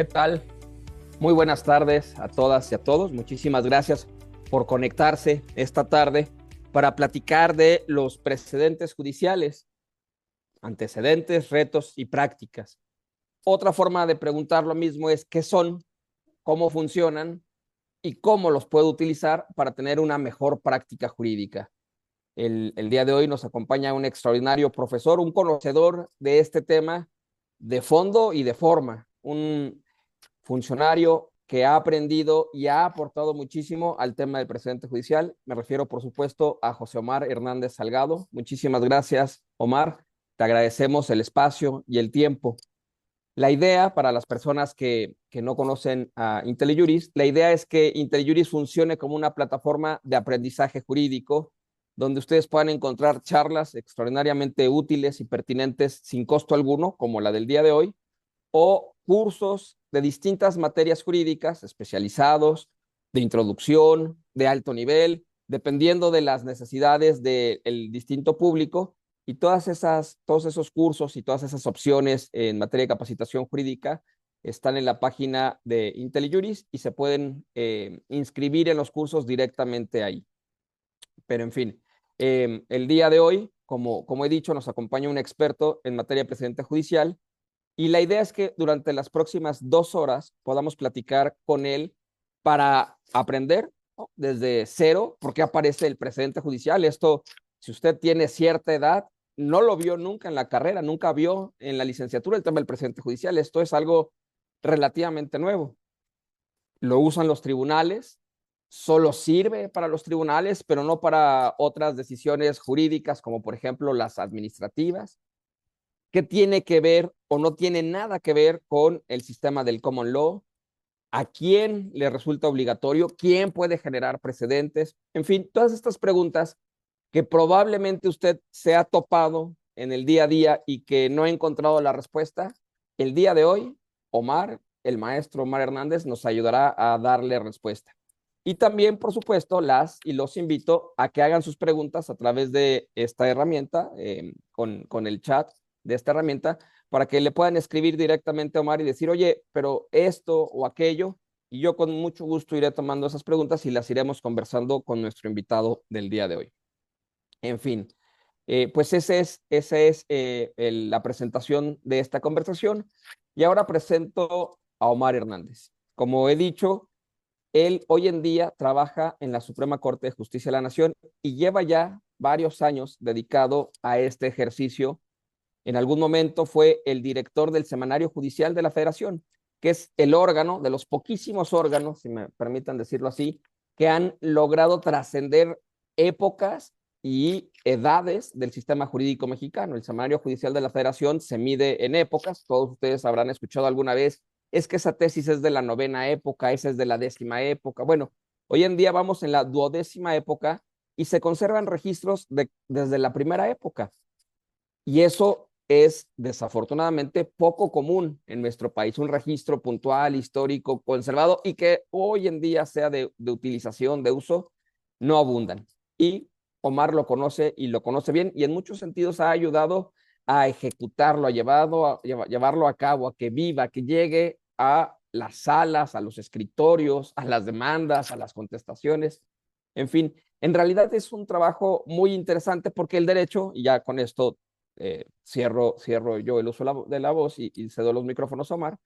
¿Qué tal? Muy buenas tardes a todas y a todos. Muchísimas gracias por conectarse esta tarde para platicar de los precedentes judiciales, antecedentes, retos y prácticas. Otra forma de preguntar lo mismo es qué son, cómo funcionan y cómo los puedo utilizar para tener una mejor práctica jurídica. El día de hoy nos acompaña un extraordinario profesor, un conocedor de este tema de fondo y de forma, un funcionario que ha aprendido y ha aportado muchísimo al tema del precedente judicial. Me refiero, por supuesto, a José Omar Hernández Salgado. Muchísimas gracias, Omar. Te agradecemos el espacio y el tiempo. La idea, para las personas que no conocen a IntelliJuris, la idea es que IntelliJuris funcione como una plataforma de aprendizaje jurídico donde ustedes puedan encontrar charlas extraordinariamente útiles y pertinentes sin costo alguno, como la del día de hoy, o cursos de distintas materias jurídicas especializados, de introducción, de alto nivel, dependiendo de las necesidades del distinto público. Y todos esos cursos y todas esas opciones en materia de capacitación jurídica están en la página de IntelliJuris y se pueden inscribir en los cursos directamente ahí. Pero en fin, el día de hoy, como he dicho, nos acompaña un experto en materia de precedente judicial y la idea es que durante las próximas 2 horas podamos platicar con él para aprender, ¿no?, desde cero por qué aparece el precedente judicial. Esto, si usted tiene cierta edad, no lo vio nunca en la carrera, nunca vio en la licenciatura el tema del precedente judicial. Esto es algo relativamente nuevo. Lo usan los tribunales, solo sirve para los tribunales, pero no para otras decisiones jurídicas, como por ejemplo las administrativas. ¿Qué tiene que ver o no tiene nada que ver con el sistema del common law? ¿A quién le resulta obligatorio? ¿Quién puede generar precedentes? En fin, todas estas preguntas que probablemente usted se ha topado en el día a día y que no ha encontrado la respuesta, el día de hoy, Omar, el maestro Omar Hernández, nos ayudará a darle respuesta. Y también, por supuesto, los invito a que hagan sus preguntas a través de esta herramienta, con el chat de esta herramienta, para que le puedan escribir directamente a Omar y decir, oye, pero esto o aquello, y yo con mucho gusto iré tomando esas preguntas y las iremos conversando con nuestro invitado del día de hoy. En fin, pues esa es la presentación de esta conversación. Y ahora presento a Omar Hernández. Como he dicho, él hoy en día trabaja en la Suprema Corte de Justicia de la Nación y lleva ya varios años dedicado a este ejercicio. En algún momento fue el director del Semanario Judicial de la Federación, que es el órgano de los poquísimos órganos, si me permiten decirlo así, que han logrado trascender épocas y edades del sistema jurídico mexicano. El Semanario Judicial de la Federación se mide en épocas. Todos ustedes habrán escuchado alguna vez, es que esa tesis es de la 9ª época, esa es de la 10ª época. Bueno, hoy en día vamos en la 12ª época y se conservan registros desde la primera época. Y eso es desafortunadamente poco común en nuestro país, un registro puntual, histórico, conservado y que hoy en día sea de utilización, de uso, no abundan. Y Omar lo conoce y lo conoce bien y en muchos sentidos ha ayudado a ejecutarlo, llevarlo a cabo, a que viva, que llegue a las salas, a los escritorios, a las demandas, a las contestaciones. En fin, en realidad es un trabajo muy interesante porque el derecho, y ya con esto cierro yo el uso de la voz y cedo los micrófonos a Omar.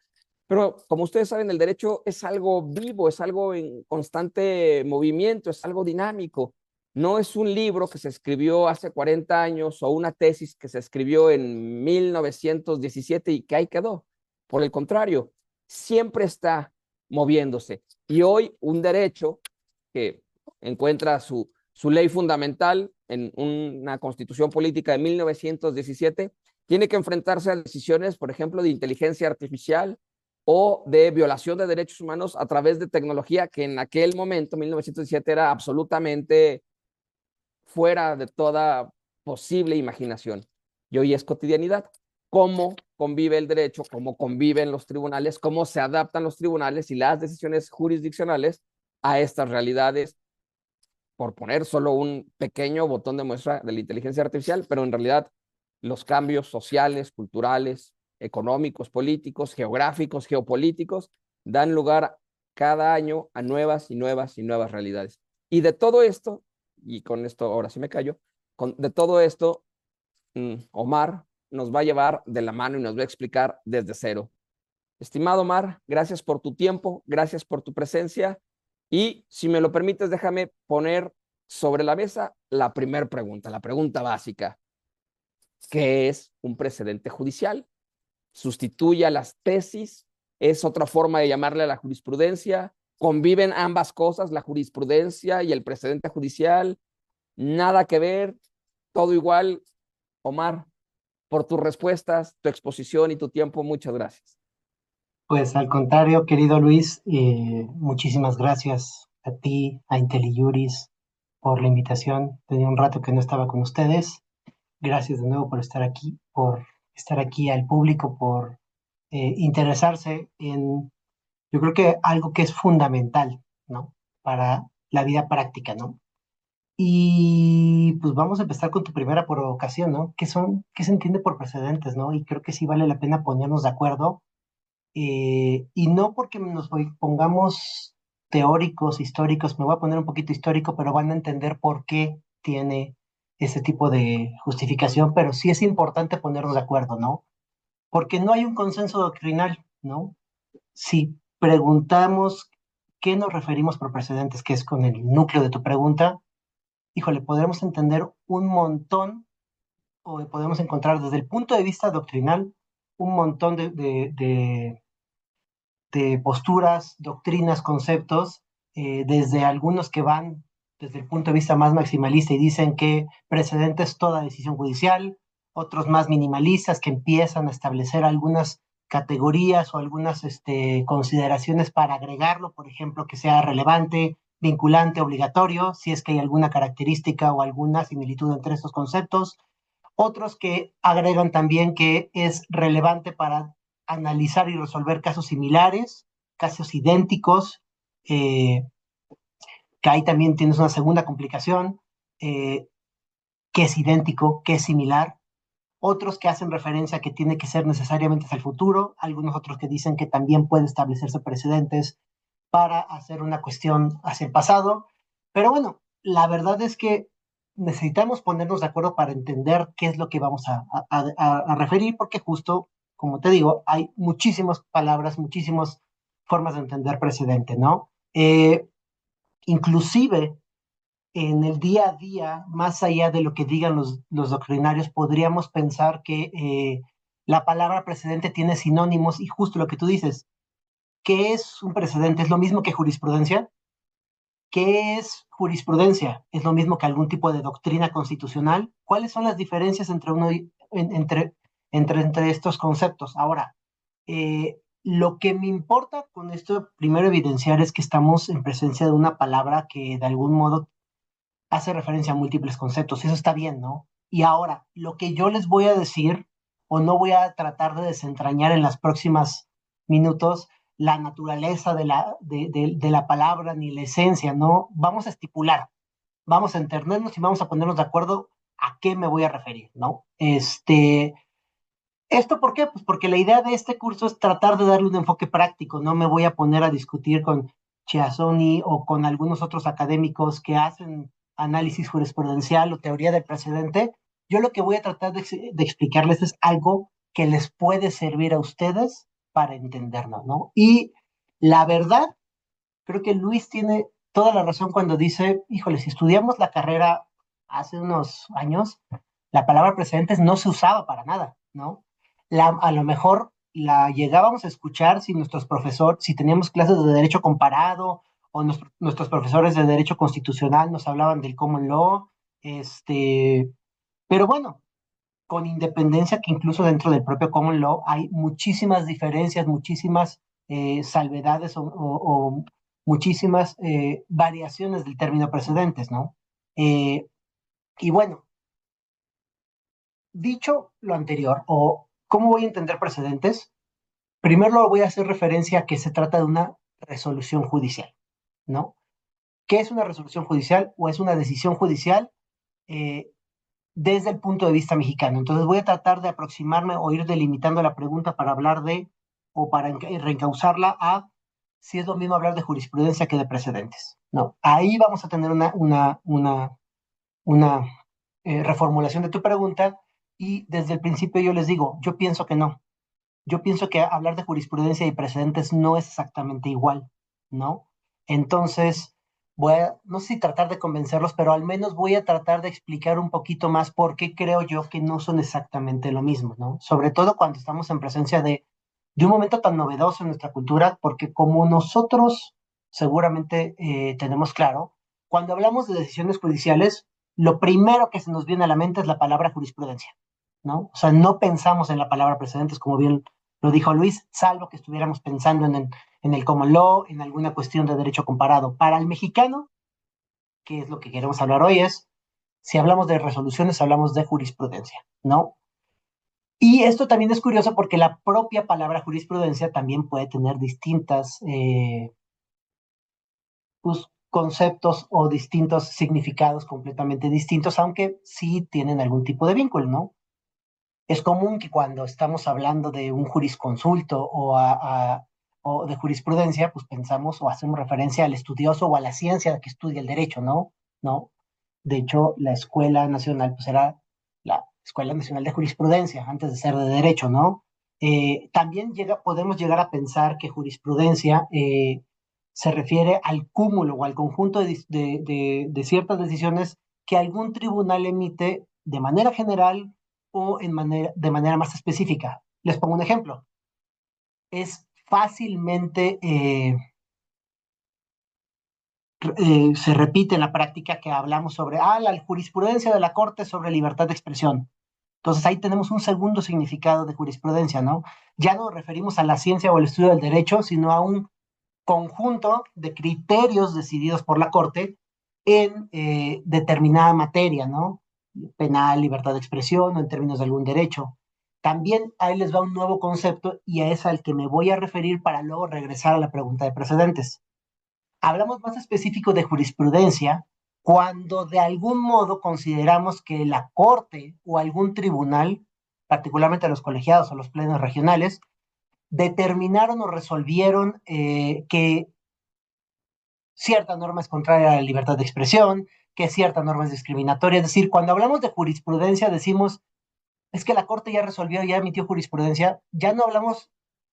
Pero como ustedes saben, el derecho es algo vivo, es algo en constante movimiento, es algo dinámico. No es un libro que se escribió hace 40 años o una tesis que se escribió en 1917 y que ahí quedó. Por el contrario, siempre está moviéndose. Y hoy un derecho que encuentra su ley fundamental en una constitución política de 1917, tiene que enfrentarse a decisiones, por ejemplo, de inteligencia artificial o de violación de derechos humanos a través de tecnología que en aquel momento, 1917, era absolutamente fuera de toda posible imaginación. Y hoy es cotidianidad. ¿Cómo convive el derecho? ¿Cómo conviven los tribunales? ¿Cómo se adaptan los tribunales y las decisiones jurisdiccionales a estas realidades? Por poner solo un pequeño botón de muestra de la inteligencia artificial, pero en realidad los cambios sociales, culturales, económicos, políticos, geográficos, geopolíticos, dan lugar cada año a nuevas y nuevas y nuevas realidades. Y de todo esto, y con esto ahora sí me callo, de todo esto, Omar nos va a llevar de la mano y nos va a explicar desde cero. Estimado Omar, gracias por tu tiempo, gracias por tu presencia y si me lo permites, déjame poner sobre la mesa la primera pregunta, la pregunta básica. ¿Qué es un precedente judicial? ¿Sustituye a las tesis? ¿Es otra forma de llamarle a la jurisprudencia? ¿Conviven ambas cosas, la jurisprudencia y el precedente judicial? Nada que ver, todo igual. Omar, por tus respuestas, tu exposición y tu tiempo, muchas gracias. Pues al contrario, querido Luis, muchísimas gracias a ti, a IntelliJuris, por la invitación. Tenía un rato que no estaba con ustedes. Gracias de nuevo por estar aquí al público, por interesarse en, yo creo que algo que es fundamental, ¿no? Para la vida práctica, ¿no? Y pues vamos a empezar con tu primera provocación, ¿no? ¿Qué se entiende por precedentes, ¿no? Y creo que sí vale la pena ponernos de acuerdo y no porque pongamos teóricos, históricos, me voy a poner un poquito histórico, pero van a entender por qué tiene ese tipo de justificación, pero sí es importante ponernos de acuerdo, ¿no? Porque no hay un consenso doctrinal, ¿no? Si preguntamos qué nos referimos por precedentes, que es con el núcleo de tu pregunta, híjole, podremos entender un montón o podemos encontrar desde el punto de vista doctrinal un montón de posturas, doctrinas, conceptos, desde algunos que van desde el punto de vista más maximalista y dicen que precedente es toda decisión judicial, otros más minimalistas que empiezan a establecer algunas categorías o algunas consideraciones para agregarlo, por ejemplo, que sea relevante, vinculante, obligatorio, si es que hay alguna característica o alguna similitud entre estos conceptos. Otros que agregan también que es relevante para analizar y resolver casos similares, casos idénticos, eh, que ahí también tienes una segunda complicación, eh, que es idéntico, que es similar. Otros que hacen referencia a que tiene que ser necesariamente hacia el futuro, algunos otros que dicen que también puede establecerse precedentes para hacer una cuestión hacia el pasado. Pero bueno, la verdad es que necesitamos ponernos de acuerdo para entender qué es lo que vamos a referir, porque justo, como te digo, hay muchísimas palabras, muchísimas formas de entender precedente, ¿no? Inclusive en el día a día, más allá de lo que digan los doctrinarios, podríamos pensar que la palabra precedente tiene sinónimos y justo lo que tú dices, ¿qué es un precedente? ¿Es lo mismo que jurisprudencia? ¿Qué es jurisprudencia? ¿Es lo mismo que algún tipo de doctrina constitucional? ¿Cuáles son las diferencias entre entre estos conceptos? Ahora, lo que me importa con esto, primero evidenciar es que estamos en presencia de una palabra que de algún modo hace referencia a múltiples conceptos, y eso está bien, ¿no? Y ahora, lo que yo les voy a decir, o no voy a tratar de desentrañar en las próximas minutos, la naturaleza de la palabra ni la esencia, ¿no? Vamos a estipular, vamos a entendernos y vamos a ponernos de acuerdo a qué me voy a referir, ¿no? ¿Esto por qué? Pues porque la idea de este curso es tratar de darle un enfoque práctico, no me voy a poner a discutir con Chiassoni o con algunos otros académicos que hacen análisis jurisprudencial o teoría del precedente. Yo lo que voy a tratar de explicarles es algo que les puede servir a ustedes para entendernos, ¿no? Y la verdad, creo que Luis tiene toda la razón cuando dice, híjole, si estudiamos la carrera hace unos años, la palabra precedentes no se usaba para nada, ¿no? A lo mejor la llegábamos a escuchar si nuestros profesores, si teníamos clases de derecho comparado o nuestros profesores de derecho constitucional nos hablaban del common law, pero bueno, con independencia que incluso dentro del propio common law hay muchísimas diferencias, muchísimas salvedades o muchísimas variaciones del término precedentes, ¿no? Eh, y bueno, dicho lo anterior, o cómo voy a entender precedentes, primero voy a hacer referencia a que se trata de una resolución judicial, ¿no? ¿Qué es una resolución judicial o es una decisión judicial? Eh, desde el punto de vista mexicano. Entonces voy a tratar de aproximarme o ir delimitando la pregunta para hablar de, o para reencauzarla a si es lo mismo hablar de jurisprudencia que de precedentes. No, ahí vamos a tener una reformulación de tu pregunta y desde el principio yo les digo, yo pienso que no. Yo pienso que hablar de jurisprudencia y precedentes no es exactamente igual, ¿no? Entonces, no sé si tratar de convencerlos, pero al menos voy a tratar de explicar un poquito más por qué creo yo que no son exactamente lo mismo, ¿no? Sobre todo cuando estamos en presencia de un momento tan novedoso en nuestra cultura, porque como nosotros seguramente tenemos claro, cuando hablamos de decisiones judiciales, lo primero que se nos viene a la mente es la palabra jurisprudencia, ¿no? O sea, no pensamos en la palabra precedentes, como bien lo dijo Luis, salvo que estuviéramos pensando en el common law, en alguna cuestión de derecho comparado. Para el mexicano, que es lo que queremos hablar hoy, es si hablamos de resoluciones, hablamos de jurisprudencia, ¿no? Y esto también es curioso porque la propia palabra jurisprudencia también puede tener distintas pues, conceptos o distintos significados completamente distintos, aunque sí tienen algún tipo de vínculo, ¿no? Es común que cuando estamos hablando de un jurisconsulto o de jurisprudencia, pues pensamos o hacemos referencia al estudioso o a la ciencia que estudia el derecho, ¿no? ¿No? De hecho, la Escuela Nacional, pues era la Escuela Nacional de Jurisprudencia, antes de ser de Derecho, ¿no? También podemos llegar a pensar que jurisprudencia se refiere al cúmulo o al conjunto de ciertas decisiones que algún tribunal emite de manera general o de manera más específica. Les pongo un ejemplo. Es fácilmente se repite en la práctica que hablamos sobre la jurisprudencia de la Corte sobre libertad de expresión. Entonces ahí tenemos un segundo significado de jurisprudencia, ¿no? Ya no nos referimos a la ciencia o el estudio del derecho, sino a un conjunto de criterios decididos por la Corte en determinada materia, ¿no? Penal, libertad de expresión o en términos de algún derecho. También ahí les va un nuevo concepto y es al que me voy a referir para luego regresar a la pregunta de precedentes. Hablamos más específico de jurisprudencia cuando de algún modo consideramos que la Corte o algún tribunal, particularmente los colegiados o los plenos regionales, determinaron o resolvieron que cierta norma es contraria a la libertad de expresión, que cierta norma es discriminatoria. Es decir, cuando hablamos de jurisprudencia decimos, es que la Corte ya resolvió, ya emitió jurisprudencia, ya no hablamos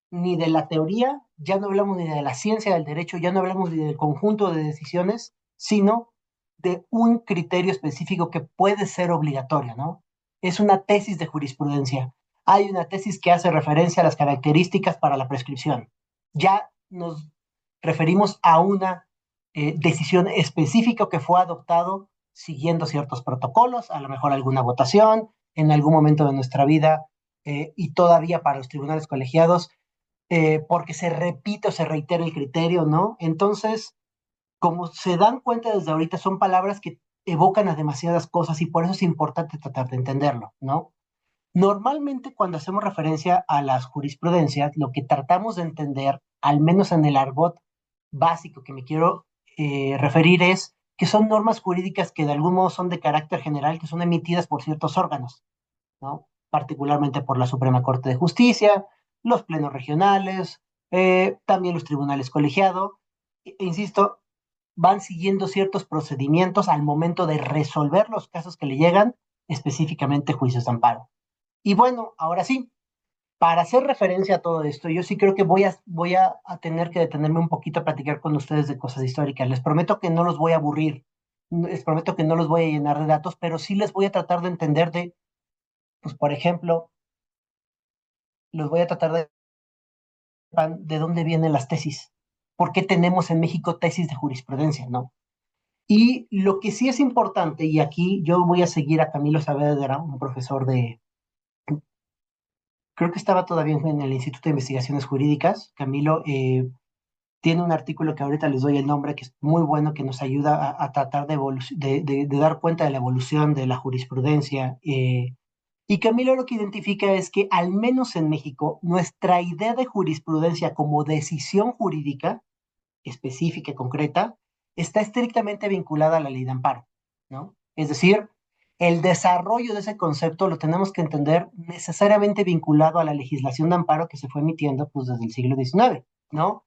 ni de la teoría, ya no hablamos ni de la ciencia del derecho, ya no hablamos ni del conjunto de decisiones, sino de un criterio específico que puede ser obligatorio, ¿no? Es una tesis de jurisprudencia. Hay una tesis que hace referencia a las características para la prescripción. Ya nos referimos a una decisión específica que fue adoptado siguiendo ciertos protocolos, a lo mejor alguna votación en algún momento de nuestra vida y todavía para los tribunales colegiados, porque se repite o se reitera el criterio, ¿no? Entonces, como se dan cuenta desde ahorita, son palabras que evocan a demasiadas cosas y por eso es importante tratar de entenderlo, ¿no? Normalmente cuando hacemos referencia a las jurisprudencias, lo que tratamos de entender, al menos en el argot básico que me quiero referir, es que son normas jurídicas que de algún modo son de carácter general, que son emitidas por ciertos órganos, ¿no? Particularmente por la Suprema Corte de Justicia, los plenos regionales, también los tribunales colegiados. Insisto, van siguiendo ciertos procedimientos al momento de resolver los casos que le llegan, específicamente juicios de amparo. Y bueno, ahora sí, para hacer referencia a todo esto, yo sí creo que voy a tener que detenerme un poquito a platicar con ustedes de cosas históricas. Les prometo que no los voy a aburrir, les prometo que no los voy a llenar de datos, pero sí les voy a tratar de entender pues por ejemplo, los voy a tratar de dónde vienen las tesis, por qué tenemos en México tesis de jurisprudencia, ¿no? Y lo que sí es importante, y aquí yo voy a seguir a Camilo Saavedra, un profesor creo que estaba todavía en el Instituto de Investigaciones Jurídicas. Camilo tiene un artículo que ahorita les doy el nombre, que es muy bueno, que nos ayuda a tratar de dar cuenta de la evolución de la jurisprudencia. Y Camilo lo que identifica es que, al menos en México, nuestra idea de jurisprudencia como decisión jurídica específica y concreta está estrictamente vinculada a la ley de amparo, ¿no? Es decir, El desarrollo de ese concepto lo tenemos que entender necesariamente vinculado a la legislación de amparo que se fue emitiendo pues, desde el siglo XIX, ¿no?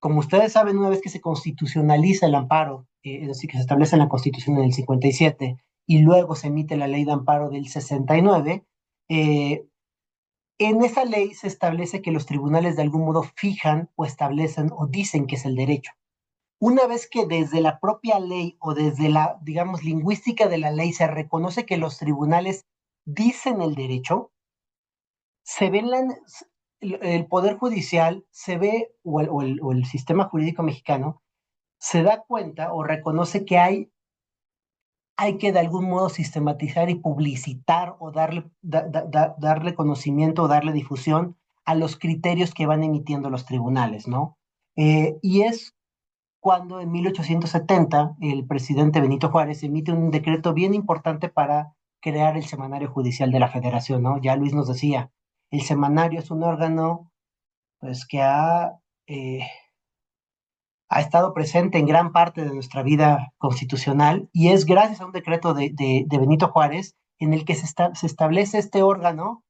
Como ustedes saben, una vez que se constitucionaliza el amparo, es decir, que se establece en la Constitución en el 57 y luego se emite la ley de amparo del 69, en esa ley se establece que los tribunales de algún modo fijan o establecen o dicen que es el derecho. Una vez que desde la propia ley o desde la, digamos, lingüística de la ley se reconoce que los tribunales dicen el derecho, se ve el Poder Judicial, se ve, o el sistema jurídico mexicano, se da cuenta o reconoce que hay que de algún modo sistematizar y publicitar o darle conocimiento o darle difusión a los criterios que van emitiendo los tribunales, ¿no? Y es cuando en 1870 el presidente Benito Juárez emite un decreto bien importante para crear el Semanario Judicial de la Federación, ¿no? Ya Luis nos decía, el semanario es un órgano pues que eh, ha estado presente en gran parte de nuestra vida constitucional y es gracias a un decreto de Benito Juárez en el que se establece este órgano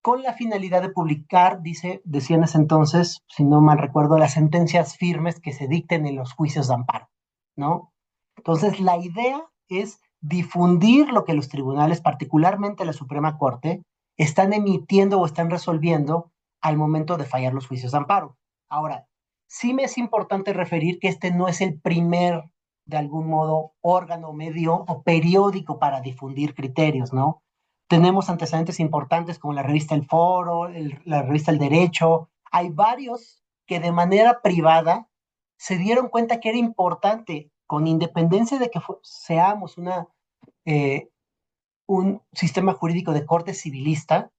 con la finalidad de publicar, decía en ese entonces, si no mal recuerdo, las sentencias firmes que se dicten en los juicios de amparo, ¿no? Entonces, la idea es difundir lo que los tribunales, particularmente la Suprema Corte, están emitiendo o están resolviendo al momento de fallar los juicios de amparo. Ahora, sí me es importante referir que este no es el primer, de algún modo, órgano, medio o periódico para difundir criterios, ¿no? Tenemos antecedentes importantes como la revista El Foro, la revista El Derecho. Hay varios que de manera privada se dieron cuenta que era importante, con independencia de que seamos eh, un sistema jurídico de corte civilista,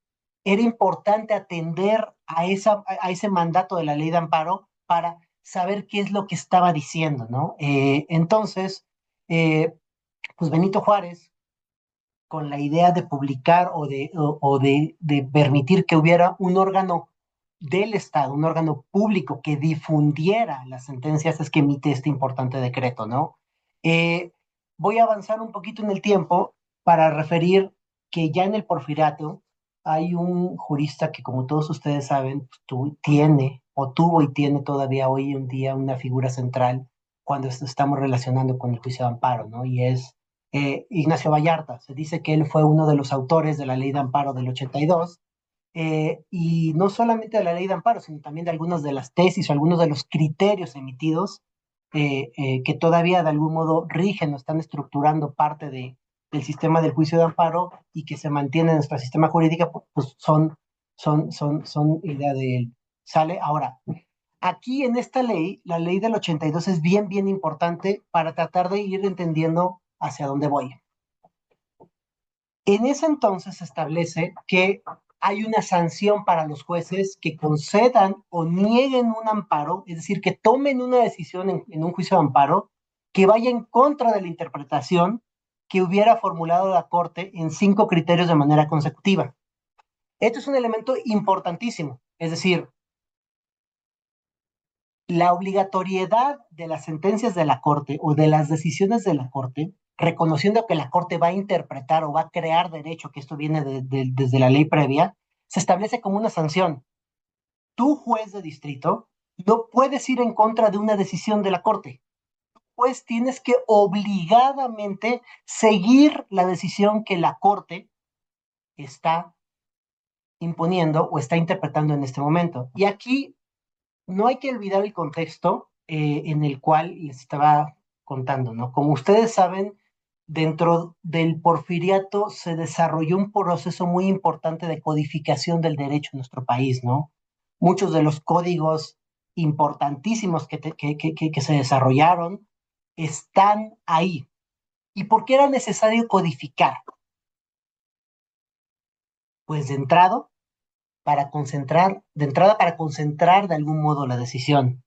era importante atender a ese mandato de la ley de amparo para saber qué es lo que estaba diciendo, ¿no? Entonces, eh, pues Benito Juárez, con la idea de publicar o de permitir que hubiera un órgano del Estado, un órgano público que difundiera las sentencias, es que emite este importante decreto, ¿no? Eh, Voy a avanzar un poquito en el tiempo para referir que ya en el Porfiriato hay un jurista que, como todos ustedes saben, tiene o tuvo y tiene todavía hoy en día una figura central cuando estamos relacionando con el juicio de amparo, ¿no? Y es Ignacio Vallarta. Se dice que él fue uno de los autores de la ley de amparo del 82, y no solamente de la ley de amparo, sino también de algunas de las tesis o algunos de los criterios emitidos que todavía de algún modo rigen o están estructurando parte del sistema del juicio de amparo y que se mantiene en nuestro sistema jurídico, pues son idea de él. ¿Sale? Ahora, aquí en esta ley, la ley del 82 es bien, bien importante para tratar de ir entendiendo hacia dónde voy. En ese entonces se establece que hay una sanción para los jueces que concedan o nieguen un amparo, es decir, que tomen una decisión en un juicio de amparo que vaya en contra de la interpretación que hubiera formulado la Corte en 5 criterios de manera consecutiva. Esto es un elemento importantísimo, es decir, la obligatoriedad de las sentencias de la Corte o de las decisiones de la Corte, reconociendo que la Corte va a interpretar o va a crear derecho, que esto viene desde la ley previa, se establece como una sanción. Tú, juez de distrito, no puedes ir en contra de una decisión de la Corte, pues tienes que obligadamente seguir la decisión que la Corte está imponiendo o está interpretando en este momento. Y aquí no hay que olvidar el contexto en el cual les estaba contando, ¿no? Como ustedes saben, dentro del porfiriato se desarrolló un proceso muy importante de codificación del derecho en nuestro país, ¿no? Muchos de los códigos importantísimos que se desarrollaron están ahí. ¿Y por qué era necesario codificar? Pues de entrada para concentrar de algún modo la decisión,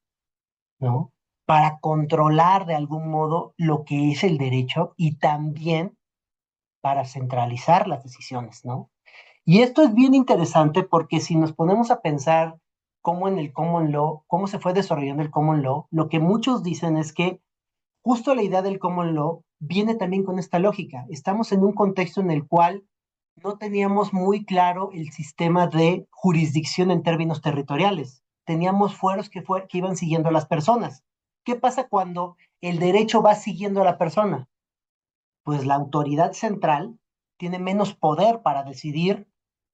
¿no? Para controlar de algún modo lo que es el derecho y también para centralizar las decisiones, ¿no? Y esto es bien interesante porque si nos ponemos a pensar cómo en el common law, cómo se fue desarrollando el common law, lo que muchos dicen es que justo la idea del common law viene también con esta lógica. Estamos en un contexto en el cual no teníamos muy claro el sistema de jurisdicción en términos territoriales. Teníamos fueros que iban siguiendo a las personas. ¿Qué pasa cuando el derecho va siguiendo a la persona? Pues la autoridad central tiene menos poder para decidir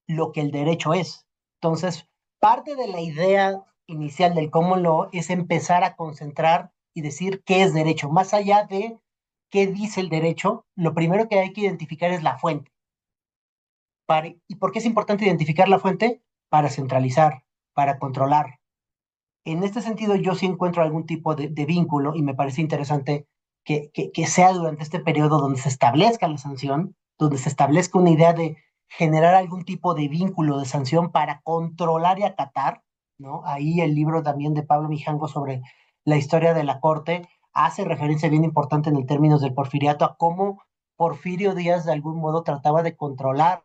lo que el derecho es. Entonces, parte de la idea inicial del cómo lo es empezar a concentrar y decir qué es derecho. Más allá de qué dice el derecho, lo primero que hay que identificar es la fuente. ¿Y por qué es importante identificar la fuente? Para centralizar, para controlar. En este sentido, yo sí encuentro algún tipo de vínculo y me parece interesante que sea durante este periodo donde se establezca la sanción, donde se establezca una idea de generar algún tipo de vínculo de sanción para controlar y acatar, ¿no? Ahí el libro también de Pablo Mijango sobre la historia de la Corte hace referencia bien importante en el términos del porfiriato a cómo Porfirio Díaz de algún modo trataba de controlar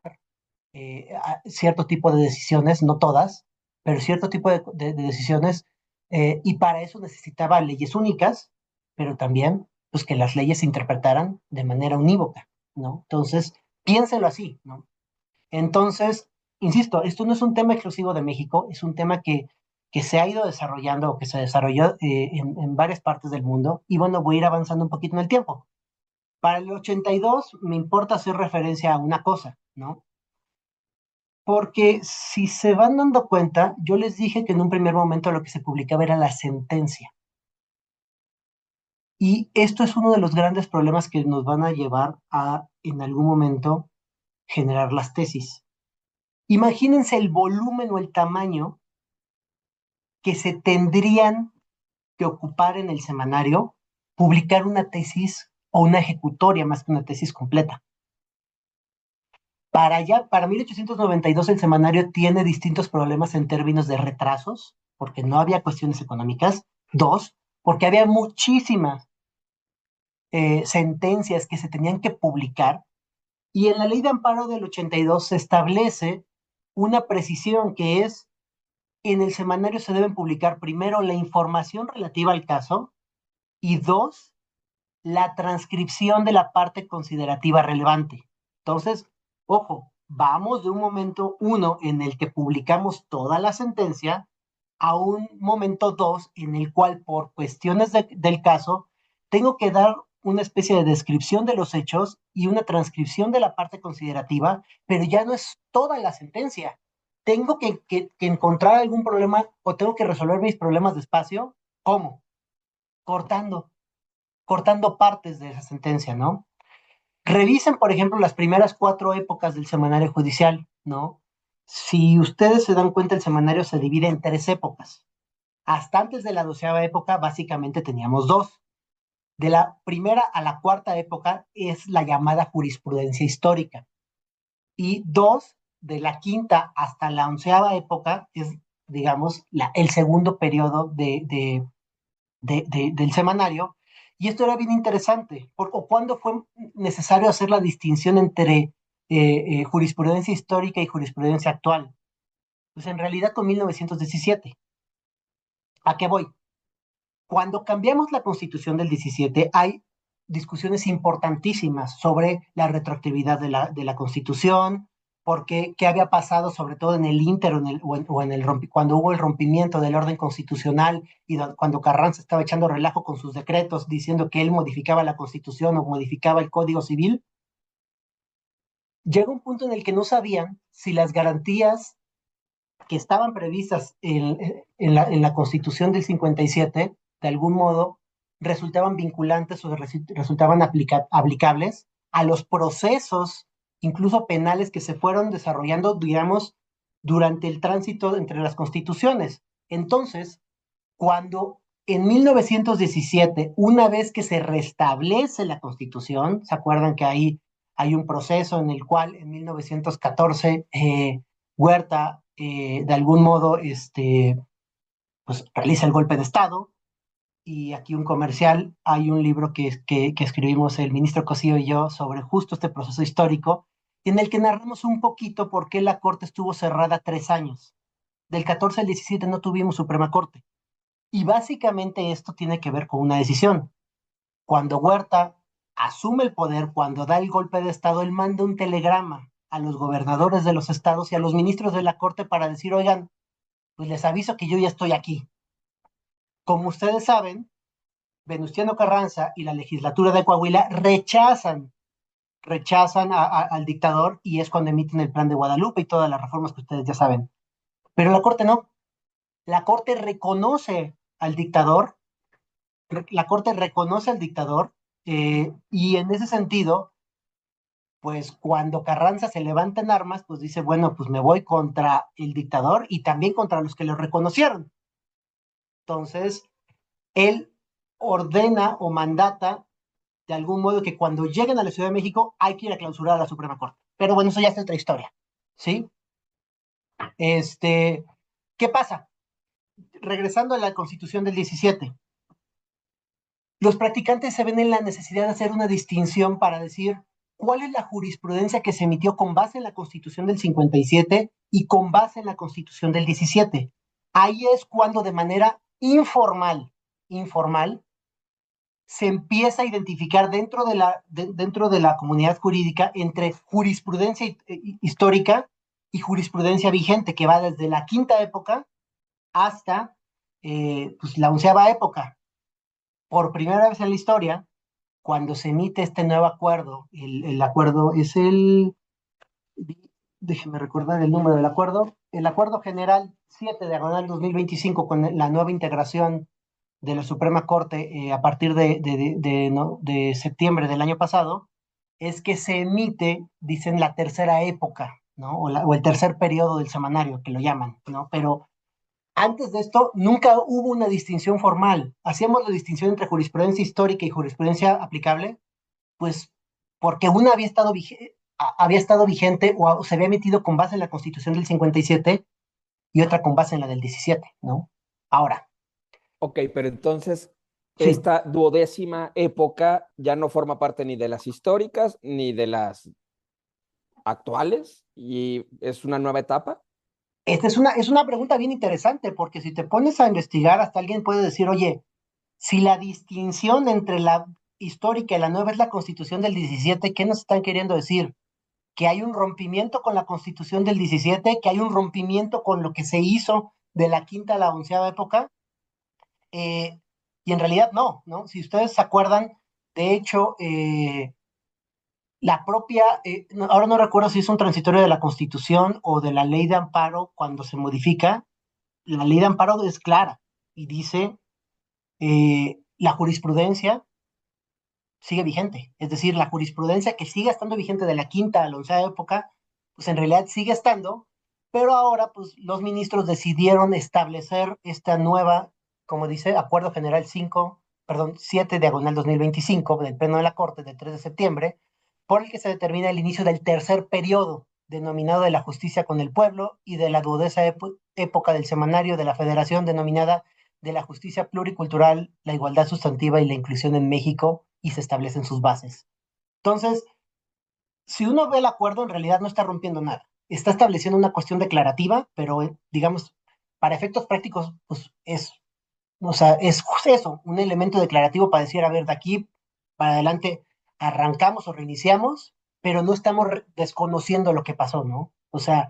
cierto tipo de decisiones, no todas, pero cierto tipo de decisiones, y para eso necesitaba leyes únicas, pero también pues, que las leyes se interpretaran de manera unívoca, ¿no? Entonces, piénselo así, ¿no? Entonces, insisto, esto no es un tema exclusivo de México, es un tema que se ha ido desarrollando o que se desarrolló en varias partes del mundo, y bueno, voy a ir avanzando un poquito en el tiempo. Para el 82 me importa hacer referencia a una cosa, ¿no? Porque si se van dando cuenta, yo les dije que en un primer momento lo que se publicaba era la sentencia. Y esto es uno de los grandes problemas que nos van a llevar a, en algún momento, generar las tesis. Imagínense el volumen o el tamaño que se tendrían que ocupar en el semanario, publicar una tesis o una ejecutoria más que una tesis completa. Para 1892 el semanario tiene distintos problemas en términos de retrasos, porque no había cuestiones económicas. Dos, porque había muchísimas sentencias que se tenían que publicar. Y en la ley de amparo del 82 se establece una precisión que es, en el semanario se deben publicar primero la información relativa al caso y dos, la transcripción de la parte considerativa relevante. Entonces, ojo, vamos de un momento uno en el que publicamos toda la sentencia a un momento dos en el cual por cuestiones del caso tengo que dar una especie de descripción de los hechos y una transcripción de la parte considerativa, pero ya no es toda la sentencia. Tengo que encontrar algún problema o tengo que resolver mis problemas despacio. ¿Cómo? Cortando partes de esa sentencia, ¿no? Revisen, por ejemplo, las primeras 4 épocas del semanario judicial, ¿no? Si ustedes se dan cuenta, el semanario se divide en 3 épocas. Hasta antes de la 12ª época, básicamente teníamos dos. De la primera a la 4ª época es la llamada jurisprudencia histórica. Y dos, de la quinta hasta la 11ª época es, digamos, el segundo periodo del semanario. Y esto era bien interesante, o cuándo fue necesario hacer la distinción entre jurisprudencia histórica y jurisprudencia actual. Pues en realidad con 1917. ¿A qué voy? Cuando cambiamos la constitución del 17, hay discusiones importantísimas sobre la retroactividad de la constitución, porque qué había pasado sobre todo en el Inter cuando hubo el rompimiento del orden constitucional y cuando Carranza estaba echando relajo con sus decretos diciendo que él modificaba la constitución o modificaba el código civil. Llega un punto en el que no sabían si las garantías que estaban previstas en la Constitución del 57, de algún modo, resultaban vinculantes o resultaban aplicables a los procesos, incluso penales, que se fueron desarrollando, digamos, durante el tránsito entre las constituciones. Entonces, cuando en 1917, una vez que se restablece la Constitución, ¿se acuerdan que ahí hay un proceso en el cual en 1914 Huerta, de algún modo, pues realiza el golpe de Estado? Y aquí un comercial, hay un libro que escribimos el ministro Cosío y yo sobre justo este proceso histórico, en el que narramos un poquito por qué la Corte estuvo cerrada 3 años. Del 14 al 17 no tuvimos Suprema Corte. Y básicamente esto tiene que ver con una decisión. Cuando Huerta asume el poder, cuando da el golpe de Estado, él manda un telegrama a los gobernadores de los estados y a los ministros de la corte para decir, oigan, pues les aviso que yo ya estoy aquí. Como ustedes saben, Venustiano Carranza y la legislatura de Coahuila rechazan al dictador, y es cuando emiten el plan de Guadalupe y todas las reformas que ustedes ya saben. Pero la corte no. La corte reconoce al dictador, la corte reconoce al dictador, y en ese sentido, pues cuando Carranza se levanta en armas, pues dice, bueno, pues me voy contra el dictador y también contra los que lo reconocieron. Entonces, él ordena o mandata de algún modo que cuando lleguen a la Ciudad de México hay que ir a clausurar a la Suprema Corte. Pero bueno, eso ya es otra historia, ¿sí? Este, ¿Qué pasa? Regresando a la Constitución del 17, los practicantes se ven en la necesidad de hacer una distinción para decir cuál es la jurisprudencia que se emitió con base en la Constitución del 57 y con base en la Constitución del 17. Ahí es cuando de manera informal, se empieza a identificar dentro de la comunidad jurídica entre jurisprudencia histórica y jurisprudencia vigente, que va desde la quinta época hasta pues, la onceava época. Por primera vez en la historia, cuando se emite este nuevo acuerdo, el acuerdo es déjeme recordar el número del acuerdo, el Acuerdo General 7 diagonal 2025 con la nueva integración de la Suprema Corte, a partir no, de septiembre del año pasado, es que se emite, dicen, la tercera época, ¿no? O el tercer periodo del semanario, que lo llaman, ¿no? Pero antes de esto nunca hubo una distinción formal. Hacíamos la distinción entre jurisprudencia histórica y jurisprudencia aplicable, pues porque una había estado vigente o se había emitido con base en la Constitución del 57 y otra con base en la del 17, ¿no? Ahora, Ok, pero entonces sí, esta duodécima época ya no forma parte ni de las históricas ni de las actuales y es una nueva etapa. esta es una pregunta bien interesante, porque si te pones a investigar, hasta alguien puede decir, oye, si la distinción entre la histórica y la nueva es la Constitución del 17, ¿qué nos están queriendo decir? Que hay un rompimiento con la Constitución del 17, que hay un rompimiento con lo que se hizo de la quinta a la onceava época, eh, y en realidad no, ¿no? Si ustedes se acuerdan, de hecho, la propia, ahora no recuerdo si es un transitorio de la Constitución o de la ley de amparo cuando se modifica, la ley de amparo es clara y dice, la jurisprudencia sigue vigente. Es decir, la jurisprudencia que sigue estando vigente de la quinta a la onceava época, pues en realidad sigue estando, pero ahora pues los ministros decidieron establecer esta nueva, como dice, Acuerdo General 5, perdón, 7 diagonal 2025 del Pleno de la Corte del 3 de septiembre, por el que se determina el inicio del tercer periodo denominado de la justicia con el pueblo y de la duodécima época del semanario de la Federación denominada de la justicia pluricultural, la igualdad sustantiva y la inclusión en México, y se establecen sus bases. Entonces, si uno ve el acuerdo, en realidad no está rompiendo nada. Está estableciendo una cuestión declarativa, pero digamos, para efectos prácticos, pues es, o sea, es eso, un elemento declarativo para decir, a ver, de aquí para adelante arrancamos o reiniciamos, pero no estamos desconociendo lo que pasó, ¿no? O sea,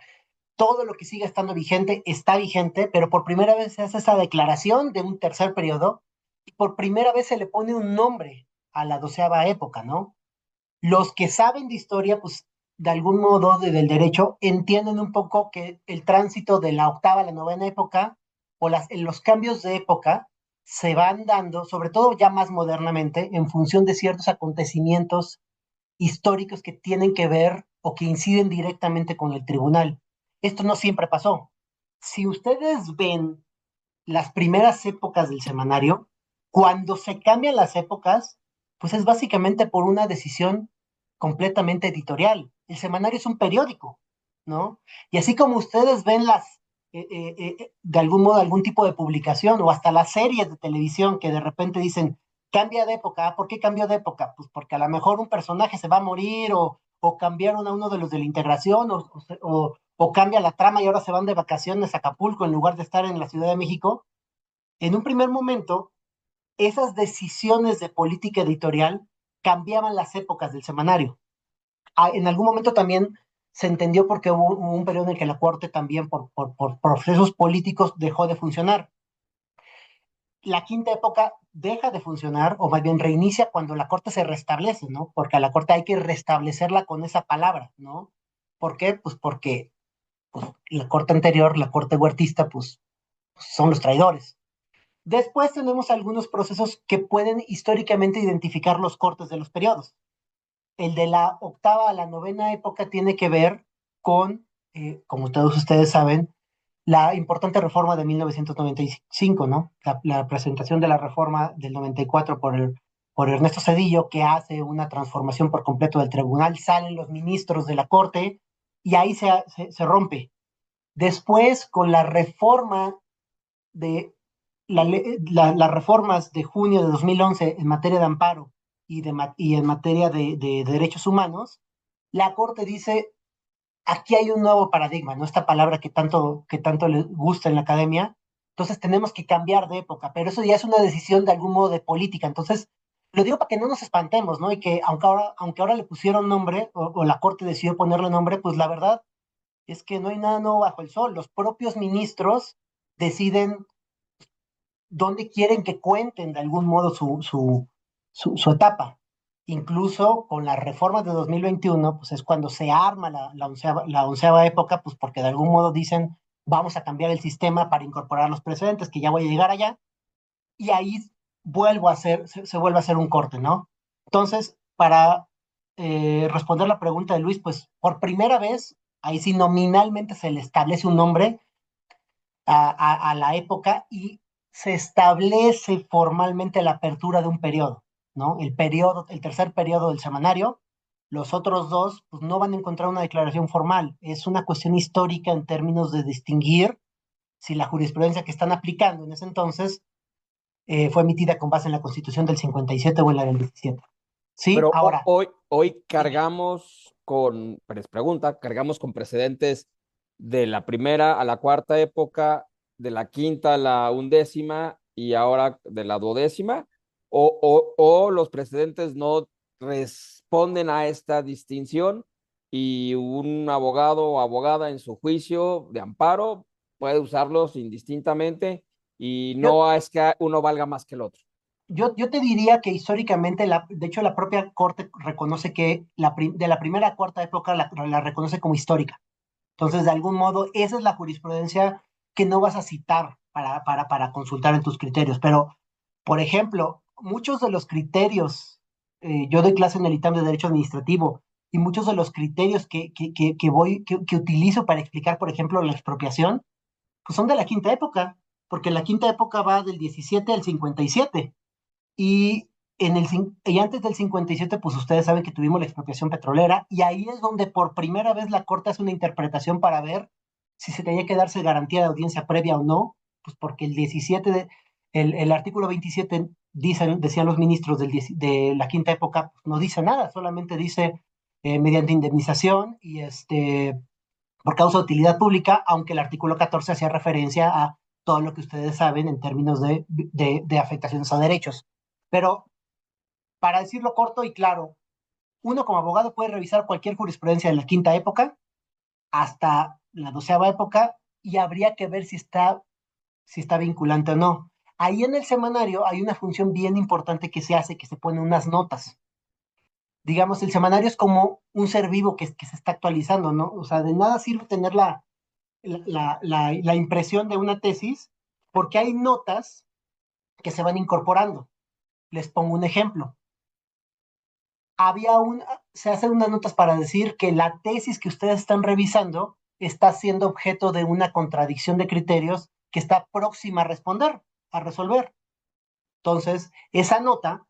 todo lo que sigue estando vigente está vigente, pero por primera vez se hace esa declaración de un tercer periodo y por primera vez se le pone un nombre a la doceava época, ¿no? Los que saben de historia, pues de algún modo del derecho, entienden un poco que el tránsito de la octava a la novena época o los cambios de época se van dando, sobre todo ya más modernamente, en función de ciertos acontecimientos históricos que tienen que ver o que inciden directamente con el tribunal. Esto no siempre pasó. Si ustedes ven las primeras épocas del semanario, cuando se cambian las épocas, pues es básicamente por una decisión completamente editorial. El semanario es un periódico, ¿no? Y así como ustedes ven de algún modo, algún tipo de publicación o hasta las series de televisión que de repente dicen, cambia de época. ¿Por qué cambió de época? Pues porque a lo mejor un personaje se va a morir o cambiaron a uno de los de la integración o cambia la trama y ahora se van de vacaciones a Acapulco en lugar de estar en la Ciudad de México. En un primer momento, esas decisiones de política editorial cambiaban las épocas del semanario. En algún momento también se entendió porque hubo un periodo en el que la Corte también por procesos políticos dejó de funcionar. La quinta época deja de funcionar, o más bien reinicia cuando la Corte se restablece, ¿no? Porque a la Corte hay que restablecerla con esa palabra, ¿no? ¿Por qué? Pues porque pues, la Corte anterior, la Corte huertista, pues son los traidores. Después tenemos algunos procesos que pueden históricamente identificar los cortes de los periodos. El de la octava a la novena época tiene que ver con, como todos ustedes saben, la importante reforma de 1995, ¿no? La presentación de la reforma del 94 por Ernesto Zedillo, que hace una transformación por completo del tribunal, salen los ministros de la Corte y ahí se rompe. Después, con la reforma de las reformas de junio de 2011 en materia de amparo y en materia de derechos humanos, la Corte dice, aquí hay un nuevo paradigma, ¿no? Esta palabra que tanto le gusta en la academia. Entonces tenemos que cambiar de época, pero eso ya es una decisión de algún modo de política. Entonces, lo digo para que no nos espantemos, ¿no? Y que aunque ahora le pusieron nombre, o la Corte decidió ponerle nombre, pues la verdad es que no hay nada nuevo bajo el sol. Los propios ministros deciden dónde quieren que cuenten de algún modo su etapa. Incluso con las reformas de 2021, pues es cuando se arma la onceava época, pues porque de algún modo dicen, vamos a cambiar el sistema para incorporar los precedentes, que ya voy a llegar allá, y ahí se vuelve a hacer un corte, ¿no? Entonces, para responder la pregunta de Luis, pues por primera vez, ahí sí nominalmente se le establece un nombre a la época y se establece formalmente la apertura de un periodo, ¿no? El tercer periodo del semanario, los otros dos, pues no van a encontrar una declaración formal. Es una cuestión histórica en términos de distinguir si la jurisprudencia que están aplicando en ese entonces fue emitida con base en la Constitución del 57 o en la del 17. Sí, Pero ahora, hoy dime. cargamos con, pues pregunta, cargamos con precedentes de la primera a la cuarta época, de la quinta a la undécima y ahora de la duodécima, o los precedentes no responden a esta distinción y un abogado o abogada en su juicio de amparo puede usarlos indistintamente y Yo, no es que uno valga más que el otro. yo te diría que históricamente, de hecho, la propia Corte reconoce que de la primera a cuarta época la reconoce como histórica. Entonces, de algún modo, esa es la jurisprudencia que no vas a citar para consultar en tus criterios. Pero, por ejemplo, muchos de los criterios, yo doy clase en el ITAM de Derecho Administrativo, y muchos de los criterios que utilizo para explicar, por ejemplo, la expropiación, pues son de la quinta época, porque la quinta época va del 17 al 57. Y, y antes del 57, pues ustedes saben que tuvimos la expropiación petrolera, y ahí es donde por primera vez la Corte hace una interpretación para ver si se tenía que darse garantía de audiencia previa o no, pues porque el artículo 27 decían los ministros de la quinta época, pues no dice nada, solamente dice mediante indemnización y por causa de utilidad pública, aunque el artículo 14 hacía referencia a todo lo que ustedes saben en términos de afectaciones a derechos. Pero para decirlo corto y claro, uno como abogado puede revisar cualquier jurisprudencia de la quinta época hasta la doceava época y habría que ver si está vinculante o no. Ahí en el semanario hay una función bien importante que se hace, que se ponen unas notas. Digamos, el semanario es como un ser vivo que se está actualizando, ¿no? O sea, de nada sirve tener la impresión de una tesis porque hay notas que se van incorporando. Les pongo un ejemplo. había un, Se hacen unas notas para decir que la tesis que ustedes están revisando está siendo objeto de una contradicción de criterios que está próxima a responder, a resolver. Entonces, esa nota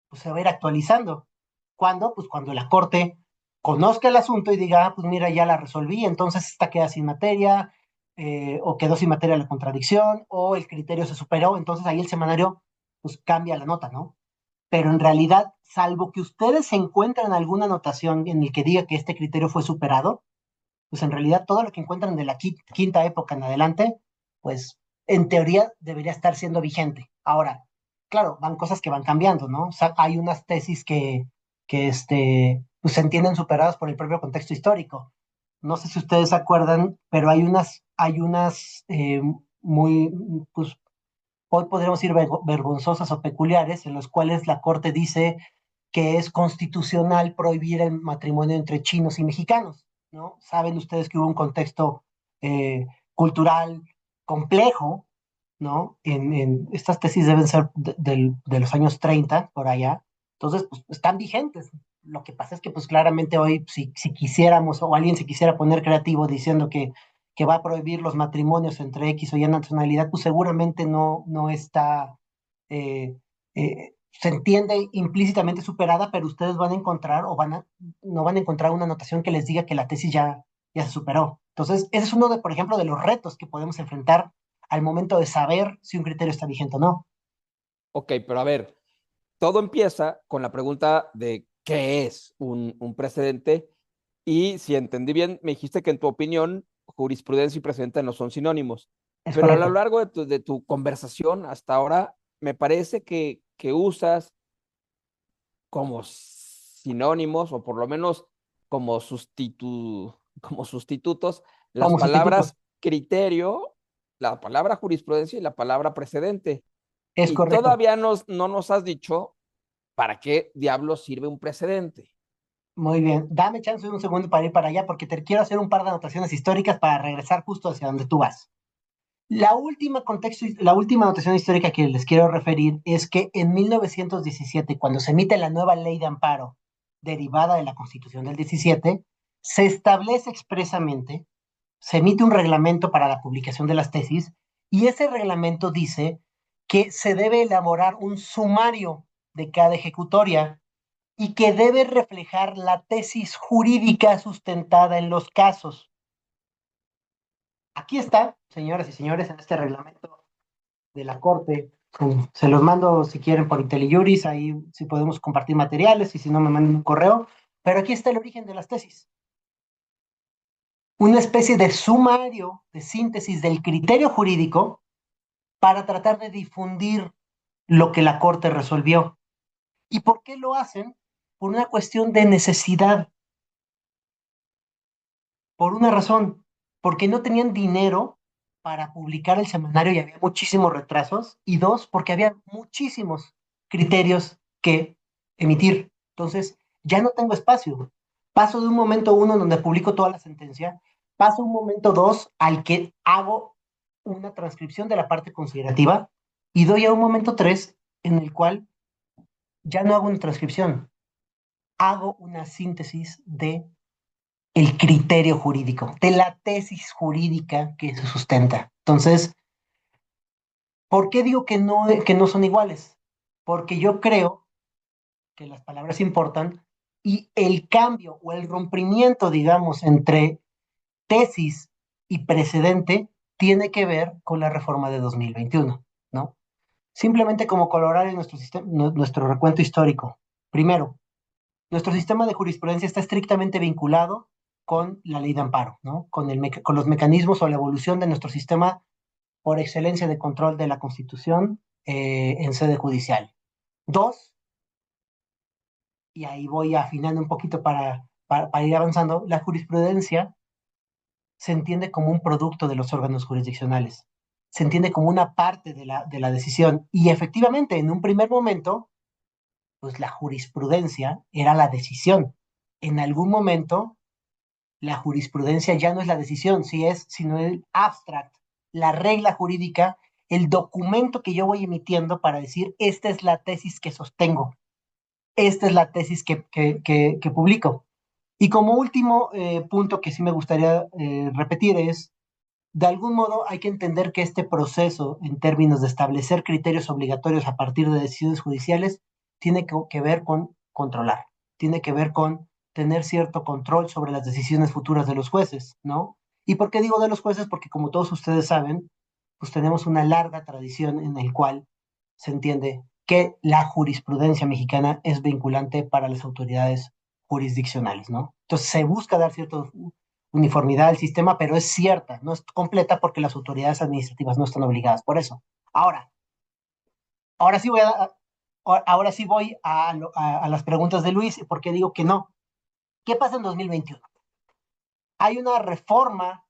pues, se va a ir actualizando. ¿Cuándo? Pues cuando la Corte conozca el asunto y diga, pues mira, ya la resolví, entonces esta queda sin materia, o quedó sin materia la contradicción, o el criterio se superó, entonces ahí el semanario pues cambia la nota, ¿no? Pero en realidad, salvo que ustedes se encuentren alguna anotación en el que diga que este criterio fue superado, pues en realidad todo lo que encuentran de la quinta época en adelante, pues en teoría debería estar siendo vigente. Ahora, claro, van cosas que van cambiando, ¿no? O sea, hay unas tesis que pues se entienden superadas por el propio contexto histórico. No sé si ustedes se acuerdan, pero hay unas muy, pues hoy podríamos decir vergonzosas o peculiares, en los cuales la Corte dice que es constitucional prohibir el matrimonio entre chinos y mexicanos, ¿no? Saben ustedes que hubo un contexto eh, cultural complejo, ¿no? Estas tesis deben ser de los años 30 por allá, entonces, pues están vigentes. Lo que pasa es que, pues claramente hoy, si quisiéramos, o alguien se quisiera poner creativo diciendo que va a prohibir los matrimonios entre X o Y nacionalidad, pues seguramente no está, se entiende implícitamente superada, pero ustedes van a encontrar no van a encontrar una anotación que les diga que la tesis ya se superó. Entonces, ese es uno por ejemplo, de los retos que podemos enfrentar al momento de saber si un criterio está vigente o no. Ok, pero a ver, todo empieza con la pregunta de qué es un precedente y si entendí bien, me dijiste que en tu opinión jurisprudencia y precedente no son sinónimos, Es pero a lo correcto. largo de tu conversación hasta ahora me parece que usas como sinónimos o por lo menos como, como sustitutos las Como sustitutos. palabras criterio, la palabra jurisprudencia y la palabra precedente. Es Y correcto. todavía no nos has dicho para qué diablos sirve un precedente. Muy bien. Dame chance de un segundo para ir para allá porque te quiero hacer un par de anotaciones históricas para regresar justo hacia donde tú vas. La última anotación histórica que les quiero referir es que en 1917, cuando se emite la nueva ley de amparo derivada de la Constitución del 17, se establece expresamente, se emite un reglamento para la publicación de las tesis y ese reglamento dice que se debe elaborar un sumario de cada ejecutoria y que debe reflejar la tesis jurídica sustentada en los casos. Aquí está, señoras y señores, en este reglamento de la Corte. Se los mando si quieren por IntelliJuris, ahí sí podemos compartir materiales y si no me mandan un correo. Pero aquí está el origen de las tesis. Una especie de sumario, de síntesis del criterio jurídico para tratar de difundir lo que la Corte resolvió. ¿Y por qué lo hacen? Por una cuestión de necesidad, por una razón, porque no tenían dinero para publicar el semanario y había muchísimos retrasos, y dos, porque había muchísimos criterios que emitir. Entonces, ya no tengo espacio. Paso de un momento uno donde publico toda la sentencia, paso a un momento dos al que hago una transcripción de la parte considerativa y doy a un momento tres en el cual ya no hago una transcripción, hago una síntesis de el criterio jurídico, de la tesis jurídica que se sustenta. Entonces, ¿por qué digo que no son iguales? Porque yo creo que las palabras importan y el cambio o el rompimiento, digamos, entre tesis y precedente tiene que ver con la reforma de 2021, ¿no? Simplemente como colorar en nuestro, sistema, nuestro recuento histórico. Primero, nuestro sistema de jurisprudencia está estrictamente vinculado con la ley de amparo, ¿no? Con los mecanismos o la evolución de nuestro sistema por excelencia de control de la Constitución en sede judicial. Dos, y ahí voy afinando un poquito para ir avanzando, la jurisprudencia se entiende como un producto de los órganos jurisdiccionales, se entiende como una parte de la decisión y efectivamente en un primer momento, pues la jurisprudencia era la decisión. En algún momento la jurisprudencia ya no es la decisión, sino el abstract, la regla jurídica, el documento que yo voy emitiendo para decir, esta es la tesis que sostengo, esta es la tesis que publico. Y como último punto que sí me gustaría repetir es, de algún modo hay que entender que este proceso, en términos de establecer criterios obligatorios a partir de decisiones judiciales, tiene que ver con controlar, tiene que ver con tener cierto control sobre las decisiones futuras de los jueces, ¿no? ¿Y por qué digo de los jueces? Porque como todos ustedes saben, pues tenemos una larga tradición en la cual se entiende que la jurisprudencia mexicana es vinculante para las autoridades jurisdiccionales, ¿no? Entonces se busca dar cierto uniformidad al sistema, pero es cierta, no es completa porque las autoridades administrativas no están obligadas por eso. Ahora, Ahora sí ahora sí voy a las preguntas de Luis, ¿por qué digo que no? ¿Qué pasa en 2021? Hay una reforma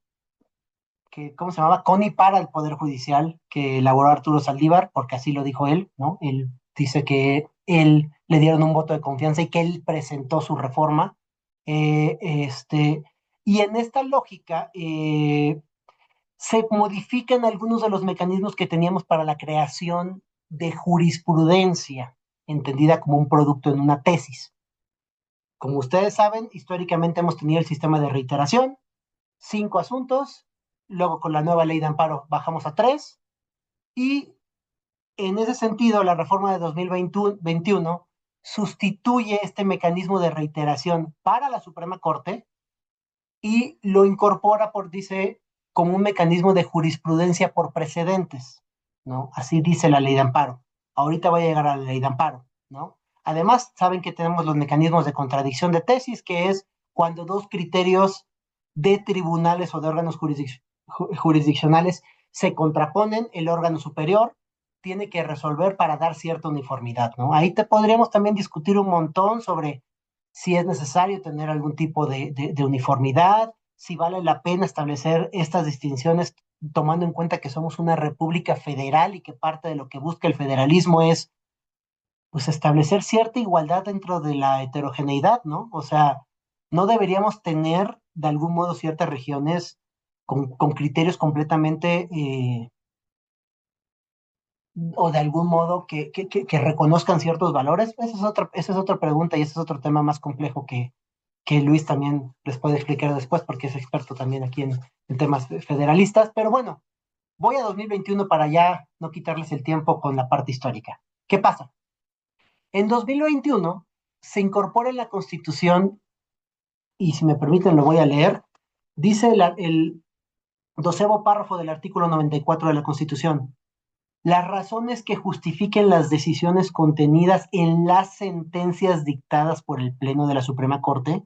que, ¿cómo se llamaba? CONI para el Poder Judicial, que elaboró Arturo Saldívar, porque así lo dijo él, ¿no? Él dice que él le dieron un voto de confianza y que él presentó su reforma. Eh, este, y en esta lógica se modifican algunos de los mecanismos que teníamos para la creación de jurisprudencia, entendida como un producto en una tesis. Como ustedes saben, históricamente hemos tenido el sistema de reiteración, 5 asuntos, luego con la nueva ley de amparo bajamos a 3, y en ese sentido la reforma de 2021 sustituye este mecanismo de reiteración para la Suprema Corte y lo incorpora, dice, como un mecanismo de jurisprudencia por precedentes, ¿no? Así dice la ley de amparo. Ahorita voy a llegar a la ley de amparo, ¿no? Además, saben que tenemos los mecanismos de contradicción de tesis, que es cuando dos criterios de tribunales o de órganos jurisdiccionales se contraponen, el órgano superior tiene que resolver para dar cierta uniformidad, ¿no? Ahí podríamos también discutir un montón sobre si es necesario tener algún tipo de uniformidad, si vale la pena establecer estas distinciones tomando en cuenta que somos una república federal y que parte de lo que busca el federalismo es pues establecer cierta igualdad dentro de la heterogeneidad, ¿no? O sea, no deberíamos tener de algún modo ciertas regiones con criterios completamente o de algún modo que reconozcan ciertos valores. Esa es otra pregunta y ese es otro tema más complejo que Luis también les puede explicar después porque es experto también aquí en temas federalistas. Pero bueno, voy a 2021 para ya no quitarles el tiempo con la parte histórica. ¿Qué pasa? En 2021 se incorpora en la Constitución, y si me permiten lo voy a leer, dice el 12º párrafo del artículo 94 de la Constitución: las razones que justifiquen las decisiones contenidas en las sentencias dictadas por el Pleno de la Suprema Corte,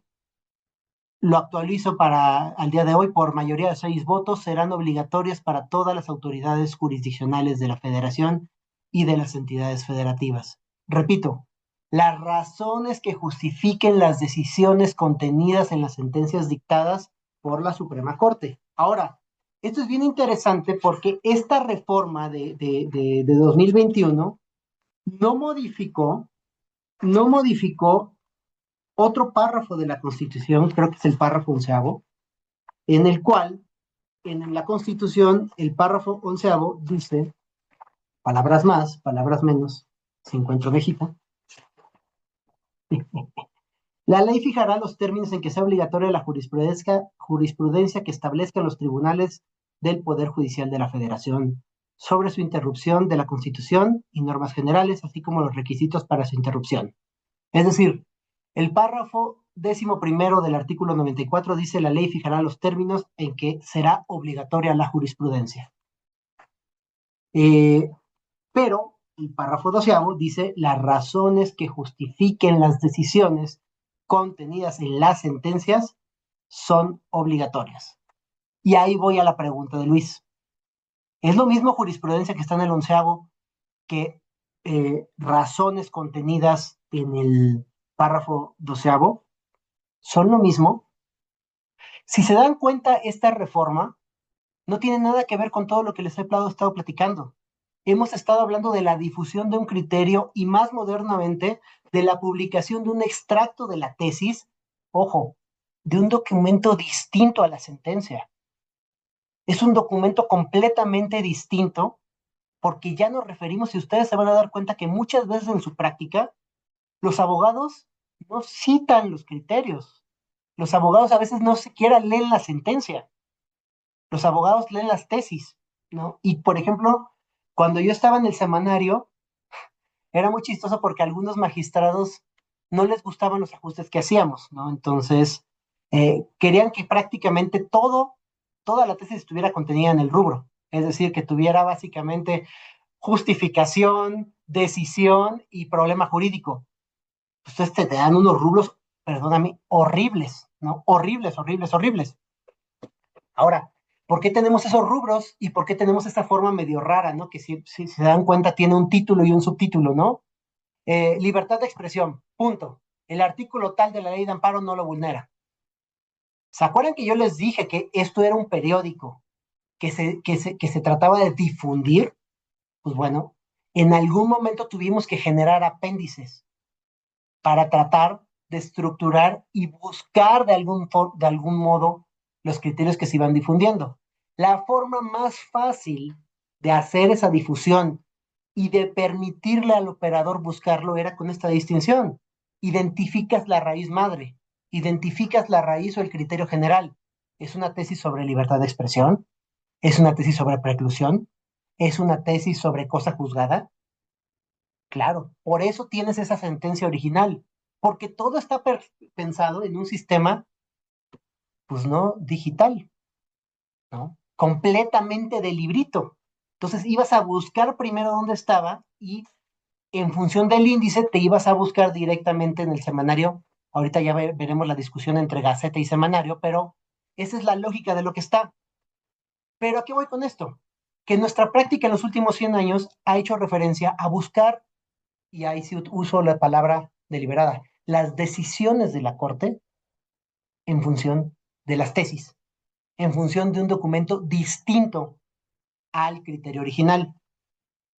lo actualizo para al día de hoy, por mayoría de 6 votos, serán obligatorias para todas las autoridades jurisdiccionales de la Federación y de las entidades federativas. Repito, las razones que justifiquen las decisiones contenidas en las sentencias dictadas por la Suprema Corte. Ahora, esto es bien interesante porque esta reforma de 2021 no modificó, no modificó otro párrafo de la Constitución, creo que es el párrafo 11º, en el cual, en la Constitución, el párrafo 11º dice, palabras más, palabras menos, si encuentro México, la ley fijará los términos en que sea obligatoria la jurisprudencia que establezcan los tribunales del Poder Judicial de la Federación sobre su interrupción de la Constitución y normas generales, así como los requisitos para su interrupción. Es decir, el párrafo 11º del artículo 94 dice: la ley fijará los términos en que será obligatoria la jurisprudencia. Eh, pero el párrafo 12º dice: las razones que justifiquen las decisiones contenidas en las sentencias son obligatorias. Y ahí voy a la pregunta de Luis. ¿Es lo mismo jurisprudencia que está en el 11º que razones contenidas en el párrafo 12º? ¿Son lo mismo? Si se dan cuenta, esta reforma no tiene nada que ver con todo lo que les he estado platicando. Hemos estado hablando de la difusión de un criterio y más modernamente de la publicación de un extracto de la tesis, ojo, de un documento distinto a la sentencia. Es un documento completamente distinto porque ya nos referimos, y ustedes se van a dar cuenta que muchas veces en su práctica los abogados no citan los criterios. Los abogados a veces no siquiera leen la sentencia. Los abogados leen las tesis, ¿no? Y, por ejemplo, cuando yo estaba en el semanario, era muy chistoso porque a algunos magistrados no les gustaban los ajustes que hacíamos, ¿no? Entonces, querían que prácticamente toda la tesis estuviera contenida en el rubro. Es decir, que tuviera básicamente justificación, decisión y problema jurídico. Ustedes te dan unos rubros, perdóname, horribles, ¿no? Horribles, horribles, horribles. Ahora, ¿Por qué tenemos esos rubros y por qué tenemos esta forma medio rara, ¿no? Que si se dan cuenta tiene un título y un subtítulo, ¿no? Libertad de expresión, punto. El artículo tal de la ley de amparo no lo vulnera. ¿Se acuerdan que yo les dije que esto era un periódico que se trataba de difundir? Pues bueno, en algún momento tuvimos que generar apéndices para tratar de estructurar y buscar de algún modo los criterios que se iban difundiendo. La forma más fácil de hacer esa difusión y de permitirle al operador buscarlo era con esta distinción. Identificas la raíz madre, identificas la raíz o el criterio general. ¿Es una tesis sobre libertad de expresión? ¿Es una tesis sobre preclusión? ¿Es una tesis sobre cosa juzgada? Claro, por eso tienes esa sentencia original, porque todo está pensado en un sistema, pues no digital, ¿no? Completamente de librito. Entonces ibas a buscar primero dónde estaba y en función del índice te ibas a buscar directamente en el semanario. Ahorita ya veremos la discusión entre Gaceta y semanario, pero esa es la lógica de lo que está. Pero ¿a qué voy con esto? Que nuestra práctica en los últimos 100 años ha hecho referencia a buscar, y ahí sí uso la palabra deliberada, las decisiones de la Corte en función de las tesis, en función de un documento distinto al criterio original.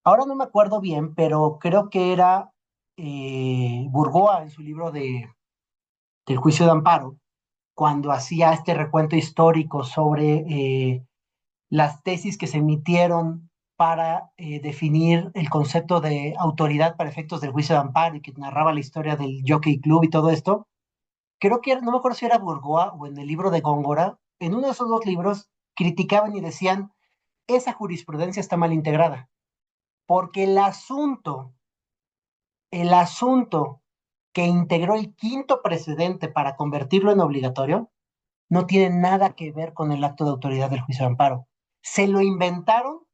Ahora no me acuerdo bien, pero creo que era Burgoa en su libro del juicio de amparo, cuando hacía este recuento histórico sobre las tesis que se emitieron para definir el concepto de autoridad para efectos del juicio de amparo y que narraba la historia del Jockey Club y todo esto. Creo que no me acuerdo si era Burgoa o en el libro de Góngora, en uno de esos dos libros criticaban y decían, esa jurisprudencia está mal integrada, porque el asunto que integró el quinto precedente para convertirlo en obligatorio no tiene nada que ver con el acto de autoridad del juicio de amparo. Se lo inventaron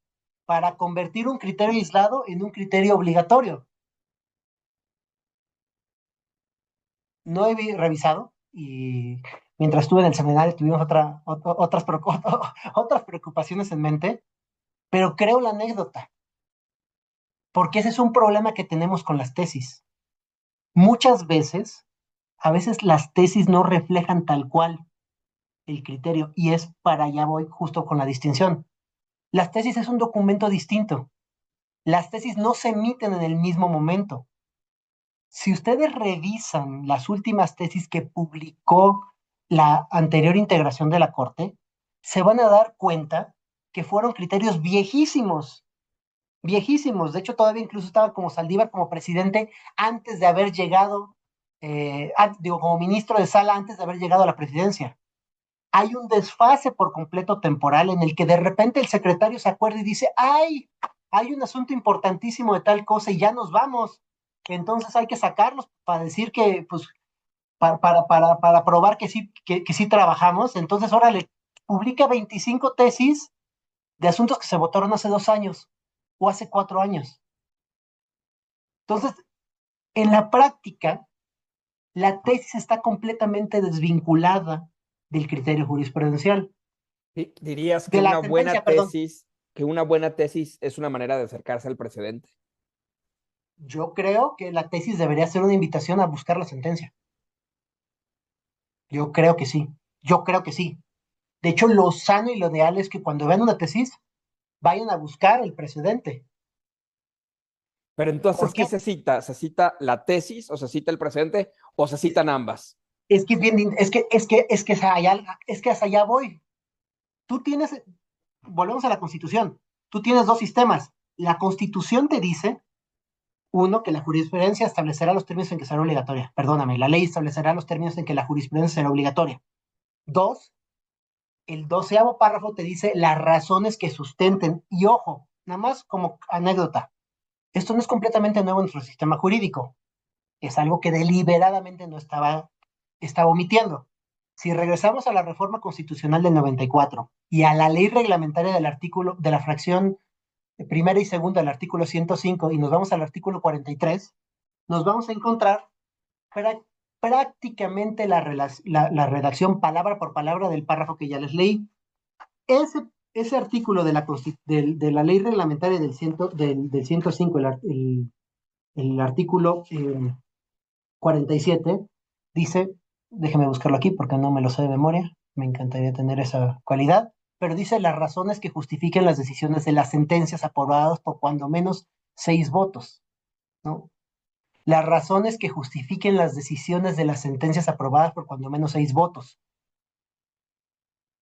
para convertir un criterio aislado en un criterio obligatorio. No he revisado y mientras estuve en el seminario tuvimos otras preocupaciones en mente, pero creo la anécdota, porque ese es un problema que tenemos con las tesis. Muchas veces, a veces las tesis no reflejan tal cual el criterio y es para allá voy justo con la distinción. Las tesis es un documento distinto. Las tesis no se emiten en el mismo momento. Si ustedes revisan las últimas tesis que publicó la anterior integración de la Corte, se van a dar cuenta que fueron criterios viejísimos, viejísimos. De hecho, todavía incluso estaba como Saldívar como presidente antes de haber llegado, como ministro de sala antes de haber llegado a la presidencia. Hay un desfase por completo temporal en el que de repente el secretario se acuerda y dice, ¡ay! Hay un asunto importantísimo de tal cosa y ya nos vamos. Entonces hay que sacarlos para decir que, pues, para probar que sí trabajamos. Entonces, órale, publica 25 tesis de asuntos que se votaron hace 2 años o hace 4 años. Entonces, en la práctica, la tesis está completamente desvinculada del criterio jurisprudencial, ¿Dirías de la sentencia, perdón. que una buena tesis es una manera de acercarse al precedente? Yo creo que la tesis debería ser una invitación a buscar la sentencia. Yo creo que sí. Yo creo que sí. De hecho, lo sano y lo ideal es que cuando vean una tesis, vayan a buscar el precedente. Pero ¿Por entonces, ¿qué qué? se cita? ¿Se cita la tesis o se cita el precedente o se citan ambas? Es que es bien, es que hasta allá voy. Tú tienes, volvemos a la Constitución. Tú tienes dos sistemas. La Constitución te dice, uno, que la jurisprudencia establecerá los términos en que será obligatoria. Perdóname, la ley establecerá los términos en que la jurisprudencia será obligatoria. Dos, el 12º párrafo te dice las razones que sustenten. Y ojo, nada más como anécdota, esto no es completamente nuevo en nuestro sistema jurídico. Es algo que deliberadamente no estaba omitiendo. Si regresamos a la reforma constitucional del 94 y a la ley reglamentaria del artículo, de la fracción primera y segunda del artículo 105 y nos vamos al artículo 43, nos vamos a encontrar prácticamente la redacción palabra por palabra del párrafo que ya les leí. Ese artículo de la ley reglamentaria del 105, el artículo 47, dice, déjeme buscarlo aquí porque no me lo sé de memoria, me encantaría tener esa cualidad, pero dice las razones que justifiquen las decisiones de las sentencias aprobadas por cuando menos 6 votos, ¿no? Las razones que justifiquen las decisiones de las sentencias aprobadas por cuando menos 6 votos.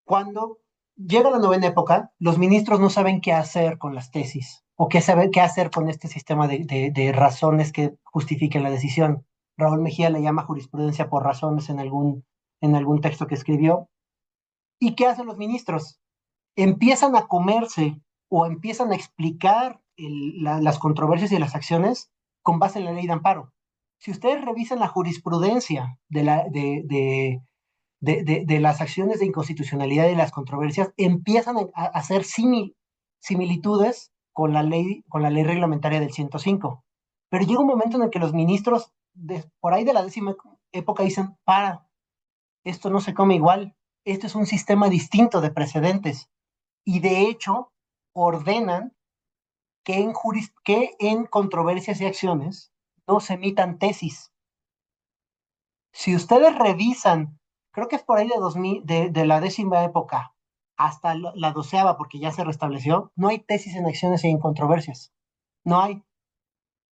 Cuando llega la novena época, los ministros no saben qué hacer con las tesis o qué hacer con este sistema de razones que justifiquen la decisión. Raúl Mejía le llama jurisprudencia por razones en algún texto que escribió. ¿Y qué hacen los ministros? Empiezan a comerse o empiezan a explicar las controversias y las acciones con base en la ley de amparo. Si ustedes revisan la jurisprudencia de las acciones de inconstitucionalidad y las controversias, empiezan a hacer similitudes con la ley reglamentaria del 105. Pero llega un momento en el que los ministros, por ahí de la 10ª época, dicen, esto no se come igual, este es un sistema distinto de precedentes. Y de hecho, ordenan que en controversias y acciones no se emitan tesis. Si ustedes revisan, creo que es por ahí de 2000, de la 10ª época hasta la 12ª, porque ya se restableció, no hay tesis en acciones y en controversias. No hay,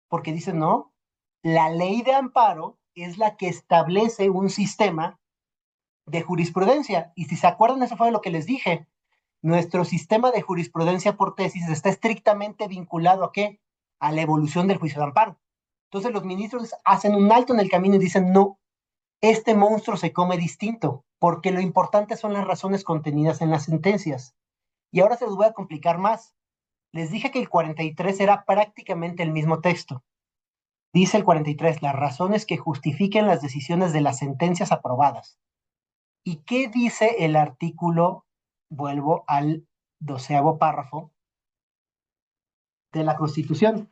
porque dicen, no, la ley de amparo es la que establece un sistema de jurisprudencia. Y si se acuerdan, eso fue lo que les dije. Nuestro sistema de jurisprudencia por tesis está estrictamente vinculado ¿a qué? A la evolución del juicio de amparo. Entonces los ministros hacen un alto en el camino y dicen, no, este monstruo se come distinto, porque lo importante son las razones contenidas en las sentencias. Y ahora se los voy a complicar más. Les dije que el 43 era prácticamente el mismo texto. Dice el 43, las razones que justifiquen las decisiones de las sentencias aprobadas. ¿Y qué dice el artículo? Vuelvo al 12º párrafo de la Constitución.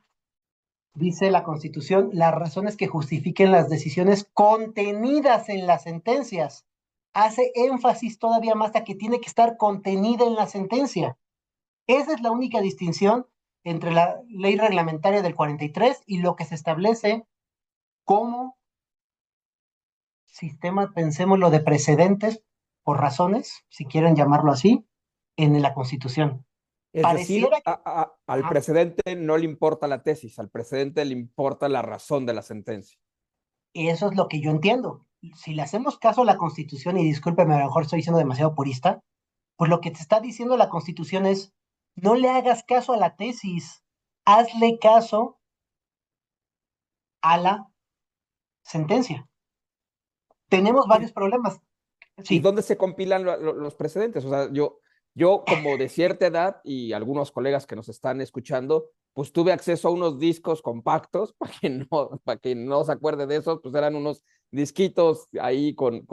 Dice la Constitución, las razones que justifiquen las decisiones contenidas en las sentencias. Hace énfasis todavía más a que tiene que estar contenida en la sentencia. Esa es la única distinción entre la ley reglamentaria del 43 y lo que se establece como sistema, pensémoslo, de precedentes por razones, si quieren llamarlo así, en la Constitución. Es decir, Pareciera que, al ajá, precedente no le importa la tesis, al precedente le importa la razón de la sentencia. eso es lo que yo entiendo. Si le hacemos caso a la Constitución, y discúlpeme, a lo mejor estoy siendo demasiado purista, pues lo que te está diciendo la Constitución es, no le hagas caso a la tesis, hazle caso a la sentencia. Tenemos ¿Y, varios problemas. y Sí, dónde se compilan los precedentes? O sea, yo como de cierta edad y algunos colegas que nos están escuchando, pues tuve acceso a unos discos compactos, para que no se acuerde de esos, pues eran unos disquitos ahí con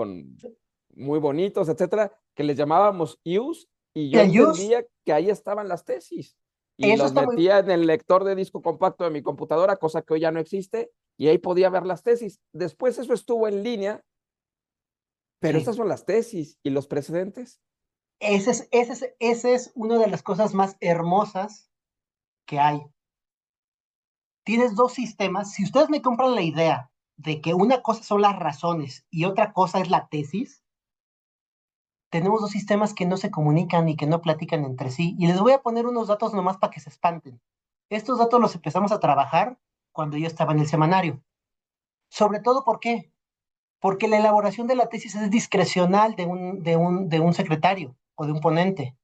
muy bonitos, etcétera, que les llamábamos IUS, y y yo ayús, entendía que ahí estaban las tesis y eso los está muy, metía en el lector de disco compacto de mi computadora, cosa que hoy ya no existe, y ahí podía ver las tesis. Después eso estuvo en línea, pero sí. estas son las tesis y los precedentes. Ese es una de las cosas más hermosas que hay. Tienes dos sistemas. Si ustedes me compran la idea de que una cosa son las razones y otra cosa es la tesis, tenemos dos sistemas que no se comunican y que no platican entre sí. Y les voy a poner unos datos nomás para que se espanten. Estos datos los empezamos a trabajar cuando yo estaba en el semanario. Sobre todo, ¿por qué? Porque la elaboración de la tesis es discrecional de un secretario o de un ponente.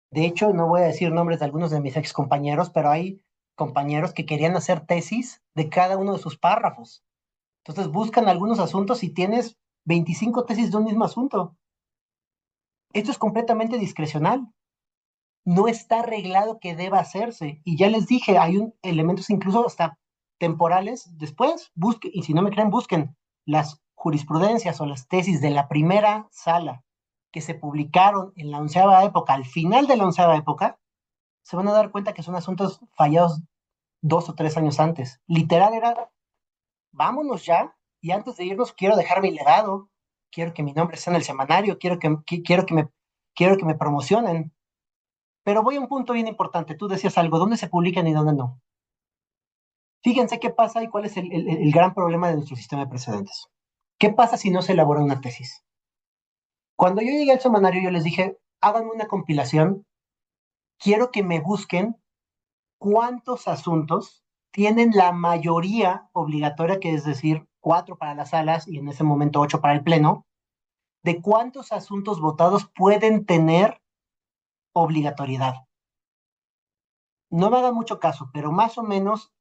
De hecho, no voy a decir nombres de algunos de mis ex compañeros, pero hay compañeros que querían hacer tesis de cada uno de sus párrafos. Entonces buscan algunos asuntos y tienes 25 tesis de un mismo asunto. Esto es completamente discrecional. No está arreglado que deba hacerse. Y ya les dije, hay elementos incluso hasta temporales. Después, busquen, y si no me creen, busquen las jurisprudencias o las tesis de la primera sala que se publicaron en la 11ª época, al final de la 11ª época, se van a dar cuenta que son asuntos fallados 2 o 3 años antes. Literal era, vámonos ya, y antes de irnos quiero dejar mi legado, quiero que mi nombre esté en el semanario, quiero que me promocionen. Pero voy a un punto bien importante. Tú decías algo, ¿dónde se publican y dónde no? Fíjense qué pasa y cuál es el gran problema de nuestro sistema de precedentes. ¿Qué pasa si no se elabora una tesis? Cuando yo llegué al semanario, yo les dije, hagan una compilación, quiero que me busquen cuántos asuntos tienen la mayoría obligatoria, que es decir, 4 para las salas y en ese momento 8 para el pleno, de cuántos asuntos votados pueden tener obligatoriedad. No me hagan mucho caso, pero más o menos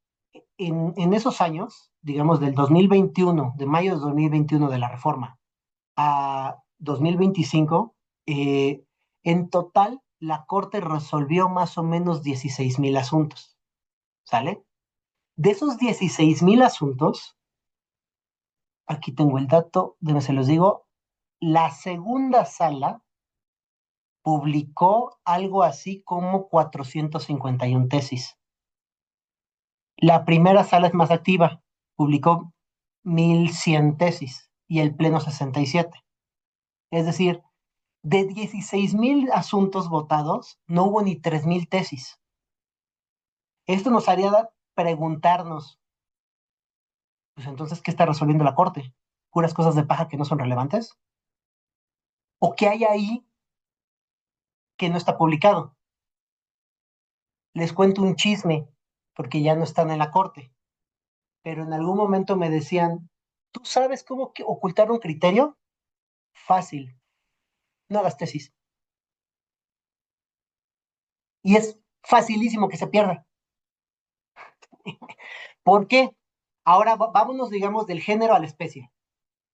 en esos años, digamos del 2021, de mayo de 2021 de la reforma a 2025, en total la Corte resolvió más o menos 16,000 asuntos, ¿sale? De esos 16,000 asuntos, aquí tengo el dato, se los digo, la segunda sala publicó algo así como 451 tesis. La primera sala es más activa, publicó 1,100 tesis y el pleno 67. Es decir, de 16,000 asuntos votados, no hubo ni 3,000 tesis. Esto nos haría preguntarnos, pues entonces, ¿qué está resolviendo la Corte? ¿Puras cosas de paja que no son relevantes? ¿O qué hay ahí que no está publicado? Les cuento un chisme, porque ya no están en la Corte, pero en algún momento me decían, ¿tú sabes cómo ocultar un criterio? Fácil, no hagas tesis. Y es facilísimo que se pierda. ¿Por qué? Ahora vámonos, digamos, del género a la especie.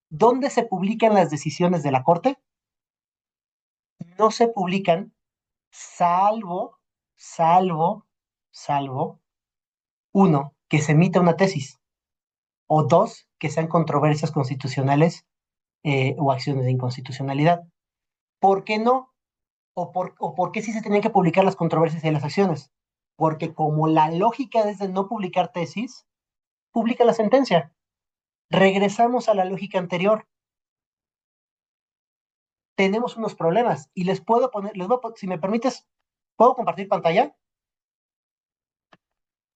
¿Dónde se publican las decisiones de la Corte? No se publican salvo, salvo, salvo, uno, que se emita una tesis, o dos, que sean controversias constitucionales o acciones de inconstitucionalidad. ¿Por qué no? O por qué sí se tienen que publicar las controversias y las acciones? Porque como la lógica es de no publicar tesis, publica la sentencia. Regresamos a la lógica anterior. Tenemos unos problemas y les puedo poner, si me permites, ¿puedo compartir pantalla?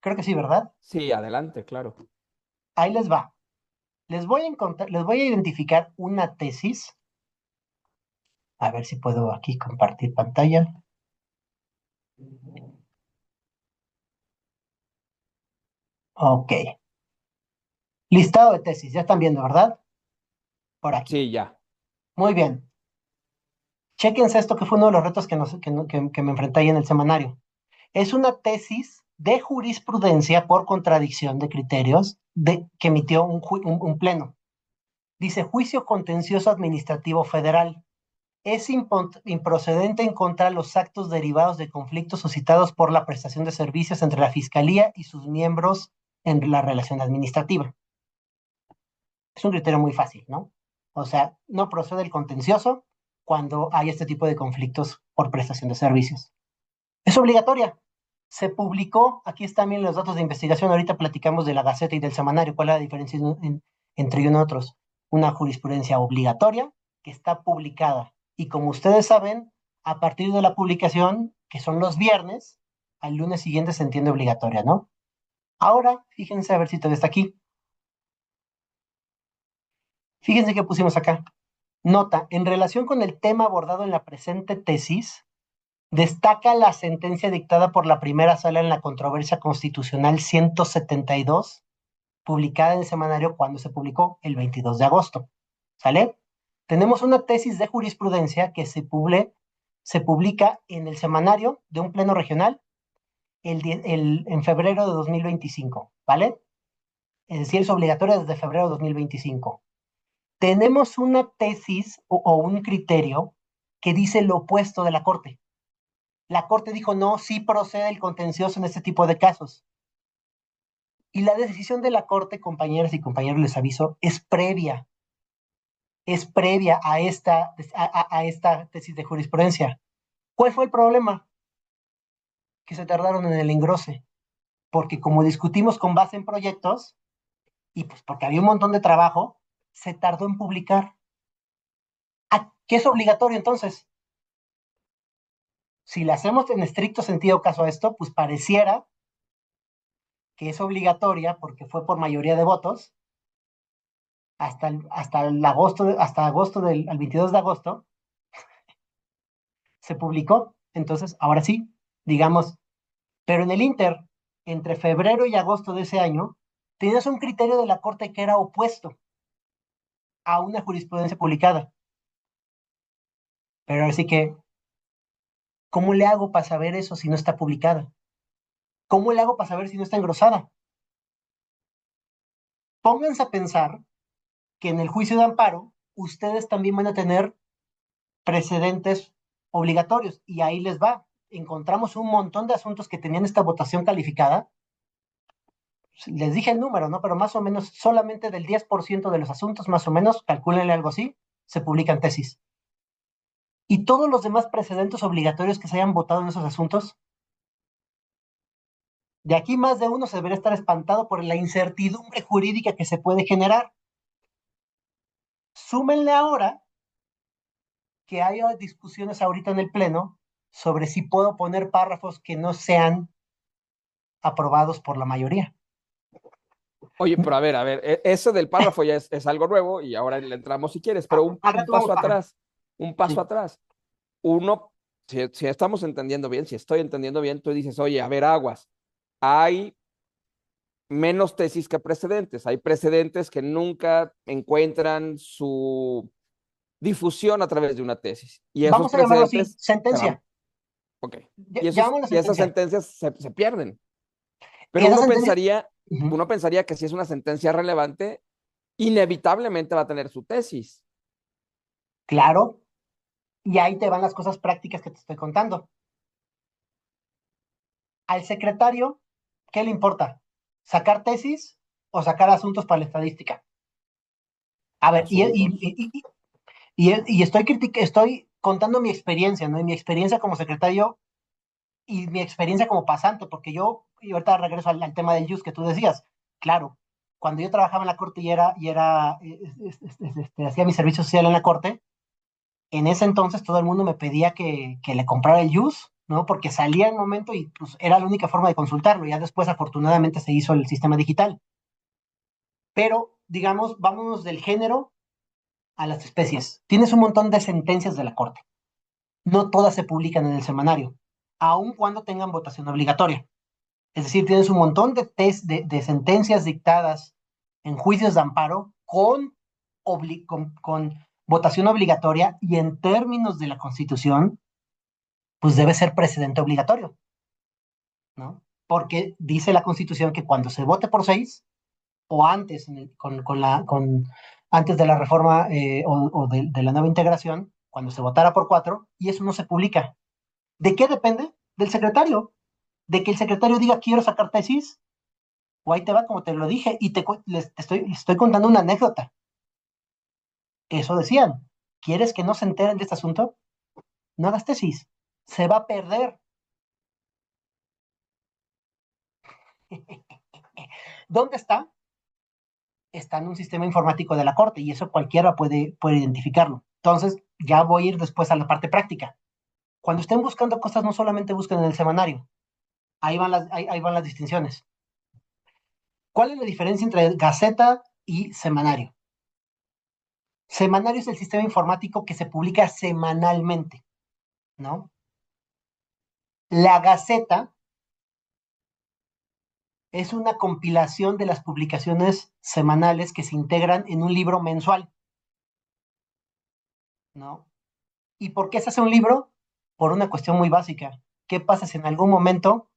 Creo que sí, ¿verdad? Sí, adelante, claro. Ahí les va. Les voy a identificar una tesis. A ver si puedo aquí compartir pantalla. Ok. Listado de tesis. Ya están viendo, ¿verdad? Por aquí. Sí, ya. Muy bien. Chéquense esto que fue uno de los retos que me enfrenté ahí en el semanario. Es una tesis de jurisprudencia por contradicción de criterios que emitió un pleno. Dice, juicio contencioso administrativo federal. Es improcedente en contra de los actos derivados de conflictos suscitados por la prestación de servicios entre la Fiscalía y sus miembros en la relación administrativa. Es un criterio muy fácil, ¿no? O sea, no procede el contencioso cuando hay este tipo de conflictos por prestación de servicios. Es obligatoria. Se publicó, aquí están bien los datos de investigación, ahorita platicamos de la Gaceta y del semanario, cuál es la diferencia entre uno y otros. Una jurisprudencia obligatoria que está publicada. Y como ustedes saben, a partir de la publicación, que son los viernes, al lunes siguiente se entiende obligatoria, ¿no? Ahora, fíjense a ver si todavía está aquí. Fíjense que pusimos acá. Nota, en relación con el tema abordado en la presente tesis, destaca la sentencia dictada por la primera sala en la controversia constitucional 172, publicada en el semanario cuando se publicó el 22 de agosto. ¿Sale? Tenemos una tesis de jurisprudencia que se publica en el semanario de un pleno regional en febrero de 2025. ¿Vale? Es decir, es obligatoria desde febrero de 2025. Tenemos una tesis o un criterio que dice lo opuesto de la Corte. La Corte dijo, no, sí procede el contencioso en este tipo de casos. Y la decisión de la Corte, compañeras y compañeros, les aviso, es previa a esta tesis de jurisprudencia. ¿Cuál fue el problema? Que se tardaron en el engrose, porque como discutimos con base en proyectos, y pues porque había un montón de trabajo, se tardó en publicar. ¿Qué es obligatorio entonces? Si le hacemos en estricto sentido caso a esto, pues pareciera que es obligatoria porque fue por mayoría de votos hasta agosto al 22 de agosto se publicó. Entonces, ahora sí, digamos, pero en el Inter, entre febrero y agosto de ese año, tenías un criterio de la Corte que era opuesto a una jurisprudencia publicada. Pero así que, ¿cómo le hago para saber eso si no está publicada? ¿Cómo le hago para saber si no está engrosada? Pónganse a pensar que en el juicio de amparo, ustedes también van a tener precedentes obligatorios y ahí les va. Encontramos un montón de asuntos que tenían esta votación calificada. Les dije el número, ¿no? Pero más o menos solamente del 10% de los asuntos, más o menos, calcúlenle algo así, se publican tesis. Y todos los demás precedentes obligatorios que se hayan votado en esos asuntos, de aquí más de uno se debería estar espantado por la incertidumbre jurídica que se puede generar. Súmenle ahora que hay discusiones ahorita en el Pleno sobre si puedo poner párrafos que no sean aprobados por la mayoría. Oye, pero a ver, ese del párrafo ya es algo nuevo y ahora le entramos si quieres, pero Al un rato vamos, paso ajá, atrás, un paso sí. atrás. Uno, si estamos entendiendo bien, si estoy entendiendo bien, tú dices, oye, a ver, aguas, hay menos tesis que precedentes, hay precedentes que nunca encuentran su difusión a través de una tesis y esos Vamos a llamarlo así, precedentes se van, sentencia. ok, Llamémoslo y esas sentencia. sentencias se pierden. Pero Esa sentencia, uh-huh, uno pensaría que si es una sentencia relevante, inevitablemente va a tener su tesis. claro, y ahí te van las cosas prácticas que te estoy contando. Al secretario, ¿qué le importa? ¿Sacar tesis o sacar asuntos para la estadística? A ver, Asuntos. estoy contando mi experiencia, ¿no? Y mi experiencia como secretario y mi experiencia como pasante, porque y ahorita regreso al tema del JUS que tú decías. Claro, cuando yo trabajaba en la corte hacía mi servicio social en la corte, en ese entonces todo el mundo me pedía que le comprara el JUS, ¿no? Porque salía el momento y pues era la única forma de consultarlo. Ya después, afortunadamente, se hizo el sistema digital. Pero, digamos, vámonos del género a las especies. Tienes un montón de sentencias de la corte. No todas se publican en el semanario, aun cuando tengan votación obligatoria. Es decir, tienes un montón de sentencias dictadas en juicios de amparo con votación obligatoria y en términos de la Constitución, pues debe ser precedente obligatorio, ¿no? Porque dice la Constitución que cuando se vote por seis o antes, antes de la reforma de la nueva integración, cuando se votara por cuatro, y eso no se publica. ¿De qué depende? Del secretario. De que el secretario diga quiero sacar tesis, o ahí te va, como te lo dije, y les estoy contando una anécdota. Eso decían. ¿Quieres que no se enteren de este asunto? No hagas tesis. Se va a perder. ¿Dónde está? Está en un sistema informático de la corte y eso cualquiera puede identificarlo. Entonces, ya voy a ir después a la parte práctica. Cuando estén buscando cosas, no solamente busquen en el semanario. Ahí van las distinciones. ¿Cuál es la diferencia entre Gaceta y semanario? Semanario es el sistema informático que se publica semanalmente, ¿no? La Gaceta es una compilación de las publicaciones semanales que se integran en un libro mensual, ¿no? ¿Y por qué se hace un libro? Por una cuestión muy básica. ¿Qué pasa si en algún momento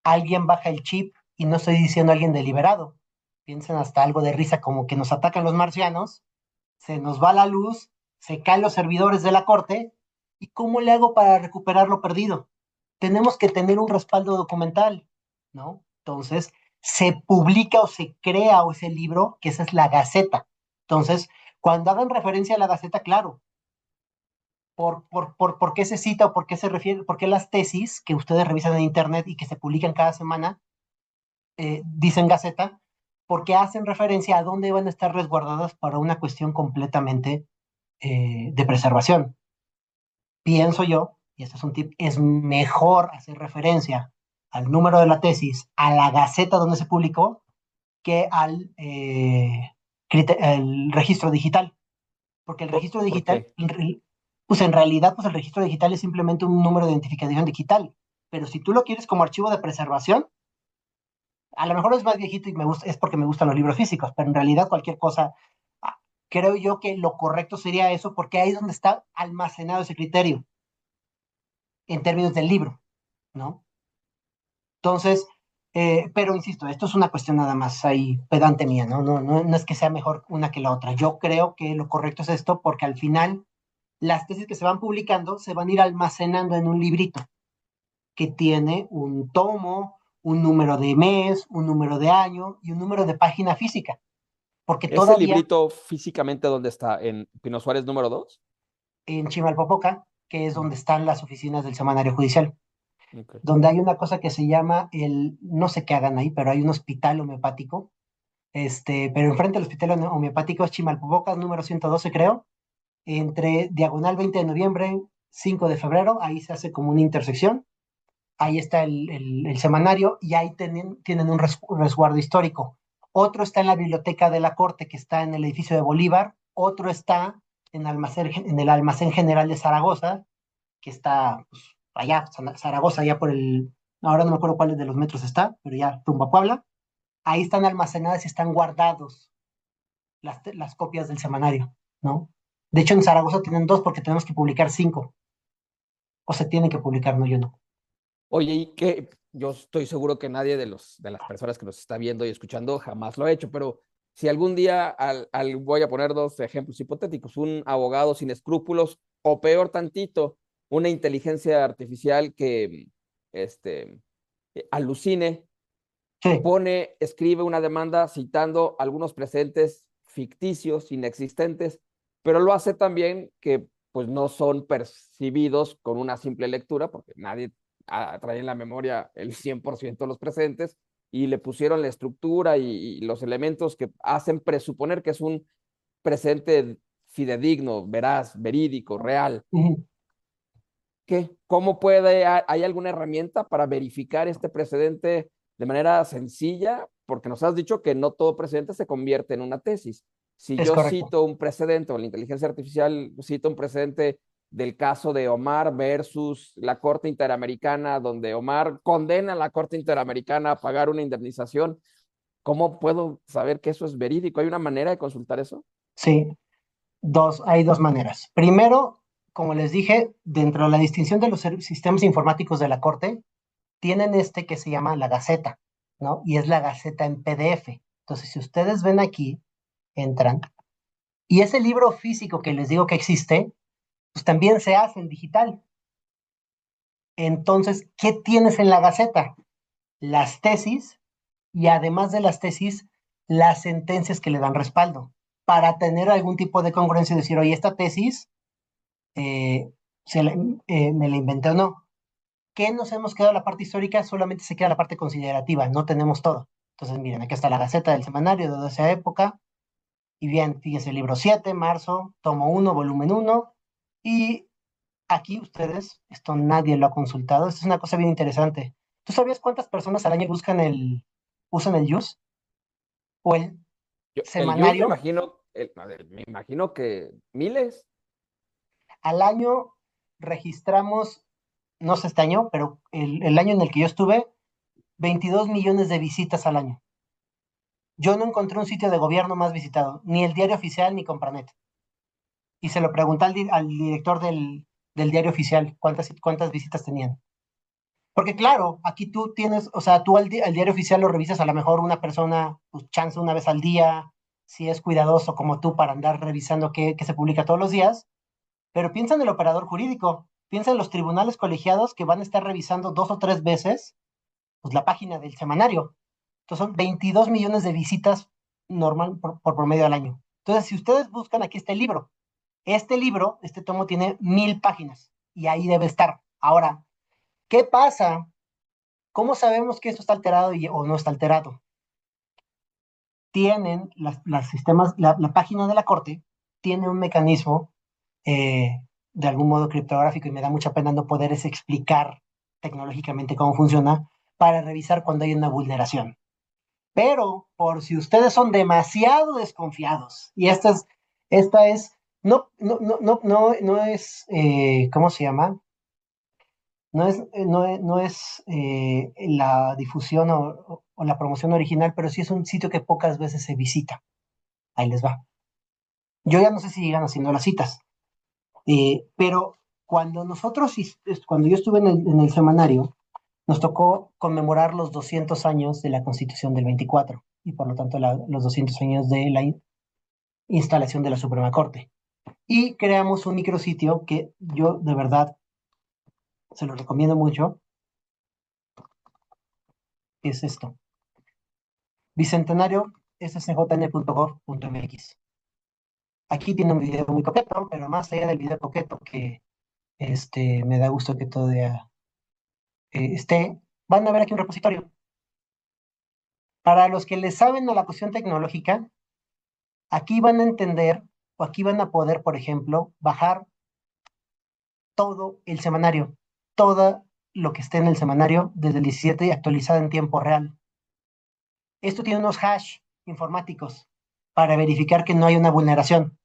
alguien baja el chip y no estoy diciendo alguien deliberado? Piensen hasta algo de risa como que nos atacan los marcianos, se nos va la luz, se caen los servidores de la corte, ¿y cómo le hago para recuperar lo perdido? Tenemos que tener un respaldo documental, ¿no? Entonces, se publica o se crea o ese libro, que esa es la Gaceta. Entonces, cuando hagan referencia a la Gaceta, claro, por qué se cita o por qué se refiere, por qué las tesis que ustedes revisan en Internet y que se publican cada semana dicen Gaceta, porque hacen referencia a dónde van a estar resguardadas para una cuestión completamente de preservación. Pienso yo y este es un tip, es mejor hacer referencia al número de la tesis, a la gaceta donde se publicó, que al registro digital. Porque el registro ¿Por digital, qué? pues en realidad, pues el registro digital es simplemente un número de identificación digital. Pero si tú lo quieres como archivo de preservación, a lo mejor es más viejito y me gusta, es porque me gustan los libros físicos, pero en realidad cualquier cosa, ah, creo yo que lo correcto sería eso, porque ahí es donde está almacenado ese criterio en términos del libro, ¿no? Entonces, pero insisto, esto es una cuestión nada más ahí pedante mía, ¿no? No es que sea mejor una que la otra. Yo creo que lo correcto es esto porque al final las tesis que se van publicando se van a ir almacenando en un librito que tiene un tomo, un número de mes, un número de año y un número de página física. Porque ¿Ese todavía librito físicamente dónde está? ¿En Pino Suárez número 2? en Chimalpopoca, que es donde están las oficinas del semanario judicial, Ok. donde hay una cosa que se llama no sé qué hagan ahí, pero hay un hospital homeopático, pero enfrente del hospital homeopático es Chimalpopoca, número 112 creo, entre diagonal 20 de noviembre, 5 de febrero, ahí se hace como una intersección, ahí está el semanario y ahí tienen un resguardo histórico. Otro está en la biblioteca de la Corte, que está en el edificio de Bolívar, otro está en el almacén general de Zaragoza, que está pues, allá, Zaragoza, allá ahora no me acuerdo cuál de los metros está, pero ya rumbo a Puebla. Ahí están almacenadas y están guardados las copias del semanario, ¿no? De hecho, en Zaragoza tienen dos porque tenemos que publicar cinco, o se tienen que publicar, no, yo no. Oye, y que yo estoy seguro que nadie de las personas que nos está viendo y escuchando jamás lo ha hecho, pero si algún día voy a poner dos ejemplos hipotéticos, un abogado sin escrúpulos o peor tantito, una inteligencia artificial que alucine, Sí, escribe una demanda citando algunos precedentes ficticios, inexistentes, pero lo hace también que pues no son percibidos con una simple lectura, porque nadie trae en la memoria el 100% de los precedentes, y le pusieron la estructura y los elementos que hacen presuponer que es un precedente fidedigno, veraz, verídico, real. ujú, ¿Qué? ¿Hay alguna herramienta para verificar este precedente de manera sencilla? Porque nos has dicho que no todo precedente se convierte en una tesis. Si es yo correcto. cito un precedente o la inteligencia artificial cita un precedente del caso de Omar versus la Corte Interamericana, donde Omar condena a la Corte Interamericana a pagar una indemnización, ¿cómo puedo saber que eso es verídico? ¿Hay una manera de consultar eso? Sí, hay dos maneras. Primero, como les dije, dentro de la distinción de los sistemas informáticos de la Corte, tienen este que se llama la Gaceta, ¿no? Y es la Gaceta en PDF. Entonces, si ustedes ven aquí, entran, y ese libro físico que les digo que existe, pues también se hace en digital. Entonces, ¿qué tienes en la Gaceta? Las tesis y además de las tesis, las sentencias que le dan respaldo, para tener algún tipo de congruencia y decir, oye, esta tesis eh, me la inventé o no. ¿Qué nos hemos quedado la parte histórica? Solamente se queda la parte considerativa, no tenemos todo. Entonces, miren, aquí está la Gaceta del Semanario de esa época. Y bien, fíjense, libro 7 marzo, tomo uno volumen uno. Y aquí ustedes, esto nadie lo ha consultado, esto es una cosa bien interesante. ¿Tú sabías cuántas personas al año usan el JUS o el El Yus me semanario? imagino, me imagino que miles. Al año registramos, no sé este año, pero el año en el que yo estuve, 22 millones de visitas al año. Yo no encontré un sitio de gobierno más visitado, ni el diario oficial ni Compranet. Y se lo pregunté al director del diario oficial cuántas visitas tenían. Porque claro, aquí tú tienes, o sea, tú al diario oficial lo revisas a lo mejor una persona, pues chance una vez al día, si es cuidadoso como tú para andar revisando qué se publica todos los días, pero piensa en el operador jurídico, piensa en los tribunales colegiados que van a estar revisando dos o tres veces pues, la página del semanario. Entonces son 22 millones de visitas normal por promedio al año. Entonces, si ustedes buscan aquí este libro, este tomo tiene 1000 páginas y ahí debe estar. Ahora, ¿qué pasa? ¿Cómo sabemos que esto está alterado o no está alterado? Tienen las sistemas, la página de la corte tiene un mecanismo de algún modo criptográfico y me da mucha pena no poder explicar tecnológicamente cómo funciona para revisar cuando hay una vulneración. Pero por si ustedes son demasiado desconfiados, y esta es, no es, ¿cómo se llama? No es la difusión o la promoción original, pero sí es un sitio que pocas veces se visita. Ahí les va. Yo ya no sé si llegan haciendo las citas, pero cuando yo estuve en el semanario, nos tocó conmemorar los 200 años de la Constitución del 24 y por lo tanto los 200 años de la instalación de la Suprema Corte. Y creamos un micrositio que yo de verdad se lo recomiendo mucho, que es esto, bicentenario.scjn.gov.mx. Aquí tiene un video muy coqueto, pero más allá del video coqueto que me da gusto que todavía esté, van a ver aquí un repositorio. Para los que le saben a la cuestión tecnológica, aquí van a entender o aquí van a poder, por ejemplo, bajar todo el semanario, todo lo que esté en el semanario desde el 17 y actualizado en tiempo real. Esto tiene unos hash informáticos para verificar que no hay una vulneración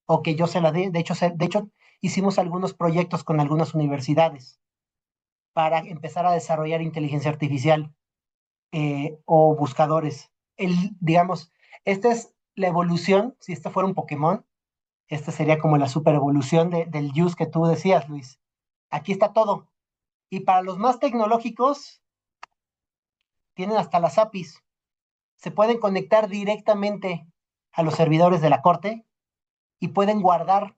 o que yo se la dé. De hecho, hicimos algunos proyectos con algunas universidades para empezar a desarrollar inteligencia artificial o buscadores. Digamos, esta es la evolución, si esto fuera un Pokémon, esta sería como la super evolución del use que tú decías, Luis. Aquí está todo. Y para los más tecnológicos, tienen hasta las APIs. Se pueden conectar directamente a los servidores de la Corte y pueden guardar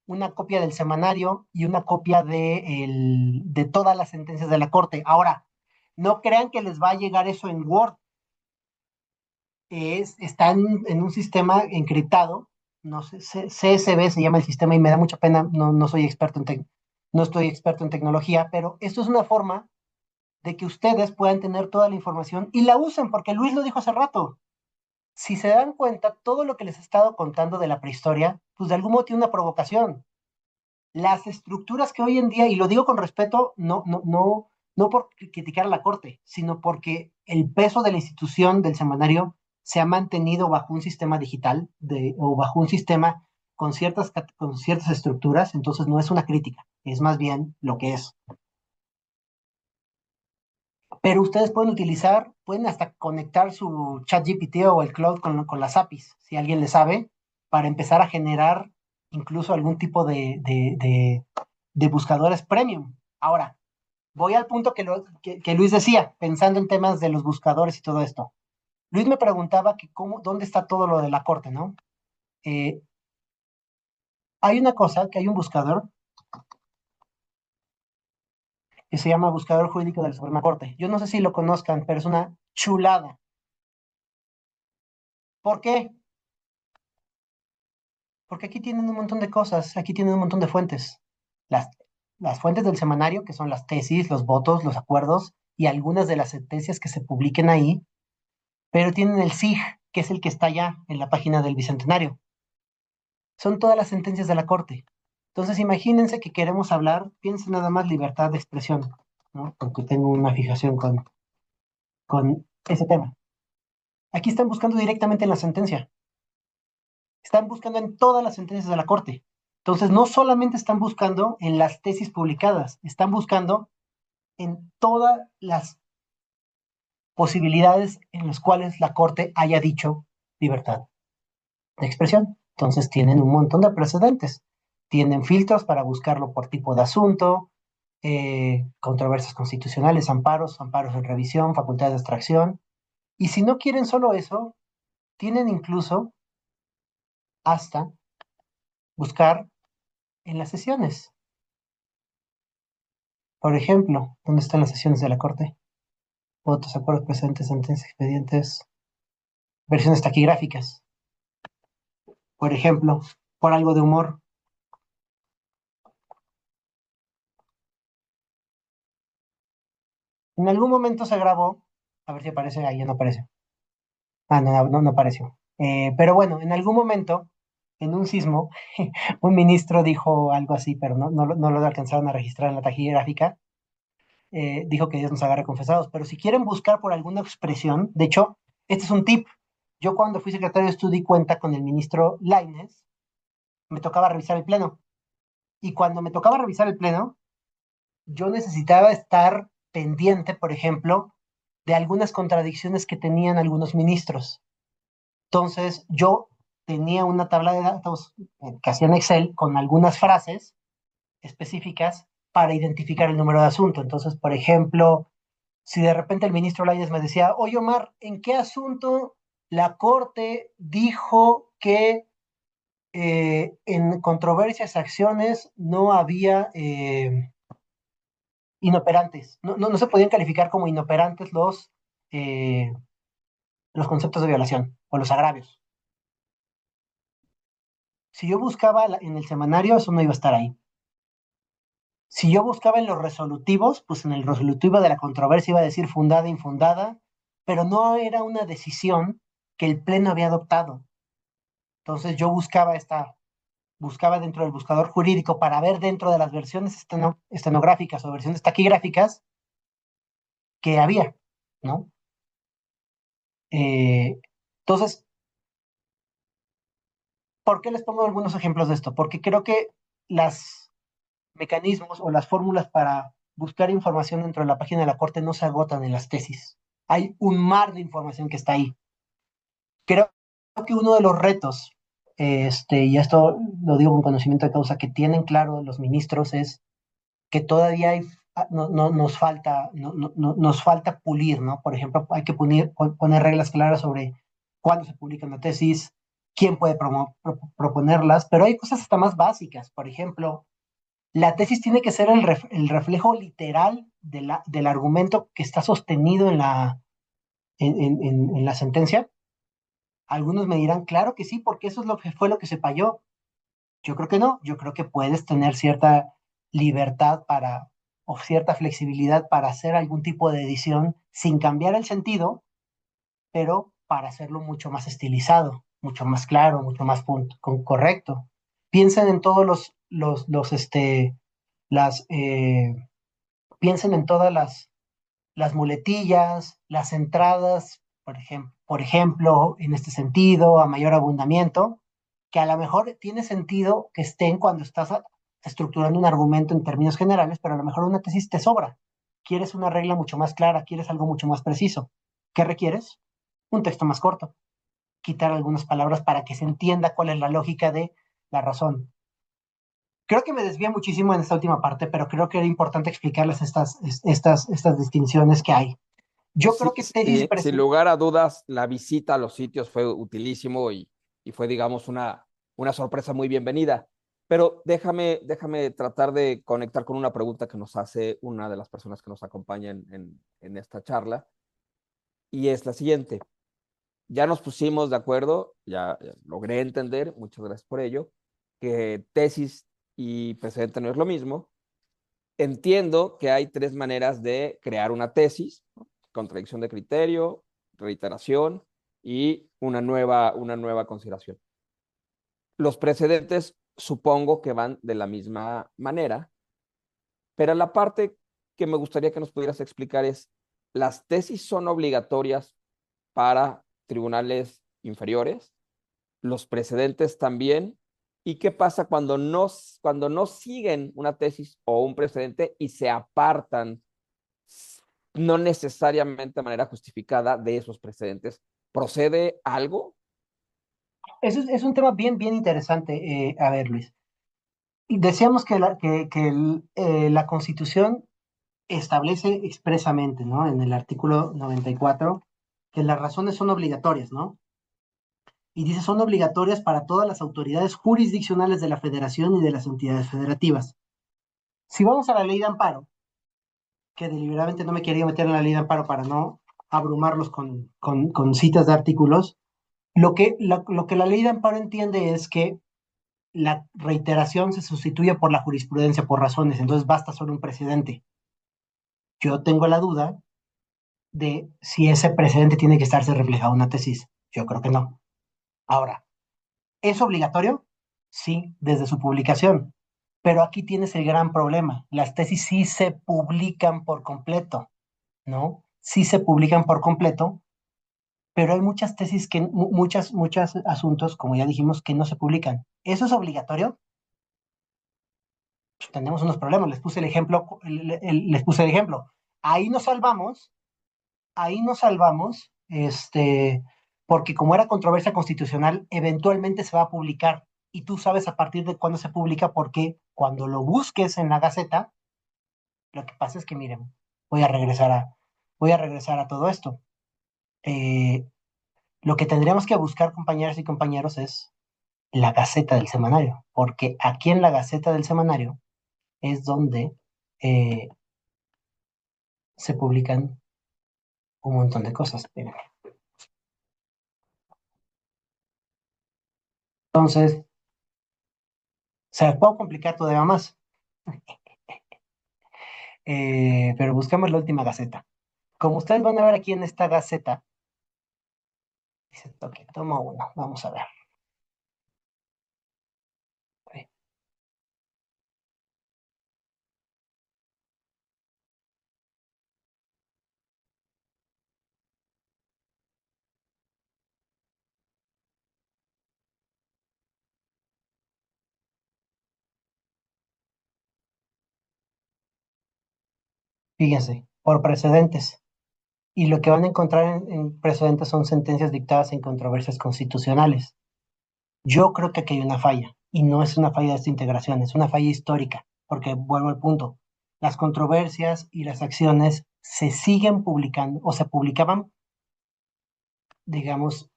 una copia del semanario y una copia de todas las sentencias de la Corte. Ahora, no crean que les va a llegar eso en Word. Están en un sistema encriptado, no sé, CSV se llama el sistema y me da mucha pena, no soy experto no estoy experto en tecnología, pero esto es una forma de que ustedes puedan tener toda la información y la usen, porque Luis lo dijo hace rato. Si se dan cuenta, todo lo que les he estado contando de la prehistoria, pues de algún modo tiene una provocación. Las estructuras que hoy en día, y lo digo con respeto, no por criticar a la Corte, sino porque el peso de la institución del semanario se ha mantenido bajo un sistema digital o bajo un sistema con ciertas estructuras, entonces no es una crítica, es más bien lo que es. Pero ustedes pueden hasta conectar su ChatGPT o el cloud con las APIs, si alguien le sabe, para empezar a generar incluso algún tipo de buscadores premium. Ahora, voy al punto que Luis decía, pensando en temas de los buscadores y todo esto. Luis me preguntaba dónde está todo lo de la corte, ¿no? Eh, Hay una cosa, que hay un buscador que se llama Buscador Jurídico de la Suprema Corte. Yo no sé si lo conozcan, pero es una chulada. ¿Por qué? Porque aquí tienen un montón de cosas, aquí tienen un montón de fuentes. Las, las fuentes del semanario, que son las tesis, los votos, los acuerdos y algunas de las sentencias que se publiquen ahí, pero tienen el SIG, que es el que está ya en la página del Bicentenario. Son todas las sentencias de la Corte. Entonces, imagínense que queremos hablar, piensen nada más libertad de expresión, ¿no? Porque tengo una fijación con ese tema. Aquí están buscando directamente en la sentencia. Están buscando en todas las sentencias de la Corte. Entonces, no solamente están buscando en las tesis publicadas, están buscando en todas las posibilidades en las cuales la Corte haya dicho libertad de expresión. Entonces, tienen un montón de precedentes. Tienen filtros para buscarlo por tipo de asunto, controversias constitucionales, amparos en revisión, facultad de extracción. Y si no quieren solo eso, tienen incluso hasta buscar en las sesiones. Por ejemplo, ¿dónde están las sesiones de la Corte? Votos, acuerdos, presentes, sentencias, expedientes, versiones taquigráficas. Por ejemplo, por algo de humor. En algún momento se grabó, a ver si aparece, ahí ya no aparece. Ah, no apareció. Pero bueno, en algún momento en un sismo, un ministro dijo algo así, pero no lo alcanzaron a registrar en la taquigráfica. Dijo que Dios nos agarre confesados, pero si quieren buscar por alguna expresión, de hecho, este es un tip. Yo cuando fui secretario de Estudio y Cuenta con el ministro Lainez, me tocaba revisar el pleno. Y cuando me tocaba revisar el pleno, yo necesitaba estar pendiente, por ejemplo, de algunas contradicciones que tenían algunos ministros. Entonces, yo tenía una tabla de datos que hacía en Excel con algunas frases específicas para identificar el número de asunto. Entonces, por ejemplo, si de repente el ministro Lainez me decía, oye Omar, ¿en qué asunto la Corte dijo que en controversias acciones no había inoperantes? No se podían calificar como inoperantes los conceptos de violación o los agravios. Si yo buscaba en el semanario, eso no iba a estar ahí. Si yo buscaba en los resolutivos, pues en el resolutivo de la controversia iba a decir fundada, infundada, pero no era una decisión que el Pleno había adoptado. Entonces yo buscaba dentro del buscador jurídico para ver dentro de las versiones estenográficas o versiones taquigráficas que había, ¿no? Entonces, ¿por qué les pongo algunos ejemplos de esto? Porque creo que los mecanismos o las fórmulas para buscar información dentro de la página de la Corte no se agotan en las tesis. Hay un mar de información que está ahí. Creo que uno de los retos, y esto lo digo con conocimiento de causa, que tienen claro los ministros es que todavía nos falta, nos falta pulir, ¿no? Por ejemplo, hay que poner reglas claras sobre cuándo se publica una tesis, quién puede proponerlas, pero hay cosas hasta más básicas. Por ejemplo, la tesis tiene que ser el reflejo literal del argumento que está sostenido en la sentencia. Algunos me dirán, claro que sí, porque eso es lo que fue lo que se falló. Yo creo que no, yo creo que puedes tener cierta libertad o cierta flexibilidad para hacer algún tipo de edición sin cambiar el sentido, pero para hacerlo mucho más estilizado, mucho más claro, mucho más correcto. Piensen en todos las, piensen en todas las muletillas, las entradas, por ejemplo, en este sentido, a mayor abundamiento, que a lo mejor tiene sentido que estén cuando estás estructurando un argumento en términos generales, pero a lo mejor una tesis te sobra. Quieres una regla mucho más clara, quieres algo mucho más preciso. ¿Qué requieres? Un texto más corto. Quitar algunas palabras para que se entienda cuál es la lógica de la razón. Creo que me desvía muchísimo en esta última parte, pero creo que era importante explicarles estas distinciones que hay. Yo creo Sí, que tesis sin lugar a dudas, la visita a los sitios fue utilísimo y fue, digamos, una sorpresa muy bienvenida. Pero déjame tratar de conectar con una pregunta que nos hace una de las personas que nos acompaña en esta charla, y es la siguiente. Ya nos pusimos de acuerdo, ya logré entender, muchas gracias por ello, que tesis y precedente no es lo mismo. Entiendo que hay tres maneras de crear una tesis: ¿no? Contradicción de criterio, reiteración y una nueva consideración. Los precedentes supongo que van de la misma manera, pero la parte que me gustaría que nos pudieras explicar es, ¿las tesis son obligatorias para tribunales inferiores? ¿Los precedentes también? ¿Y qué pasa cuando no siguen una tesis o un precedente y se apartan, no necesariamente de manera justificada, de esos precedentes? ¿Procede algo? Eso es un tema bien, bien interesante. A ver, Luis. Decíamos que la Constitución establece expresamente, ¿no? En el artículo 94, que las razones son obligatorias, ¿no? Y dice, son obligatorias para todas las autoridades jurisdiccionales de la Federación y de las entidades federativas. Si vamos a la ley de amparo, que deliberadamente no me quería meter en la ley de amparo para no abrumarlos con citas de artículos, lo que la ley de amparo entiende es que la reiteración se sustituye por la jurisprudencia por razones, entonces basta solo un precedente. Yo tengo la duda de si ese precedente tiene que estarse reflejado en una tesis. Yo creo que no. Ahora, ¿es obligatorio? sí, desde su publicación. Pero aquí tienes el gran problema. Las tesis sí se publican por completo, ¿no? Sí se publican por completo, pero hay muchas tesis que, muchos asuntos, como ya dijimos, que no se publican. ¿Eso es obligatorio? Pues tenemos unos problemas. Les puse el ejemplo, les puse el ejemplo. Ahí nos salvamos, ahí nos salvamos, porque como era controversia constitucional, eventualmente se va a publicar y tú sabes a partir de cuándo se publica, porque cuando lo busques en la Gaceta, lo que pasa es que, miren, voy a regresar a, voy a regresar a todo esto. Eh, lo que tendríamos que buscar, compañeras y compañeros, es la Gaceta del Semanario, porque aquí en la Gaceta del Semanario es donde eh, se publican un montón de cosas. Miren. Entonces, se las puedo complicar todavía más, pero buscamos la última Gaceta. Como ustedes van a ver aquí en esta Gaceta, dice, ok, toma uno, vamos a ver. Fíjense, por precedentes. Y lo que van a encontrar en precedentes son sentencias dictadas en controversias constitucionales. Yo creo que aquí hay una falla, y no es una falla de esta integración, es una falla histórica, porque vuelvo al punto, las controversias y las acciones se siguen publicando, o se publicaban, digamos,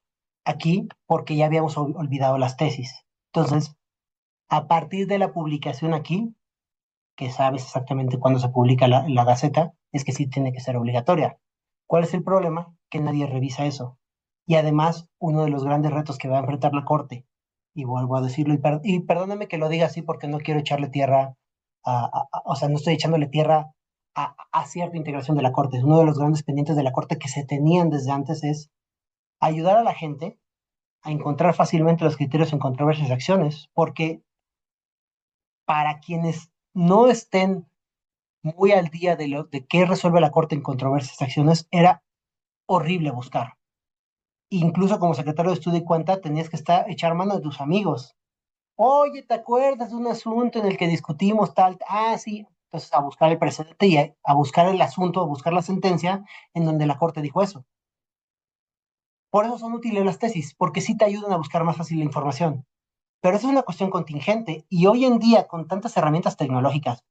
aquí, porque ya habíamos olvidado las tesis. Entonces, a partir de la publicación aquí, que sabes exactamente cuándo se publica la Gaceta, es que sí tiene que ser obligatoria. ¿Cuál es el problema? Que nadie revisa eso. Y además, uno de los grandes retos que va a enfrentar la Corte, y vuelvo a decirlo, y perdóname que lo diga así porque no quiero echarle tierra, o sea, no estoy echándole tierra a cierta integración de la Corte. Es uno de los grandes pendientes de la Corte que se tenían desde antes, es ayudar a la gente a encontrar fácilmente los criterios en controversias y acciones, porque para quienes no estén muy al día de qué resuelve la Corte en controversias y acciones, era horrible buscar. Incluso como secretario de Estudio y Cuenta tenías que echar mano de tus amigos. Oye, ¿te acuerdas de un asunto en el que discutimos tal? Ah, sí. Entonces a buscar el precedente y a buscar el asunto, a buscar la sentencia en donde la Corte dijo eso. Por eso son útiles las tesis, porque sí te ayudan a buscar más fácil la información. Pero eso es una cuestión contingente y hoy en día con tantas herramientas tecnológicas,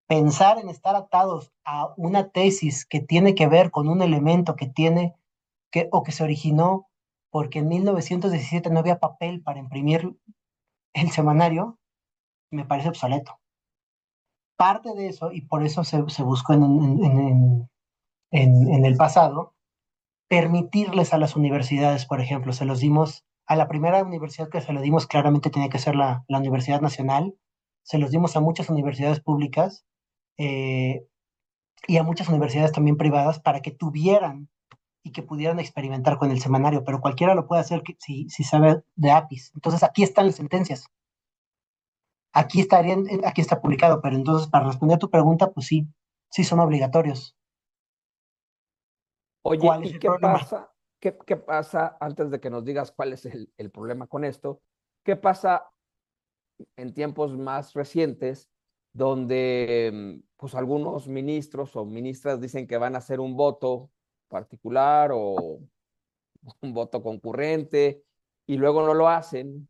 pensar en estar atados a una tesis que tiene que ver con un elemento que tiene o que se originó porque en 1917 no había papel para imprimir el semanario, me parece obsoleto. Parte de eso, y por eso se buscó en el pasado, permitirles a las universidades, por ejemplo, se los dimos a la primera universidad que se lo dimos, claramente tenía que ser la Universidad Nacional, se los dimos a muchas universidades públicas eh, y a muchas universidades también privadas para que tuvieran y que pudieran experimentar con el semanario, pero cualquiera lo puede hacer si sabe de APIs. Entonces aquí están las sentencias, aquí está publicado, pero entonces para responder a tu pregunta, pues sí, sí son obligatorios. Oye, ¿Cuál es ¿y el qué problema? pasa? ¿Qué pasa antes de que nos digas cuál es el problema con esto? ¿Qué pasa en tiempos más recientes donde pues algunos ministros o ministras dicen que van a hacer un voto particular o un voto concurrente y luego no lo hacen?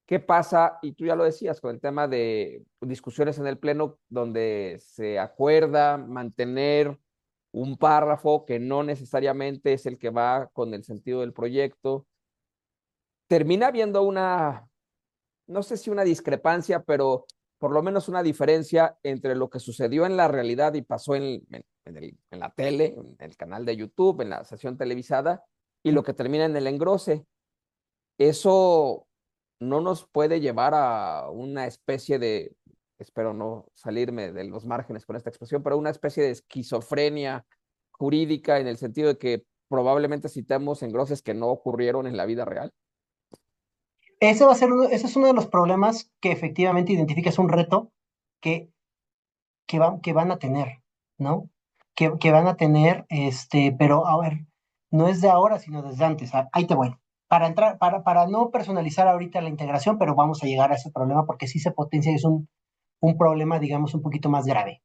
¿Qué pasa? Y tú ya lo decías con el tema de discusiones en el Pleno donde se acuerda mantener un párrafo que no necesariamente es el que va con el sentido del proyecto. Termina habiendo una, no sé si una discrepancia, pero por lo menos una diferencia entre lo que sucedió en la realidad y pasó en la tele, en el canal de YouTube, en la sesión televisada, y lo que termina en el engrose. Eso no nos puede llevar a una especie de, espero no salirme de los márgenes con esta expresión, pero una especie de esquizofrenia jurídica en el sentido de que probablemente citemos engroses que no ocurrieron en la vida real. ese es uno de los problemas que efectivamente identifica, es un reto que, que van a tener, ¿no? Que van a tener, pero a ver, no es de ahora, sino desde antes. Ahí te voy. Para no personalizar ahorita la integración, pero vamos a llegar a ese problema porque sí se potencia y es un problema, digamos, un poquito más grave.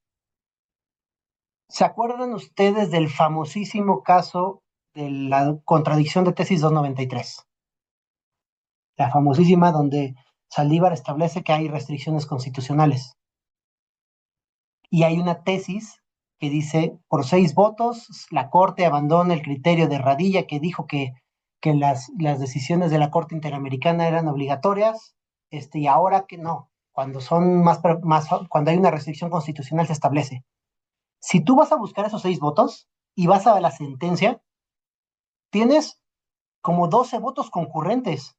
¿Se acuerdan ustedes del famosísimo caso de la contradicción de tesis 293? La famosísima donde Saldívar establece que hay restricciones constitucionales. Y hay una tesis que dice, por 6 votos, la Corte abandona el criterio de Radilla que dijo que las decisiones de la Corte Interamericana eran obligatorias, y ahora que no, cuando son cuando hay una restricción constitucional se establece. Si tú vas a buscar esos 6 votos y vas a la sentencia, tienes como 12 votos concurrentes.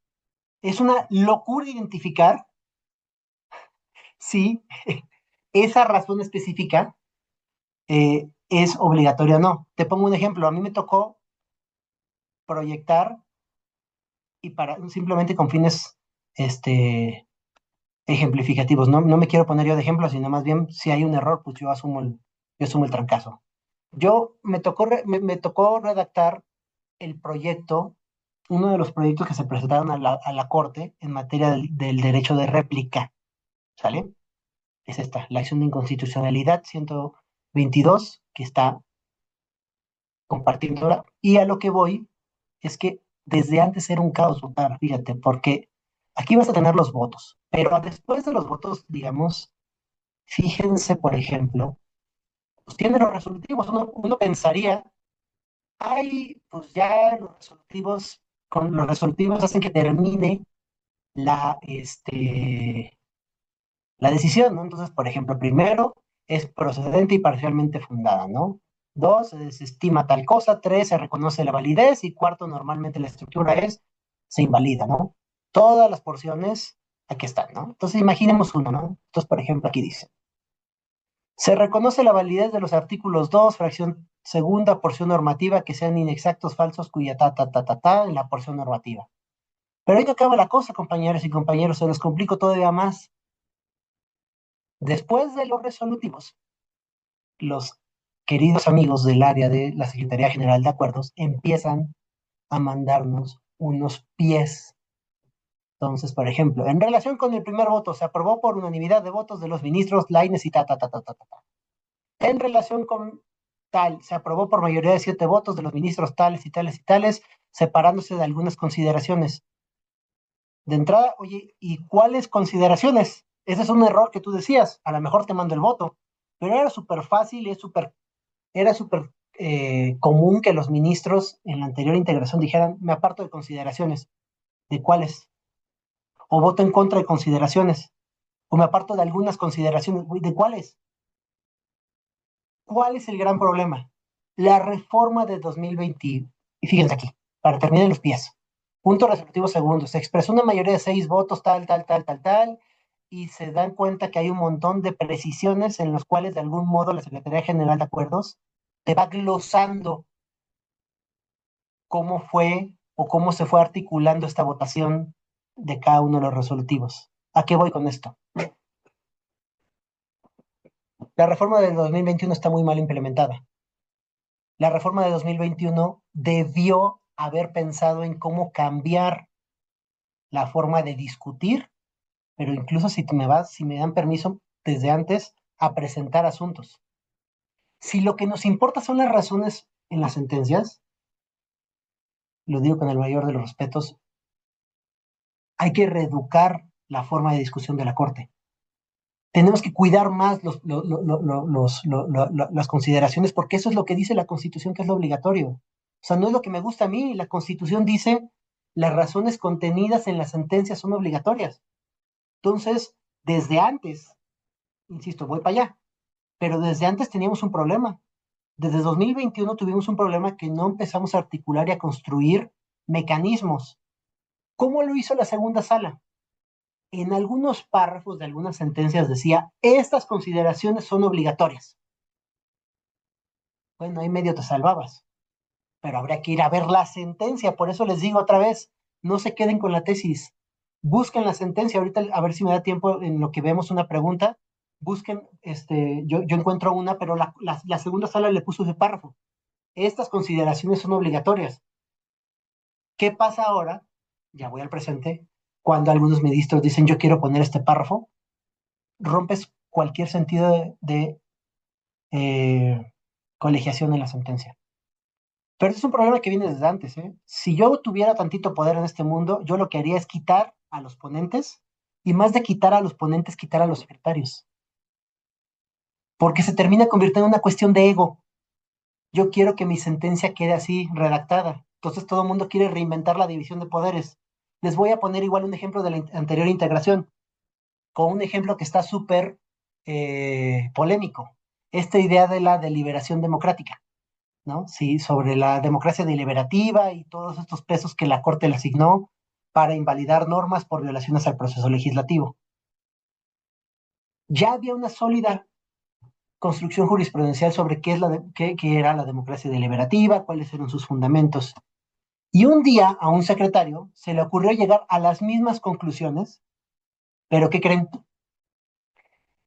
Es una locura identificar si esa razón específica es obligatoria o no. Te pongo un ejemplo. A mí me tocó proyectar y simplemente con fines este, ejemplificativos. No me quiero poner yo de ejemplo, sino más bien si hay un error, pues yo asumo el trancazo. Me tocó redactar el proyecto, uno de los proyectos que se presentaron a la Corte en materia del derecho de réplica, ¿sale? Es esta, la acción de inconstitucionalidad 122 que está compartiendo ahora. Y a lo que voy es que desde antes era un caos votar, fíjate, porque aquí vas a tener los votos, pero después de los votos, digamos, fíjense, por ejemplo, pues tiene los resolutivos. Uno pensaría, ay, pues ya con los resolutivos hacen que termine la, la decisión, ¿no? Entonces, por ejemplo, primero es procedente y parcialmente fundada, ¿no? Dos, se desestima tal cosa. Tres, se reconoce la validez. Y cuarto, normalmente la estructura se invalida, ¿no? Todas las porciones aquí están, ¿no? Entonces, imaginemos uno, ¿no? Entonces, por ejemplo, aquí dice, se reconoce la validez de los artículos 2, fracción segunda, porción normativa, que sean inexactos, falsos, cuya en la porción normativa. Pero ahí no acaba la cosa, compañeros y compañeros, se los complico todavía más. Después de los resolutivos, los queridos amigos del área de la Secretaría General de Acuerdos empiezan a mandarnos unos pies. Entonces, por ejemplo, en relación con el primer voto, se aprobó por unanimidad de votos de los ministros Lainez y ta. En relación con tal, se aprobó por mayoría de 7 votos de los ministros tales y tales y tales, separándose de algunas consideraciones. De entrada, oye, ¿y cuáles consideraciones? Ese es un error que tú decías. A lo mejor te mando el voto, pero era súper fácil y era súper común que los ministros en la anterior integración dijeran, me aparto de consideraciones. ¿De cuáles? O voto en contra de consideraciones. O me aparto de algunas consideraciones. ¿De cuáles? ¿Cuál es el gran problema? La reforma de 2020. Y fíjense aquí, para terminar los pies. Punto resolutivo segundo. Se expresó una mayoría de 6 votos, tal, y se dan cuenta que hay un montón de precisiones en los cuales de algún modo la Secretaría General de Acuerdos te va glosando cómo fue o cómo se fue articulando esta votación de cada uno de los resolutivos. ¿A qué voy con esto? La reforma de 2021 está muy mal implementada. La reforma de 2021 debió haber pensado en cómo cambiar la forma de discutir, pero incluso si me dan permiso desde antes a presentar asuntos. Si lo que nos importa son las razones en las sentencias, lo digo con el mayor de los respetos, hay que reeducar la forma de discusión de la Corte. Tenemos que cuidar más las consideraciones porque eso es lo que dice la Constitución que es lo obligatorio. O sea, no es lo que me gusta a mí. La Constitución dice las razones contenidas en las sentencias son obligatorias. Entonces, desde antes, insisto, voy para allá, pero desde antes teníamos un problema. Desde 2021 tuvimos un problema que no empezamos a articular y a construir mecanismos. ¿Cómo lo hizo la segunda sala? En algunos párrafos de algunas sentencias decía, estas consideraciones son obligatorias. Bueno, ahí medio te salvabas, pero habría que ir a ver la sentencia. Por eso les digo otra vez, no se queden con la tesis, Busquen la sentencia, ahorita a ver si me da tiempo en lo que vemos una pregunta, busquen, yo encuentro una, pero la segunda sala le puso ese párrafo. Estas consideraciones son obligatorias. ¿Qué pasa ahora? Ya voy al presente, cuando algunos ministros dicen yo quiero poner este párrafo, rompes cualquier sentido de colegiación en la sentencia. Pero este es un problema que viene desde antes, ¿eh? Si yo tuviera tantito poder en este mundo, yo lo que haría es quitar a los ponentes y más de quitar a los ponentes, quitar a los secretarios. Porque se termina convirtiendo en una cuestión de ego. Yo quiero que mi sentencia quede así, redactada. Entonces todo el mundo quiere reinventar la división de poderes. Les voy a poner igual un ejemplo de la anterior integración, con un ejemplo que está súper polémico. Esta idea de la deliberación democrática. ¿No? Sí, sobre la democracia deliberativa y todos estos pesos que la Corte le asignó para invalidar normas por violaciones al proceso legislativo. Ya había una sólida construcción jurisprudencial sobre qué era la democracia deliberativa, cuáles eran sus fundamentos. Y un día a un secretario se le ocurrió llegar a las mismas conclusiones, pero ¿qué creen?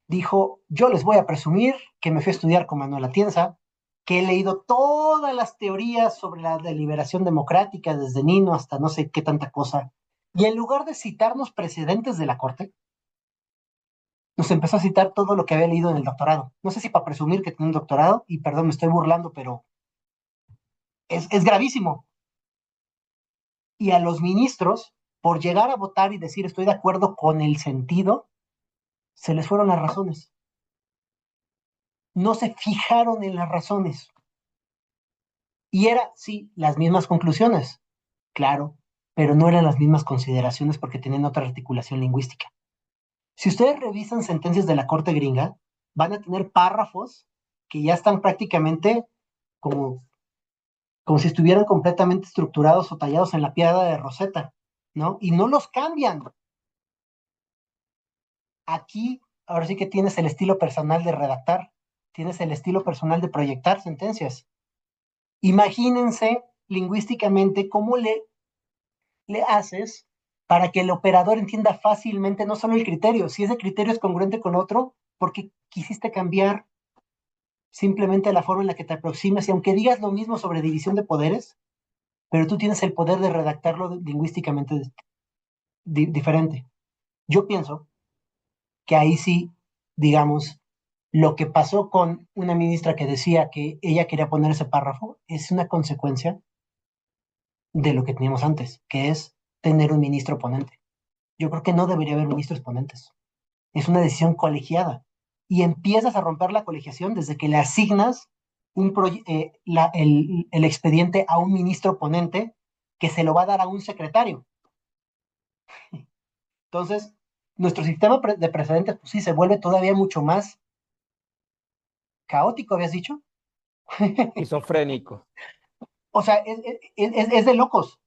Dijo, yo les voy a presumir que me fui a estudiar con Manuel Atienza, que he leído todas las teorías sobre la deliberación democrática, desde Nino hasta no sé qué tanta cosa, y en lugar de citarnos precedentes de la Corte, nos empezó a citar todo lo que había leído en el doctorado. No sé si para presumir que tiene un doctorado, y perdón, me estoy burlando, pero es gravísimo. Y a los ministros, por llegar a votar y decir estoy de acuerdo con el sentido, se les fueron las razones. No se fijaron en las razones. Y era, sí, las mismas conclusiones, claro, pero no eran las mismas consideraciones porque tenían otra articulación lingüística. Si ustedes revisan sentencias de la Corte gringa, van a tener párrafos que ya están prácticamente como, como si estuvieran completamente estructurados o tallados en la piedra de Rosetta, ¿no? Y no los cambian. Aquí, ahora sí que tienes el estilo personal de redactar, tienes el estilo personal de proyectar sentencias. Imagínense lingüísticamente cómo le haces para que el operador entienda fácilmente no solo el criterio, si ese criterio es congruente con otro, porque quisiste cambiar simplemente la forma en la que te aproximas y aunque digas lo mismo sobre división de poderes, pero tú tienes el poder de redactarlo lingüísticamente diferente. Yo pienso que ahí sí, digamos, lo que pasó con una ministra que decía que ella quería poner ese párrafo es una consecuencia de lo que teníamos antes, que es tener un ministro ponente. Yo creo que no debería haber ministros ponentes. Es una decisión colegiada. Y empiezas a romper la colegiación desde que le asignas el expediente a un ministro ponente que se lo va a dar a un secretario. Entonces, nuestro sistema de precedentes, pues sí, se vuelve todavía mucho más caótico, habías dicho. Esquizofrénico. O sea, es de locos.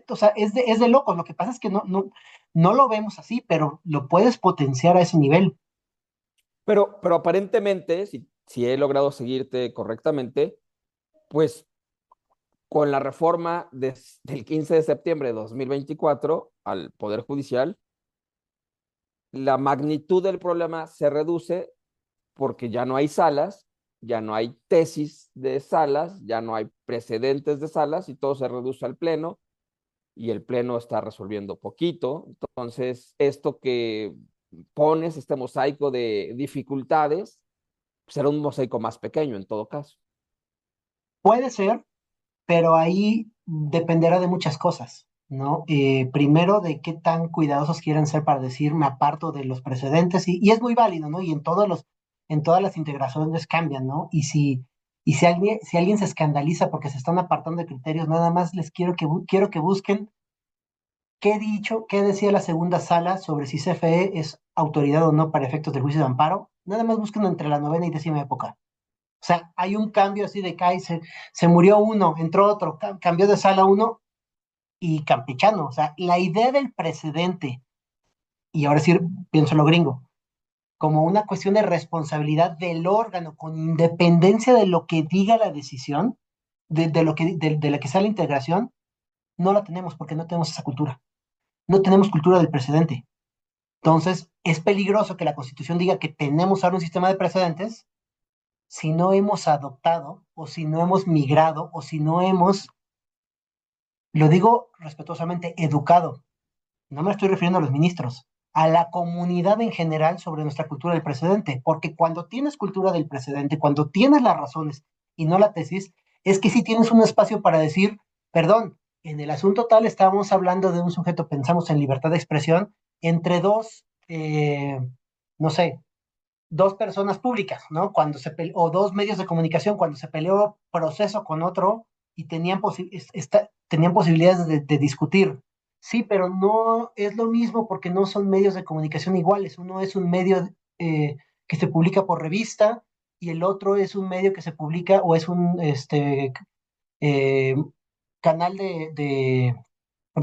O sea, es de locos. Lo que pasa es que no lo vemos así, pero lo puedes potenciar a ese nivel. Pero aparentemente, si he logrado seguirte correctamente, pues con la reforma del 15 de septiembre de 2024 al Poder Judicial, la magnitud del problema se reduce porque ya no hay salas, ya no hay tesis de salas, ya no hay precedentes de salas y todo se reduce al pleno y el pleno está resolviendo poquito. Entonces, esto que pones, este mosaico de dificultades, será un mosaico más pequeño en todo caso. Puede ser, pero ahí dependerá de muchas cosas, ¿no? Primero, de qué tan cuidadosos quieren ser para decir me aparto de los precedentes, y es muy válido, ¿no? Y en todas las integraciones cambian, ¿no? Si alguien se escandaliza porque se están apartando de criterios, nada más les quiero que busquen qué decía la segunda sala sobre si CFE es autoridad o no para efectos del juicio de amparo. Nada más busquen entre la novena y décima época. O sea, hay un cambio así de que se murió uno, entró otro, cambió de sala uno y campechano. O sea, la idea del precedente, y ahora sí pienso en lo gringo, como una cuestión de responsabilidad del órgano, con independencia de lo que diga la decisión, de la que sea la integración, no la tenemos porque no tenemos esa cultura. no tenemos cultura del precedente. Entonces, es peligroso que la Constitución diga que tenemos ahora un sistema de precedentes si no hemos adoptado o si no hemos migrado o si no hemos, lo digo respetuosamente, educado. No me estoy refiriendo a los ministros, a la comunidad en general sobre nuestra cultura del precedente, porque cuando tienes cultura del precedente, cuando tienes las razones y no la tesis, es que sí tienes un espacio para decir, perdón, en el asunto tal estábamos hablando de un sujeto, pensamos en libertad de expresión, entre dos, no sé, dos personas públicas, ¿no? O dos medios de comunicación, cuando se peleó proceso con otro y tenían posibilidades de discutir. Sí, pero no es lo mismo porque no son medios de comunicación iguales. Uno es un medio que se publica por revista y el otro es un medio que se publica o es un eh, canal de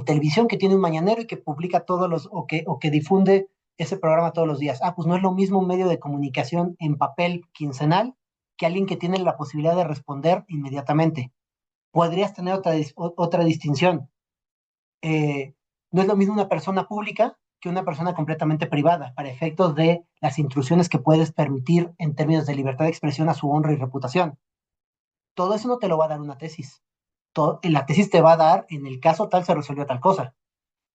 televisión que tiene un mañanero y que publica o que difunde ese programa todos los días. Ah, pues no es lo mismo un medio de comunicación en papel quincenal que alguien que tiene la posibilidad de responder inmediatamente. Podrías tener otra distinción. Eh, no es lo mismo una persona pública que una persona completamente privada, para efectos de las intrusiones que puedes permitir en términos de libertad de expresión a su honra y reputación. Todo eso no te lo va a dar una tesis. La tesis te va a dar, en el caso tal se resolvió tal cosa.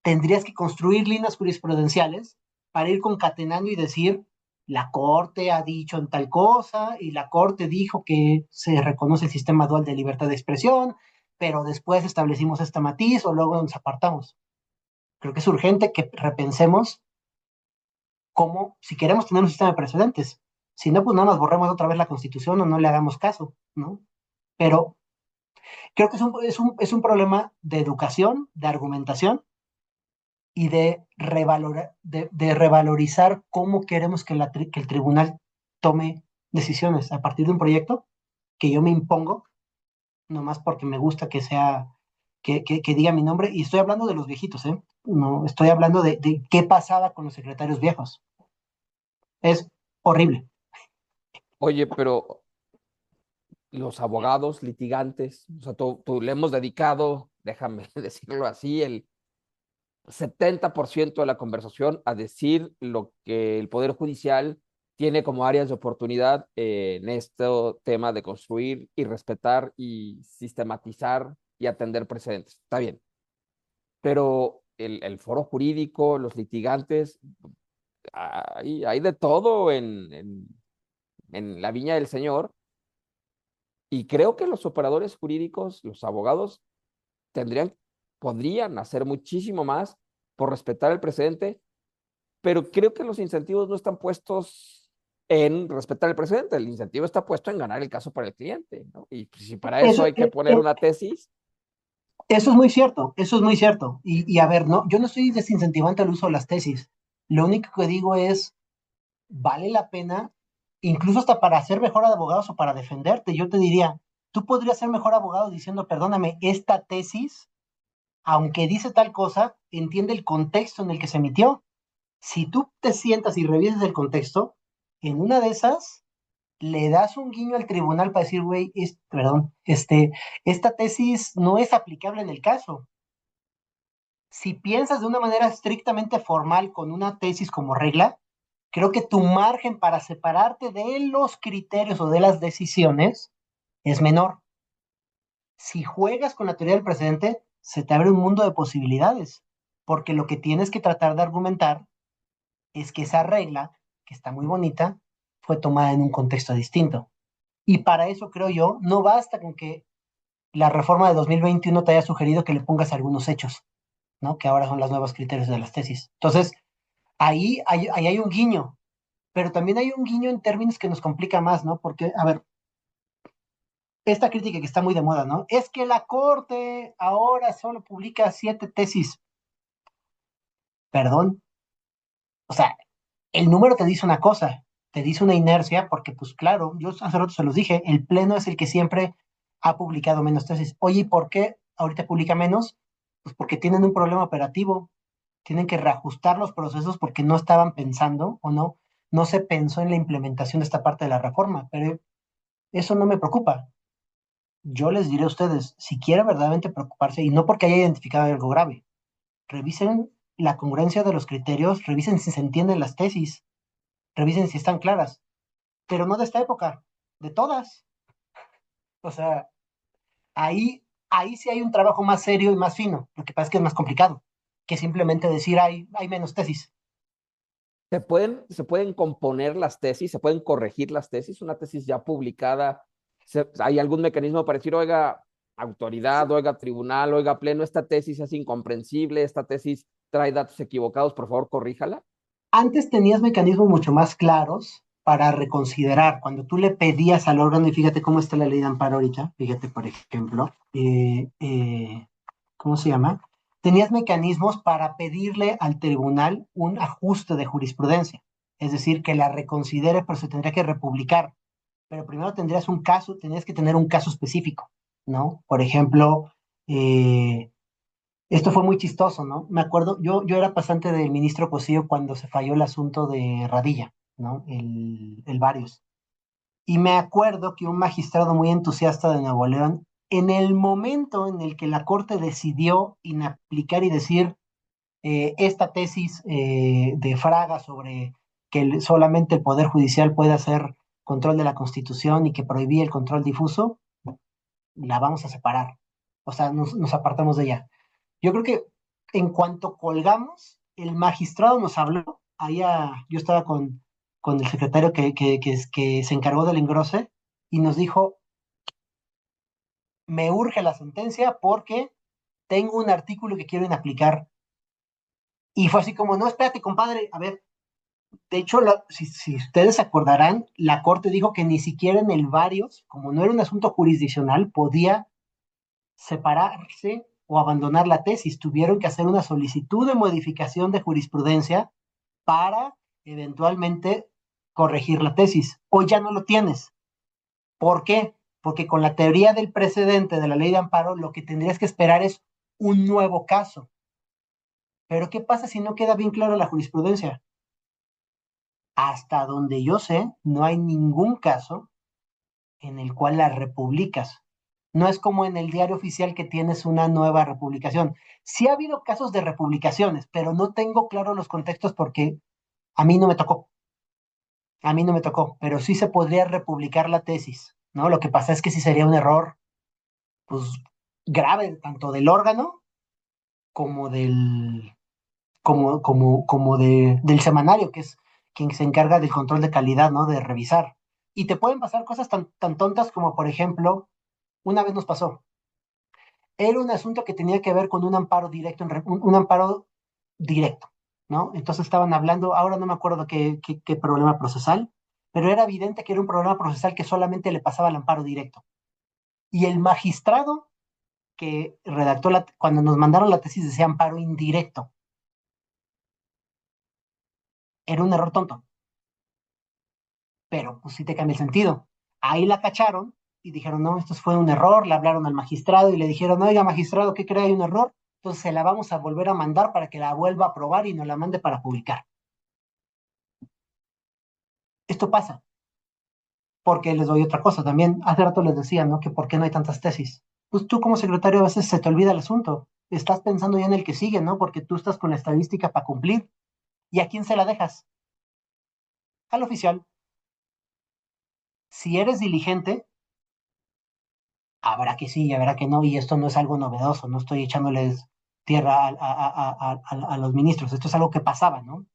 Tendrías que construir líneas jurisprudenciales para ir concatenando y decir, la Corte ha dicho en tal cosa y la Corte dijo que se reconoce el sistema dual de libertad de expresión, pero después establecimos este matiz o luego nos apartamos. Creo que es urgente que repensemos cómo, si queremos tener un sistema de precedentes, si no, pues nada más borremos otra vez la Constitución o no le hagamos caso, ¿no? Pero creo que es un problema de educación, de argumentación y de revalorizar cómo queremos que el tribunal tome decisiones a partir de un proyecto que yo me impongo, nomás porque me gusta que sea, que diga mi nombre, y estoy hablando de los viejitos, ¿eh? No, estoy hablando de qué pasaba con los secretarios viejos. Es horrible. Oye, pero los abogados litigantes, o sea, tú le hemos dedicado, déjame decirlo así, el 70% de la conversación a decir lo que el Poder Judicial tiene como áreas de oportunidad en este tema de construir y respetar y sistematizar y atender precedentes. Está bien, pero el foro jurídico, los litigantes, hay de todo en la viña del Señor y creo que los operadores jurídicos, los abogados, tendrían, podrían hacer muchísimo más por respetar el precedente, pero creo que los incentivos no están puestos en respetar el precedente, el incentivo está puesto en ganar el caso para el cliente, ¿no? Y pues, si para eso Eso, hay que poner una tesis. eso es muy cierto, eso es muy cierto. Y a ver, no, yo no estoy desincentivando el uso de las tesis. Lo único que digo es, vale la pena, incluso hasta para ser mejor abogado o para defenderte. Yo te diría, tú podrías ser mejor abogado diciendo, perdóname, esta tesis, aunque dice tal cosa, entiende el contexto en el que se emitió. Si tú te sientas y revisas el contexto, en una de esas le das un guiño al tribunal para decir, güey, perdón, esta tesis no es aplicable en el caso. Si piensas de una manera estrictamente formal con una tesis como regla, creo que tu margen para separarte de los criterios o de las decisiones es menor. Si juegas con la teoría del precedente, se te abre un mundo de posibilidades, porque lo que tienes que tratar de argumentar es que esa regla, que está muy bonita, fue tomada en un contexto distinto. Y para eso creo yo, no basta con que la reforma de 2021 te haya sugerido que le pongas algunos hechos, ¿no? Que ahora son los nuevos criterios de las tesis. Entonces, ahí hay un guiño, pero también hay un guiño en términos que nos complica más, ¿no? Porque, a ver, esta crítica que está muy de moda, ¿no? Es que la Corte ahora solo publica 7 tesis. Perdón. O sea, el número te dice una cosa, te dice una inercia, porque pues claro, yo hace rato se los dije, el Pleno es el que siempre ha publicado menos tesis. Oye, ¿y por qué ahorita publica menos? Pues porque tienen un problema operativo, tienen que reajustar los procesos porque no estaban pensando o no se pensó en la implementación de esta parte de la reforma, pero eso no me preocupa. Yo les diré a ustedes, si quieren verdaderamente preocuparse, y no porque haya identificado algo grave, revisen la congruencia de los criterios, revisen si se entienden las tesis, revisen si están claras, pero no de esta época, de todas. O sea, ahí sí hay un trabajo más serio y más fino. Lo que pasa es que es más complicado que simplemente decir hay menos tesis. Se pueden componer las tesis, se pueden corregir las tesis, una tesis ya publicada, ¿hay algún mecanismo para decir, oiga, autoridad, oiga, tribunal, oiga, pleno, esta tesis es incomprensible, esta tesis trae datos equivocados, por favor, corríjala? Antes tenías mecanismos mucho más claros para reconsiderar. Cuando tú le pedías al órgano, y fíjate cómo está la ley de amparo ahorita, fíjate, por ejemplo, ¿cómo se llama? Tenías mecanismos para pedirle al tribunal un ajuste de jurisprudencia, es decir, que la reconsidere, pero se tendría que republicar. Pero primero tendrías que tener un caso específico, ¿no? Por ejemplo, esto fue muy chistoso, ¿no? Me acuerdo, yo era pasante del ministro Cosío cuando se falló el asunto de Radilla, ¿no? El Varios. Y me acuerdo que un magistrado muy entusiasta de Nuevo León, en el momento en el que la Corte decidió inaplicar y decir esta tesis de Fraga sobre que solamente el Poder Judicial puede hacer control de la Constitución y que prohibía el control difuso, la vamos a separar. O sea, nos apartamos de ella. Yo creo que en cuanto colgamos, el magistrado nos habló. Yo estaba con el secretario que se encargó del engrose y nos dijo, me urge la sentencia porque tengo un artículo que quiero inaplicar. Y fue así como, no, espérate, compadre, a ver, de hecho, si ustedes se acordarán, la Corte dijo que ni siquiera en el varios, como no era un asunto jurisdiccional, podía separarse o abandonar la tesis. Tuvieron que hacer una solicitud de modificación de jurisprudencia para eventualmente corregir la tesis. Hoy ya no lo tienes. ¿Por qué? Porque con la teoría del precedente de la ley de amparo, lo que tendrías que esperar es un nuevo caso. Pero ¿qué pasa si no queda bien clara la jurisprudencia? Hasta donde yo sé, no hay ningún caso en el cual la republicas. No es como en el diario oficial que tienes una nueva republicación. Sí ha habido casos de republicaciones, pero no tengo claro los contextos porque a mí no me tocó. A mí no me tocó, pero sí se podría republicar la tesis, ¿no? Lo que pasa es que sí sería un error, pues, grave, tanto del órgano como del semanario, que es quien se encarga del control de calidad, ¿no? De revisar. Y te pueden pasar cosas tan tontas como, por ejemplo, una vez nos pasó, era un asunto que tenía que ver con un amparo directo, un amparo directo, ¿no? Entonces estaban hablando, ahora no me acuerdo qué problema procesal, pero era evidente que era un problema procesal que solamente le pasaba al amparo directo. Y el magistrado que redactó cuando nos mandaron la tesis decía amparo indirecto. Era un error tonto, pero pues sí te cambia el sentido. Ahí la cacharon y dijeron, no, esto fue un error, le hablaron al magistrado y le dijeron, oiga, magistrado, ¿qué cree? Hay un error, entonces se la vamos a volver a mandar para que la vuelva a aprobar y nos la mande para publicar. Esto pasa, porque les doy otra cosa también. Hace rato les decía, ¿no? Que por qué no hay tantas tesis. Pues tú como secretario a veces se te olvida el asunto. Estás pensando ya en el que sigue, ¿no? Porque tú estás con la estadística para cumplir. ¿Y a quién se la dejas? Al oficial. Si eres diligente, habrá que sí y habrá que no, y esto no es algo novedoso, no estoy echándoles tierra a los ministros, esto es algo que pasaba, ¿no?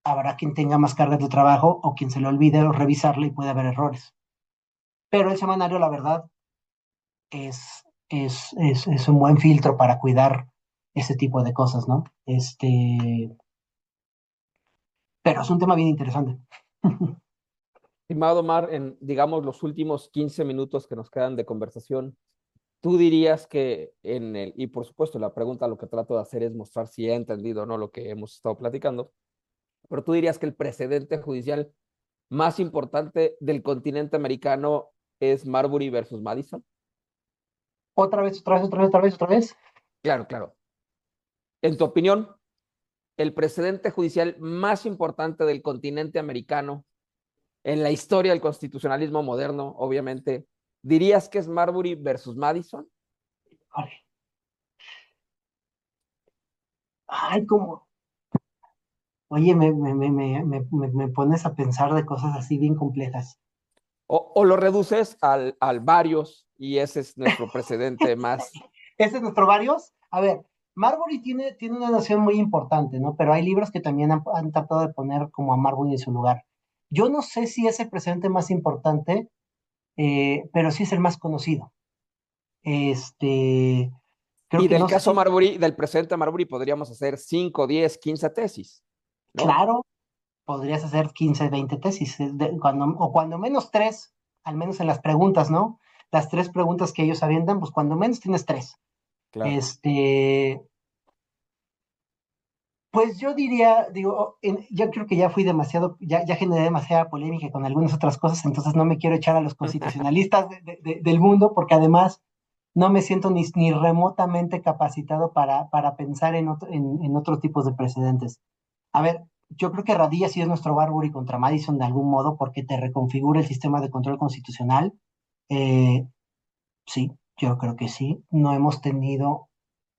Habrá quien tenga más cargas de trabajo o quien se le olvide o revisarle y puede haber errores. Pero el semanario, la verdad, es un buen filtro para cuidar ese tipo de cosas, ¿no? Pero es un tema bien interesante. Estimado Omar, en, digamos, los últimos 15 minutos que nos quedan de conversación, tú dirías que y por supuesto la pregunta lo que trato de hacer es mostrar si he entendido o no lo que hemos estado platicando, pero tú dirías que el precedente judicial más importante del continente americano es Marbury versus Madison. Otra vez, otra vez, otra vez, otra vez, otra vez. Claro, claro. En tu opinión, el precedente judicial más importante del continente americano en la historia del constitucionalismo moderno, obviamente, ¿dirías que es Marbury versus Madison? Vale. ay, como, oye, me pones a pensar de cosas así bien complejas. O lo reduces al varios y ese es nuestro precedente más. Ese es nuestro varios. A ver, Marbury tiene una noción muy importante, ¿no? Pero hay libros que también han tratado de poner como a Marbury en su lugar. Yo no sé si es el precedente más importante, pero sí es el más conocido. Este, creo Y que del no sé caso si, Marbury, del precedente Marbury, podríamos hacer 5, 10, 15 tesis, ¿no? claro, podrías hacer 15, 20 tesis, o cuando menos tres, al menos en las preguntas, ¿no? Las tres preguntas que ellos avientan, pues cuando menos tienes tres. Claro. Este, pues yo diría, digo, yo creo que ya fui demasiado, ya generé demasiada polémica con algunas otras cosas, entonces no me quiero echar a los constitucionalistas del mundo, porque además no me siento ni remotamente capacitado para pensar en otros tipos de precedentes. A ver, yo creo que Radilla sí es nuestro Marbury contra Madison de algún modo, porque te reconfigura el sistema de control constitucional. Eh, sí, yo creo que sí. No hemos tenido,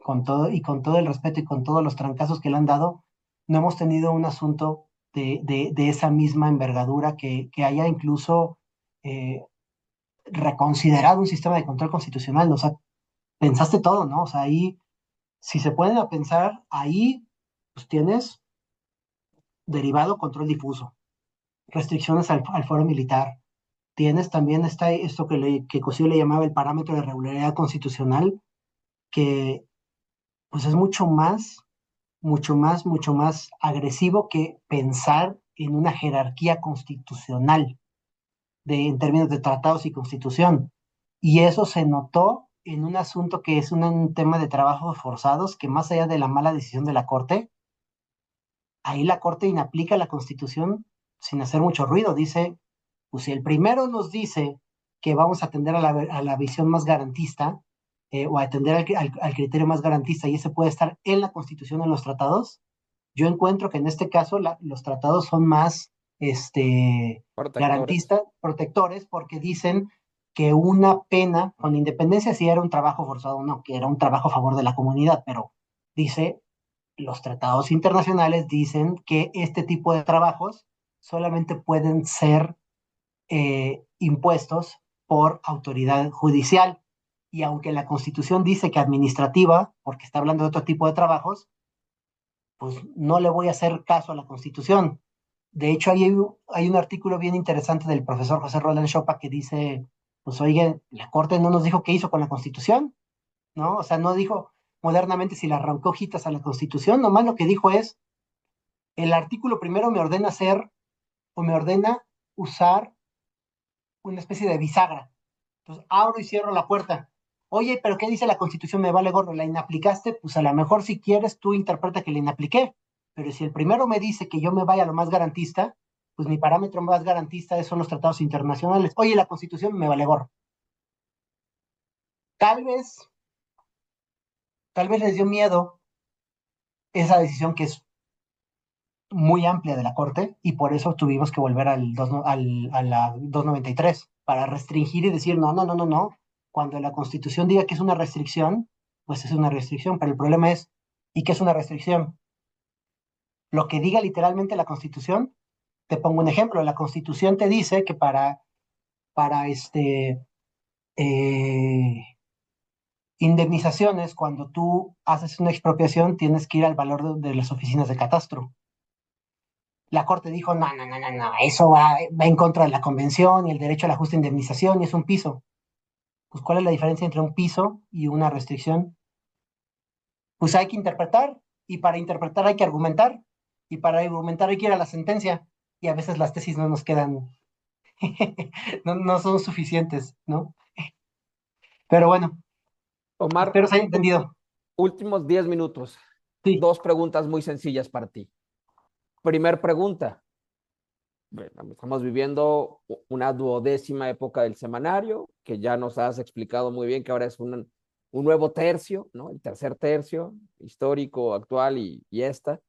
con todo el respeto y con todos los trancazos que le han dado, no hemos tenido un asunto de esa misma envergadura que haya incluso eh, reconsiderado un sistema de control constitucional. O sea, pensaste todo, ¿no? O sea, ahí, si se pueden a pensar, ahí pues tienes derivado control difuso, restricciones al fuero militar. Tienes también esto que Cosío le llamaba el parámetro de regularidad constitucional, que pues es mucho más agresivo que pensar en una jerarquía constitucional en términos de tratados y constitución. Y eso se notó en un asunto que es un tema de trabajos forzados, que más allá de la mala decisión de la Corte, ahí la Corte inaplica la constitución sin hacer mucho ruido. Dice, pues si el primero nos dice que vamos a atender a la visión más garantista, o a atender al criterio más garantista, y ese puede estar en la constitución o en los tratados, yo encuentro que en este caso los tratados son más Protectores. garantistas, protectores, porque dicen que una pena, con independencia si era un trabajo forzado o no, que era un trabajo a favor de la comunidad, pero dice, los tratados internacionales dicen que este tipo de trabajos solamente pueden ser impuestos por autoridad judicial. Y aunque la Constitución dice que administrativa, porque está hablando de otro tipo de trabajos, pues no le voy a hacer caso a la Constitución. De hecho, hay un artículo bien interesante del profesor José Roland Chopa que dice, pues oye, la Corte no nos dijo qué hizo con la Constitución, ¿no? O sea, no dijo modernamente si le arrancó hojitas a la Constitución, nomás lo que dijo es, el artículo primero me ordena hacer o me ordena usar una especie de bisagra. Entonces, abro y cierro la puerta. Oye, pero ¿qué dice la Constitución? Me vale gorro, la inaplicaste, pues a lo mejor si quieres tú interpreta que la inapliqué, pero si el primero me dice que yo me vaya a lo más garantista, pues mi parámetro más garantista son los tratados internacionales. Oye, la Constitución me vale gorro. Tal vez, tal vez les dio miedo esa decisión que es muy amplia de la Corte y por eso tuvimos que volver a la 293 para restringir y decir, no. Cuando la Constitución diga que es una restricción, pues es una restricción, pero el problema es, ¿y qué es una restricción? Lo que diga literalmente la Constitución, te pongo un ejemplo, la Constitución te dice que para eh, indemnizaciones, cuando tú haces una expropiación, tienes que ir al valor de las oficinas de catastro. La Corte dijo, no, eso va en contra de la Convención y el derecho a la justa indemnización y es un piso. Pues, ¿cuál es la diferencia entre un piso y una restricción? Pues hay que interpretar y para interpretar hay que argumentar y para argumentar hay que ir a la sentencia y a veces las tesis no nos quedan, no son suficientes, ¿no? Pero bueno, Omar, espero se haya entendido. últimos 10 minutos. Sí, Dos preguntas muy sencillas para ti. Primer pregunta. Bueno, estamos viviendo una duodécima época del semanario, que ya nos has explicado muy bien que ahora es un nuevo tercio, ¿no? El tercer tercio, histórico, actual y esta.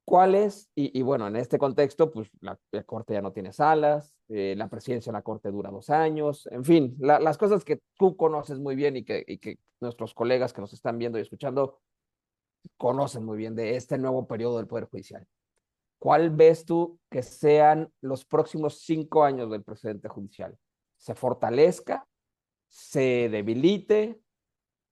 ¿Cuál es? Y bueno, en este contexto, pues la Corte ya no tiene salas, la presidencia de la Corte dura 2 años, en fin, las cosas que tú conoces muy bien y que nuestros colegas que nos están viendo y escuchando conocen muy bien de este nuevo periodo del Poder Judicial. ¿Cuál ves tú que sean los próximos 5 años del presidente judicial? ¿Se fortalezca? ¿Se debilite?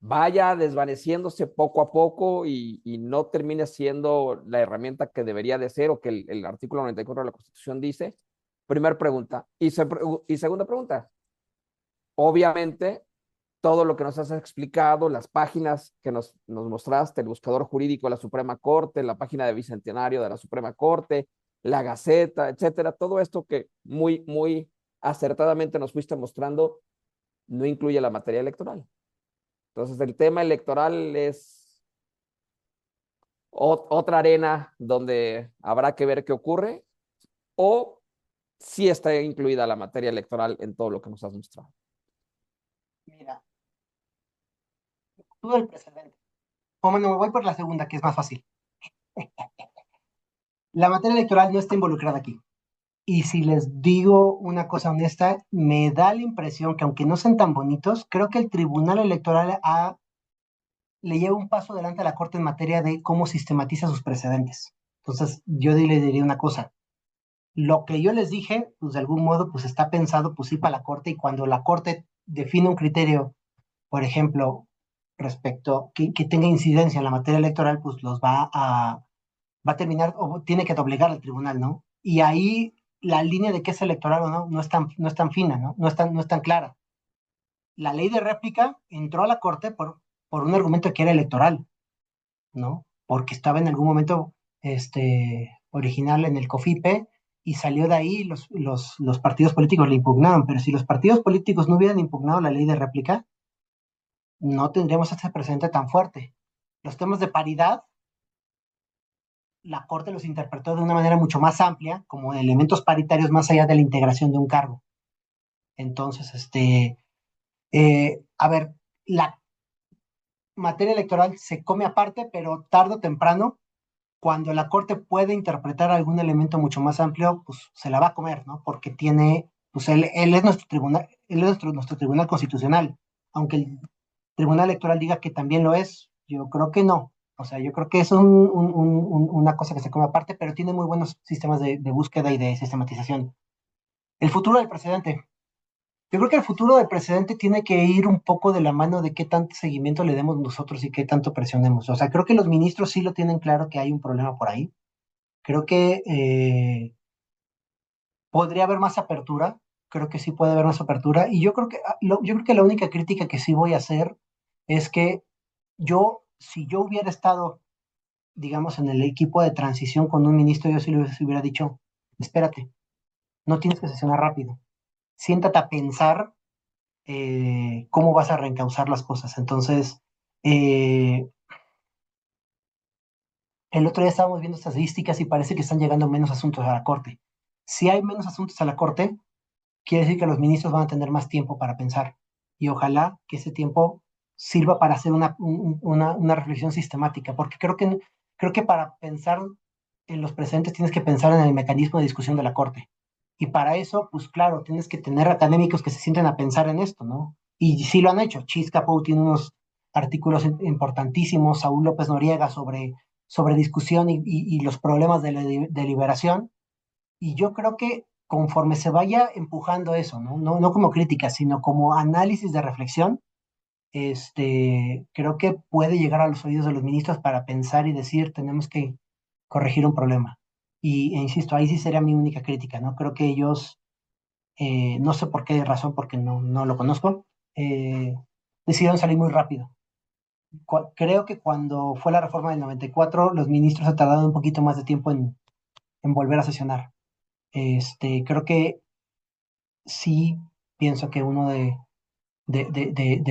¿Vaya desvaneciéndose poco a poco y no termine siendo la herramienta que debería de ser o que el artículo 94 de la Constitución dice? Primera pregunta. Y segunda pregunta. Obviamente, todo lo que nos has explicado, las páginas que nos mostraste, el buscador jurídico de la Suprema Corte, la página de Bicentenario de la Suprema Corte, la Gaceta, etcétera, todo esto que muy acertadamente nos fuiste mostrando, no incluye la materia electoral. Entonces, el tema electoral es otra arena donde habrá que ver qué ocurre, o si está incluida la materia electoral en todo lo que nos has mostrado. Mira, todo el precedente. O bueno, me voy por la segunda, que es más fácil. La materia electoral no está involucrada aquí. Y si les digo una cosa honesta, me da la impresión que aunque no sean tan bonitos, creo que el Tribunal Electoral le lleva un paso adelante a la Corte en materia de cómo sistematiza sus precedentes. Entonces, yo le diría una cosa. Lo que yo les dije, pues de algún modo, pues está pensado, pues sí, para la Corte, y cuando la Corte define un criterio, por ejemplo, respecto que tenga incidencia en la materia electoral, pues va a terminar o tiene que doblegar al tribunal, ¿no? Y ahí la línea de qué es electoral o no no es tan fina, ¿no? No es tan clara. La ley de réplica entró a la Corte por un argumento que era electoral, ¿no? Porque estaba en algún momento original en el COFIPE y salió de ahí, los partidos políticos le impugnaron, pero si los partidos políticos no hubieran impugnado la ley de réplica, no tendríamos este precedente tan fuerte. Los temas de paridad, la Corte los interpretó de una manera mucho más amplia, como elementos paritarios más allá de la integración de un cargo. Entonces, a ver, la materia electoral se come aparte, pero tarde o temprano, cuando la Corte puede interpretar algún elemento mucho más amplio, pues se la va a comer, ¿no? Porque pues él es nuestro tribunal, él es nuestro tribunal constitucional, aunque el Tribunal Electoral diga que también lo es, yo creo que no. O sea, yo creo que es una cosa que se come aparte, pero tiene muy buenos sistemas de búsqueda y de sistematización. El futuro del precedente. Yo creo que el futuro del precedente tiene que ir un poco de la mano de qué tanto seguimiento le demos nosotros y qué tanto presionemos. O sea, creo que los ministros sí lo tienen claro que hay un problema por ahí. Creo que podría haber más apertura. Creo que sí puede haber más apertura. Y yo creo que la única crítica que sí voy a hacer es que si yo hubiera estado, digamos, en el equipo de transición con un ministro, yo sí les hubiera dicho, espérate, no tienes que sesionar rápido, siéntate a pensar cómo vas a reencauzar las cosas. Entonces, eh, el otro día estábamos viendo estadísticas y parece que están llegando menos asuntos a la Corte. Si hay menos asuntos a la Corte, quiere decir que los ministros van a tener más tiempo para pensar. Y ojalá que ese tiempo sirva para hacer una reflexión sistemática, porque creo que para pensar en los presentes tienes que pensar en el mecanismo de discusión de la Corte. Y para eso, pues claro, tienes que tener académicos que se sienten a pensar en esto, ¿no? Y sí lo han hecho. Chiscapou tiene unos artículos importantísimos, Saúl López Noriega sobre discusión y los problemas de la deliberación. Y yo creo que conforme se vaya empujando eso, ¿no? No como crítica, sino como análisis de reflexión, creo que puede llegar a los oídos de los ministros para pensar y decir, tenemos que corregir un problema. Insisto, ahí sí sería mi única crítica, ¿no? Creo que ellos, no sé por qué razón, porque no lo conozco, eh, decidieron salir muy rápido. Creo que cuando fue la reforma del 94, los ministros se tardaron un poquito más de tiempo en volver a sesionar. Creo que sí pienso que uno de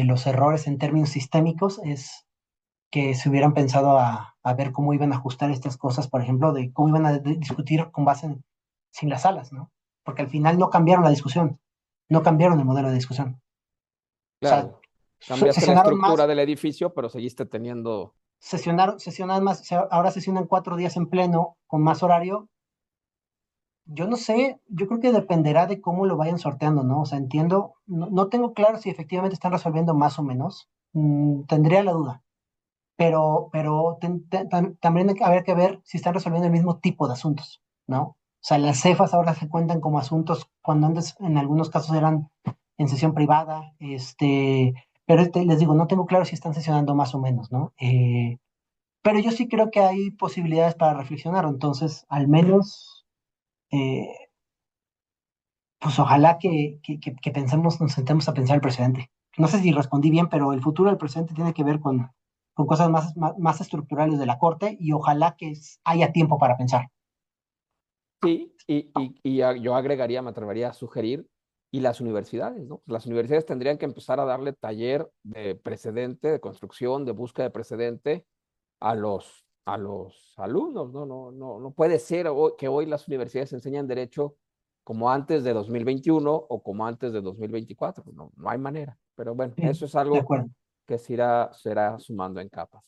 los errores en términos sistémicos es que se hubieran pensado a ver cómo iban a ajustar estas cosas, por ejemplo, de cómo iban a discutir con base sin las salas, ¿no? Porque al final no cambiaron la discusión, no cambiaron el modelo de discusión. O sea, Claro, cambiaste la sesionaron estructura más, del edificio, pero seguiste teniendo. sesionaron más, o sea, ahora sesionan 4 días en pleno con más horario. Yo no sé, yo creo que dependerá de cómo lo vayan sorteando, ¿no? O sea, entiendo, no tengo claro si efectivamente están resolviendo más o menos. Tendría la duda, pero también habría que ver si están resolviendo el mismo tipo de asuntos, ¿no? O sea, las cefas ahora se cuentan como asuntos cuando antes en algunos casos eran en sesión privada, pero les digo, no tengo claro si están sesionando más o menos, ¿no? Pero yo sí creo que hay posibilidades para reflexionar, entonces al menos, eh, pues ojalá que pensemos, nos sentemos a pensar el presente. No sé si respondí bien, pero el futuro del presente tiene que ver con cosas más estructurales de la Corte y ojalá que haya tiempo para pensar. Sí, yo agregaría, me atrevería a sugerir, y las universidades, ¿no? Las universidades tendrían que empezar a darle taller de precedente, de construcción, de búsqueda de precedente a los alumnos, ¿no? No puede ser que hoy las universidades enseñan derecho como antes de 2021 o como antes de 2024. No hay manera. Pero bueno, Sí, eso es de algo acuerdo. que será sumando en capas.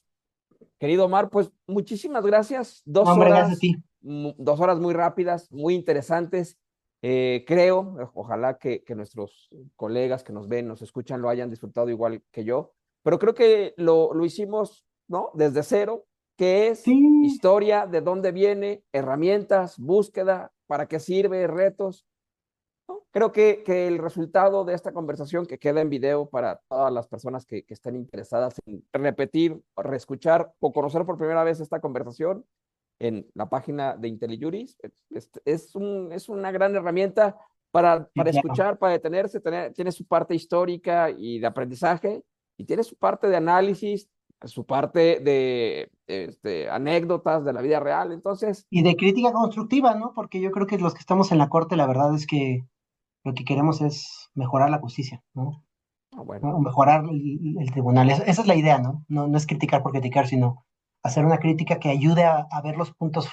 Querido Omar, pues muchísimas gracias. No, hombre, gracias a ti. 2 horas muy rápidas, muy interesantes. Creo, ojalá que nuestros colegas que nos ven, nos escuchan, lo hayan disfrutado igual que yo, pero creo que lo hicimos, ¿no? Desde cero, qué es Sí, historia, de dónde viene, herramientas, búsqueda, para qué sirve, retos. ¿No? Creo que el resultado de esta conversación que queda en video para todas las personas que estén interesadas en repetir, reescuchar o conocer por primera vez esta conversación en la página de IntelliJuris, es una gran herramienta sí, para claro. escuchar, para detenerse, tiene su parte histórica y de aprendizaje y tiene su parte de análisis, su parte de anécdotas de la vida real. Entonces, Y de crítica constructiva, ¿no? Porque yo creo que los que estamos en la Corte, la verdad es que lo que queremos es mejorar la justicia, ¿no? bueno. O mejorar el tribunal. Esa es la idea, ¿no? No es criticar por criticar, sino hacer una crítica que ayude a ver los puntos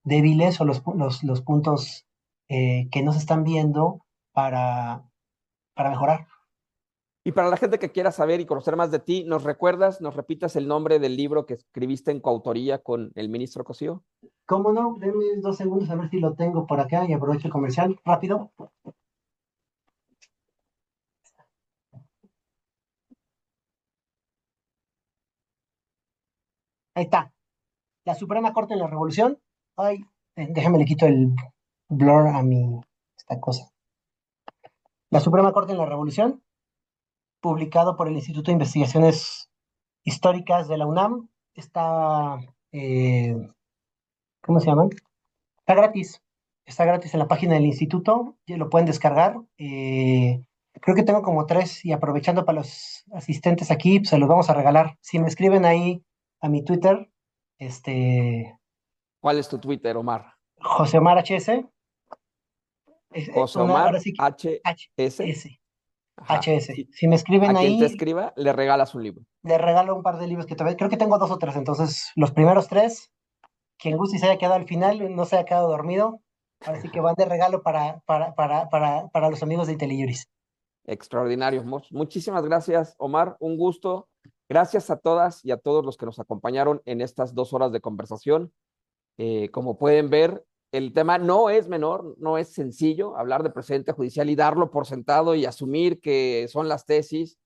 débiles o los puntos que no se están viendo para mejorar. Y para la gente que quiera saber y conocer más de ti, ¿nos recuerdas, nos repitas el nombre del libro que escribiste en coautoría con el ministro Cosío? ¿Cómo no? Denme 2 segundos a ver si lo tengo por acá y aprovecho el comercial. Rápido. Ahí está. La Suprema Corte en la Revolución. Ay, déjame le quito el blur a esta cosa. La Suprema Corte en la Revolución, publicado por el Instituto de Investigaciones Históricas de la UNAM. Está, eh, ¿cómo se llaman? Está gratis. Está gratis en la página del instituto. Ya lo pueden descargar. Creo que tengo como tres y aprovechando para los asistentes aquí, pues, se los vamos a regalar. Si me escriben ahí a mi Twitter, este, ¿Cuál es tu Twitter, Omar? José Omar HS, José ahora Omar sí que HS. HS, Ajá. HS. Sí. Si me escriben A quien te ahí, escriba, le regalas un libro. les regalo un par de libros que todavía, creo que tengo dos o tres, entonces los primeros tres, quien guste y se haya quedado al final, no se haya quedado dormido, ahora sí que van de regalo para los amigos de IntelliJuris. Extraordinario. Muchísimas gracias, Omar. Un gusto. Gracias a todas y a todos los que nos acompañaron en estas 2 horas de conversación. Como pueden ver, el tema no es menor, no es sencillo hablar de precedente judicial y darlo por sentado y asumir que son las tesis,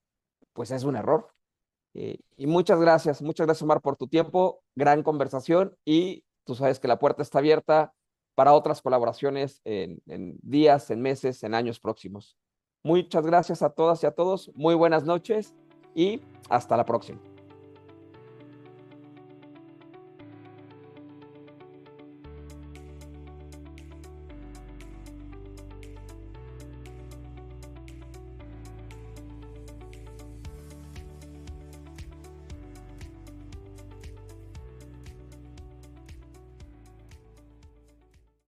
pues es un error. Y muchas gracias Omar por tu tiempo, gran conversación y tú sabes que la puerta está abierta para otras colaboraciones en días, en meses, en años próximos. Muchas gracias a todas y a todos, muy buenas noches y hasta la próxima.